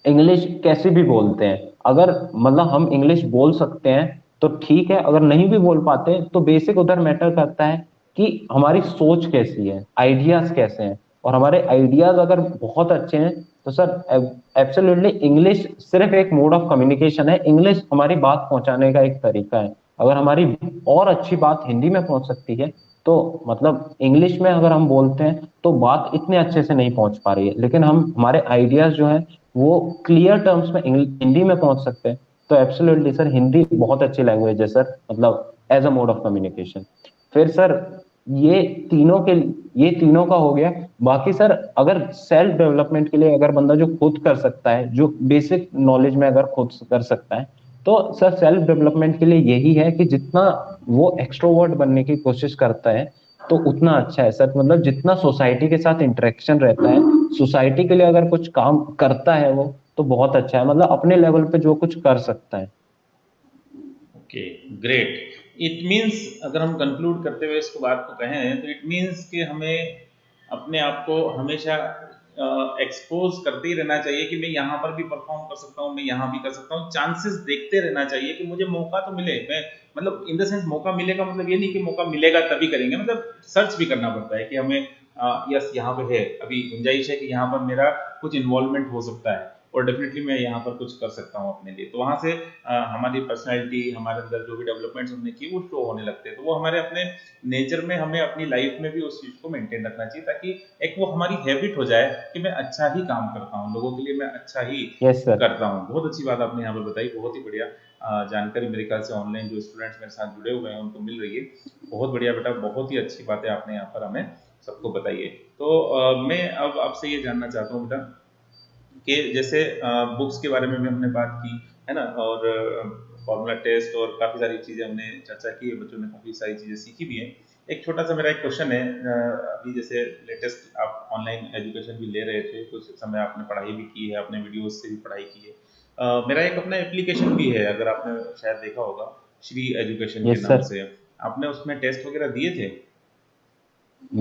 इंग्लिश कैसे भी बोलते हैं, अगर मतलब हम इंग्लिश बोल सकते हैं तो ठीक है, अगर नहीं भी बोल पाते तो बेसिक उधर मैटर करता है कि हमारी सोच कैसी है, आइडियाज कैसे हैं। और हमारे आइडियाज अगर बहुत अच्छे हैं तो सर एब्सोल्युटली इंग्लिश सिर्फ एक मोड ऑफ कम्युनिकेशन है, इंग्लिश हमारी बात पहुंचाने का एक तरीका है। अगर हमारी और अच्छी बात हिंदी में पहुंच सकती है, तो मतलब इंग्लिश में अगर हम बोलते हैं तो बात इतने अच्छे से नहीं पहुंच पा रही है, लेकिन हम हमारे आइडियाज जो है वो क्लियर टर्म्स में हिंदी में पहुंच सकते हैं। तो एब्सोल्युटली सर हिंदी बहुत अच्छी लैंग्वेज है सर, मतलब as a mode of communication. फिर सर ये तीनों के ये तीनों का हो गया। बाकी सर अगर सेल्फ डेवलपमेंट के लिए अगर बंदा जो खुद कर सकता है, जो बेसिक नॉलेज में अगर खुद कर सकता है, तो सर सेल्फ डेवलपमेंट के लिए यही है कि जितना वो एक्सट्रोवर्ट बनने की कोशिश करता है तो उतना अच्छा है सर। मतलब जितना सोसाइटी के साथ इंटरेक्शन रहता है, सोसाइटी के लिए अगर कुछ काम करता है वो, तो बहुत अच्छा है, मतलब अपने लेवल पे जो कुछ कर सकता है। Okay, great. इट मीन्स अगर हम कंक्लूड करते हुए इसको बात को कहें तो इट मीन्स कि हमें अपने आप को हमेशा एक्सपोज करते ही रहना चाहिए कि मैं यहाँ पर भी परफॉर्म कर सकता हूँ, मैं यहाँ भी कर सकता हूँ, चांसेस देखते रहना चाहिए कि मुझे मौका तो मिले। मैं मतलब इन द सेंस मौका मिलेगा, मतलब ये नहीं कि मौका मिलेगा तभी करेंगे, मतलब सर्च भी करना पड़ता है कि हमें यस यहाँ पे है, अभी गुंजाइश है कि यहाँ पर मेरा कुछ इन्वॉल्वमेंट हो सकता है और डेफिनेटली मैं यहाँ पर कुछ कर सकता हूँ अपने लिए। तो वहाँ से हमारी पर्सनैलिटी, हमारे अंदर जो भी डेवलपमेंट्स हमने की वो शो होने लगते हैं। तो वो हमारे अपने नेचर में, हमें अपनी लाइफ में भी उस चीज़ को मेंटेन रखना चाहिए, ताकि एक वो हमारी हैबिट हो जाए कि मैं अच्छा ही काम करता हूँ, लोगों के लिए मैं अच्छा ही यस सर। करता हूँ। बहुत अच्छी बात आपने यहाँ पर बताई, बहुत ही बढ़िया। जानकारी मेरे ख्याल से ऑनलाइन जो स्टूडेंट्स मेरे साथ जुड़े हुए हैं उनको मिल रही है। बहुत बढ़िया बेटा, बहुत ही अच्छी बातें आपने यहाँ पर हमें सबको बताई है। तो मैं अब आपसे ये जानना चाहता हूँ बेटा कि जैसे बुक्स के बारे में भी हमने बात की है ना, और फॉर्मूला टेस्ट और काफ़ी सारी चीज़ें हमने चर्चा की है, बच्चों ने काफ़ी सारी चीज़ें सीखी भी हैं। एक छोटा सा मेरा एक क्वेश्चन है, अभी जैसे लेटेस्ट आप ऑनलाइन एजुकेशन भी ले रहे थे, कुछ समय आपने पढ़ाई भी की है, आपने वीडियोस से भी पढ़ाई की है। मेरा एक अपना एप्लीकेशन भी है, अगर आपने शायद देखा होगा, श्री एजुकेशन के यस नाम सर। से। आपने उसमें टेस्ट वगैरह दिए थे?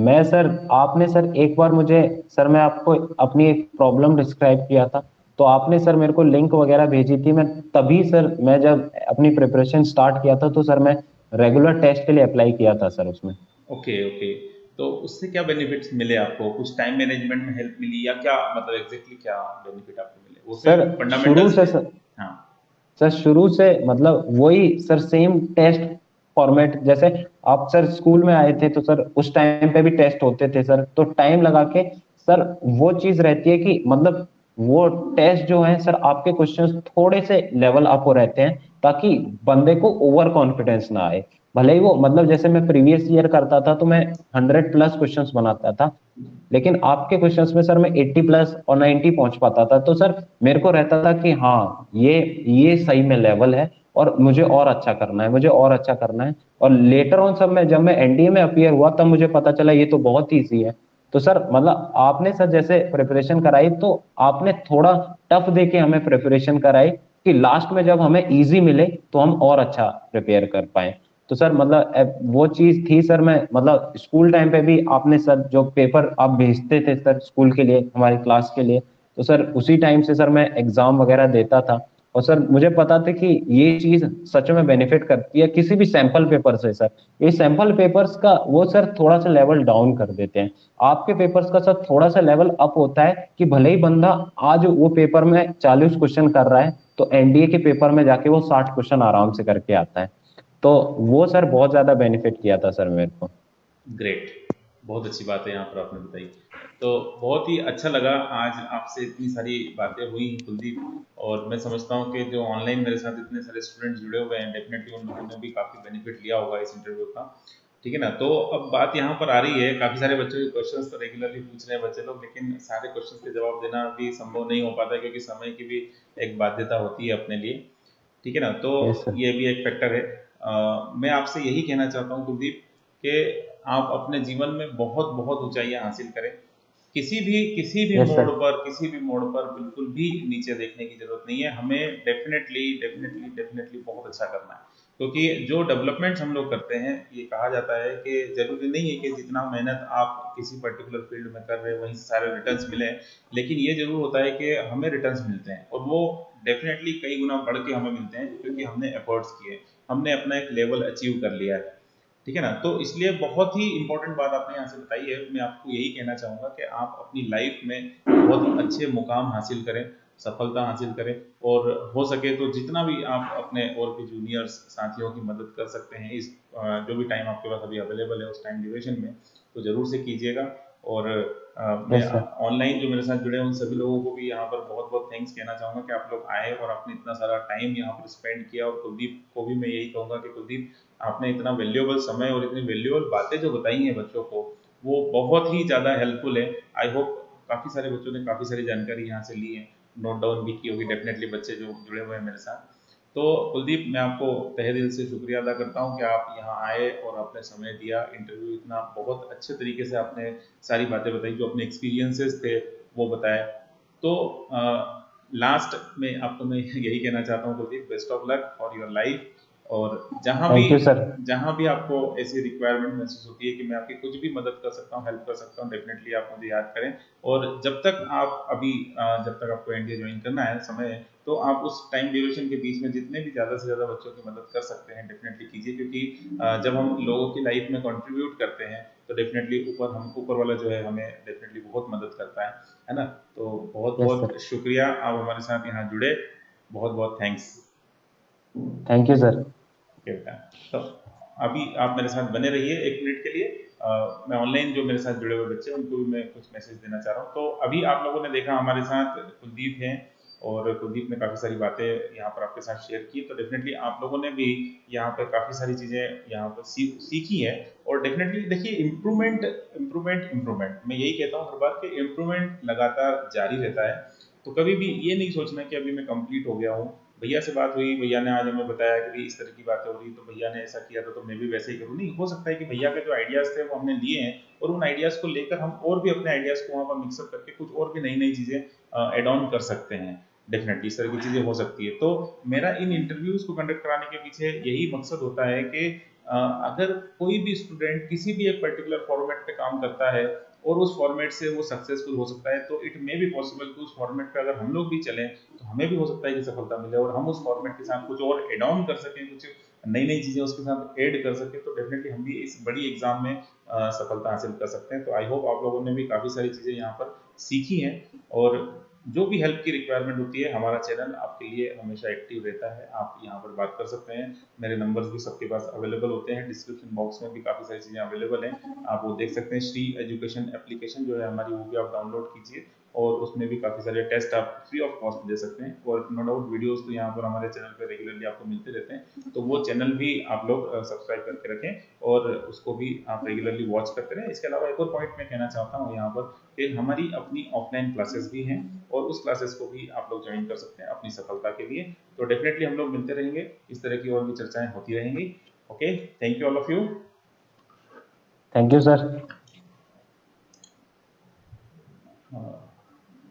मैं सर, आपने सर एक बार मुझे, सर मैं आपको अपनी एक प्रॉब्लम डिस्क्राइब किया था, तो आपने सर मेरे को लिंक वगैरह भेजी थी। मैं तभी सर, मैं जब अपनी प्रिपरेशन स्टार्ट किया था तो सर मैं रेगुलर टेस्ट के लिए अप्लाई किया था सर उसमें। Okay okay. तो उससे क्या बेनिफिट्स मिले आपको? कुछ टाइम मैनेजमेंट में हेल्प मिली या क्या, मतलब एग्जैक्टली क्या बेनिफिट आपको मिले? वो सर सिर्फ शुरू फंडामेंटल्स से थे? सर, हाँ। शुरू से मतलब वही सर, सेम टेस्ट फॉर्मेट जैसे आप सर स्कूल में आए थे तो सर उस टाइम पे भी टेस्ट होते थे सर, तो टाइम लगा के सर वो चीज रहती है कि मतलब वो टेस्ट जो है सर, आपके क्वेश्चंस थोड़े से लेवल अप हो रहते हैं ताकि बंदे को ओवर कॉन्फिडेंस ना आए। भले ही वो मतलब जैसे मैं प्रीवियस ईयर करता था तो मैं 100+ क्वेश्चंस बनाता था, लेकिन आपके क्वेश्चंस में सर मैं 80+ और 90 पहुंच पाता था, तो सर मेरे को रहता था कि हाँ ये सही में लेवल है और मुझे और अच्छा करना है, मुझे और अच्छा करना है। और लेटर ऑन सब में जब मैं एनडीए में अपियर हुआ तब मुझे पता चला ये तो बहुत ही ईजी है। तो सर मतलब आपने सर जैसे प्रिपरेशन कराई तो आपने थोड़ा टफ दे के हमें प्रिपरेशन कराई कि लास्ट में जब हमें इजी मिले तो हम और अच्छा प्रिपेयर कर पाए। तो सर मतलब वो चीज थी सर। मैं मतलब स्कूल टाइम पे भी आपने सर जो पेपर आप भेजते थे सर स्कूल के लिए, हमारी क्लास के लिए, तो सर उसी टाइम से सर मैं एग्जाम वगैरह देता था। और सर मुझे पता था कि ये चीज सच में बेनिफिट करती है किसी भी सैंपल पेपर से सर। ये सैंपल पेपर्स का वो सर थोड़ा सा लेवल डाउन कर देते हैं, आपके पेपर्स का सर थोड़ा सा लेवल अप होता है कि भले ही बंदा आज वो पेपर में 40 क्वेश्चन कर रहा है तो एनडीए के पेपर में जाके वो 60 क्वेश्चन आराम से करके आता है। तो वो सर बहुत ज्यादा बेनिफिट किया था सर मेरे को। ग्रेट, बहुत अच्छी बात है यहाँ पर आपने बताई। तो बहुत ही अच्छा लगा आज आपसे इतनी सारी बातें हुई कुलदीप, और मैं समझता हूँ कि जो ऑनलाइन मेरे साथ इतने सारे स्टूडेंट्स जुड़े हुए हैं, डेफिनेटली उन लोगों ने भी काफ़ी बेनिफिट लिया होगा इस इंटरव्यू का। ठीक है ना? तो अब बात यहाँ पर आ रही है, काफ़ी सारे बच्चों के क्वेश्चंस तो रेगुलरली पूछ रहे हैं बच्चे लोग, लेकिन सारे क्वेश्चंस के जवाब देना भी संभव नहीं हो पाता है, क्योंकि समय की भी एक बाध्यता होती है अपने लिए। ठीक है ना? तो यस सर। ये भी एक फैक्टर है। मैं आपसे यही कहना चाहता हूँ कुलदीप कि आप अपने जीवन में बहुत बहुत ऊंचाइयां हासिल करें। Yes sir. किसी भी मोड़ पर बिल्कुल भी नीचे देखने की जरूरत नहीं है। हमें डेफिनेटली डेफिनेटली डेफिनेटली बहुत अच्छा करना है, क्योंकि जो डेवलपमेंट्स हम लोग करते हैं, ये कहा जाता है कि जरूरी नहीं है कि जितना मेहनत आप किसी पर्टिकुलर फील्ड में कर रहे हैं वहीं से सारे रिटर्न्स मिले, लेकिन ये जरूर होता है कि हमें रिटर्न्स मिलते हैं, और वो डेफिनेटली कई गुना बढ़ के हमें मिलते हैं, क्योंकि हमने एफर्ट्स किए, हमने अपना एक लेवल अचीव कर लिया है। ठीक है ना? तो इसलिए बहुत ही इंपॉर्टेंट बात आपने यहाँ से बताई है। मैं आपको यही कहना चाहूँगा कि आप अपनी लाइफ में बहुत अच्छे मुकाम हासिल करें, सफलता हासिल करें, और हो सके तो जितना भी आप अपने और भी जूनियर्स साथियों की मदद कर सकते हैं इस जो भी टाइम आपके पास अभी अवेलेबल है उस टाइम ड्यूरेशन में, तो ज़रूर से कीजिएगा। और मैं यस सर। ऑनलाइन जो मेरे साथ जुड़े हैं उन सभी लोगों को भी यहाँ पर बहुत बहुत थैंक्स कहना चाहूँगा कि आप लोग आए और आपने इतना सारा टाइम यहाँ पर स्पेंड किया। और कुलदीप को भी मैं यही कहूँगा कि कुलदीप, आपने इतना वैल्यूएबल समय और इतनी वैल्यूएबल बातें जो बताई हैं बच्चों को, वो बहुत ही ज़्यादा हेल्पफुल है। आई होप काफ़ी सारे बच्चों ने काफ़ी सारी जानकारी यहाँ से ली है, नोट डाउन भी की होगी डेफिनेटली बच्चे जो जुड़े हुए हैं मेरे साथ। तो कुलदीप, मैं आपको तहे दिल से शुक्रिया अदा करता हूँ कि आप यहाँ आए और आपने समय दिया, इंटरव्यू इतना बहुत अच्छे तरीके से आपने सारी बातें बताई, जो अपने एक्सपीरियंसेस थे वो बताए। तो लास्ट में आपको मैं यही कहना चाहता हूँ Kuldeep, best of luck for your life. और थैंक यू सर। जहाँ भी आपको ऐसी रिक्वायरमेंट महसूस होती है कि मैं आपकी कुछ भी मदद कर सकता हूँ, हेल्प कर सकता हूँ, डेफिनेटली आप मुझे याद करें। और जब तक आप अभी जब तक आपको एनडीए ज्वाइन करना है समय है, तो आप उस टाइम ड्यूरेशन के बीच में जितने भी ज़्यादा से ज़्यादा बच्चों की मदद कर सकते हैं डेफिनेटली कीजिए, क्योंकि जब हम लोगों की लाइफ में कंट्रीब्यूट करते हैं तो डेफिनेटली ऊपर वाला जो है हमें डेफिनेटली बहुत मदद करता है ना? तो बहुत यस सर। बहुत शुक्रिया, आप हमारे साथ यहाँ जुड़े, बहुत बहुत thanks. Thank you sir. Okay बेटा। तो अभी आप मेरे साथ बने रहिए 1 मिनट के लिए। मैं ऑनलाइन जो मेरे साथ जुड़े हुए बच्चे हैं उनको भी मैं कुछ मैसेज देना चाह रहा हूँ। तो अभी आप लोगों ने देखा हमारे साथ कुलदीप हैं, और कुलदीप ने काफ़ी सारी बातें यहाँ पर आपके साथ शेयर की। तो डेफिनेटली आप लोगों ने भी यहाँ पर काफ़ी सारी चीज़ें यहाँ पर सीखी हैं। और डेफिनेटली देखिए, इम्प्रूवमेंट इम्प्रूवमेंट इम्प्रूवमेंट, मैं यही कहता हूँ हर बार कि इम्प्रूवमेंट लगातार जारी रहता है। तो कभी भी ये नहीं सोचना कि अभी मैं कंप्लीट हो गया हूँ। भैया से बात हुई, भैया ने आज हमें बताया कि भाई इस तरह की बातें हो रही, तो भैया ने ऐसा किया था तो मैं भी वैसे ही करूँ। नहीं, हो सकता है कि भैया के जो आइडियाज़ थे वो हमने लिए हैं, और उन आइडियाज़ को लेकर हम और भी अपने आइडियाज़ को वहाँ पर मिक्सअप करके कुछ और भी नई नई चीज़ें एड ऑन कर सकते हैं। डेफिनेटली इस तरह की चीज़ें हो सकती है। तो मेरा इन इंटरव्यूज़ को कंडक्ट कराने के पीछे यही मकसद होता है कि अगर कोई भी स्टूडेंट किसी भी एक पर्टिकुलर फॉर्मेट पे काम करता है और उस फॉर्मेट से वो सक्सेसफुल हो सकता है, तो इट मे बी पॉसिबल कि उस फॉर्मेट पे अगर हम लोग भी चलें तो हमें भी हो सकता है कि सफलता मिले, और हम उस फॉर्मेट के साथ कुछ और एड ऑन कर सकें, कुछ नई नई चीज़ें उसके साथ ऐड कर सकें, तो डेफिनेटली हम भी इस बड़ी एग्जाम में सफलता हासिल कर सकते हैं। तो आई होप आप लोगों ने भी काफ़ी सारी चीज़ें यहाँ पर सीखी हैं, और जो भी हेल्प की रिक्वायरमेंट होती है, हमारा चैनल आपके लिए हमेशा एक्टिव रहता है। आप यहाँ पर बात कर सकते हैं, मेरे नंबर्स भी सबके पास अवेलेबल होते हैं, डिस्क्रिप्शन बॉक्स में भी काफ़ी सारी चीज़ें अवेलेबल हैं, आप वो देख सकते हैं। श्री एजुकेशन एप्लीकेशन जो है हमारी, वो भी आप डाउनलोड कीजिए, और उसमें भी काफ़ी सारे टेस्ट आप फ्री ऑफ कॉस्ट दे सकते हैं। और नो डाउट वीडियोस तो यहाँ पर हमारे चैनल पर रेगुलरली आपको मिलते रहते हैं, तो वो चैनल भी आप लोग सब्सक्राइब करके रखें और उसको भी आप रेगुलरली वॉच करते रहें। इसके अलावा एक और पॉइंट मैं कहना चाहता हूँ यहाँ पर कि हमारी अपनी ऑफलाइन क्लासेस भी हैं, और उस क्लासेस को भी आप लोग ज्वाइन कर सकते हैं अपनी सफलता के लिए। तो डेफिनेटली हम लोग मिलते रहेंगे, इस तरह की और भी चर्चाएं होती रहेंगी। Okay, thank you all of you. Thank you sir.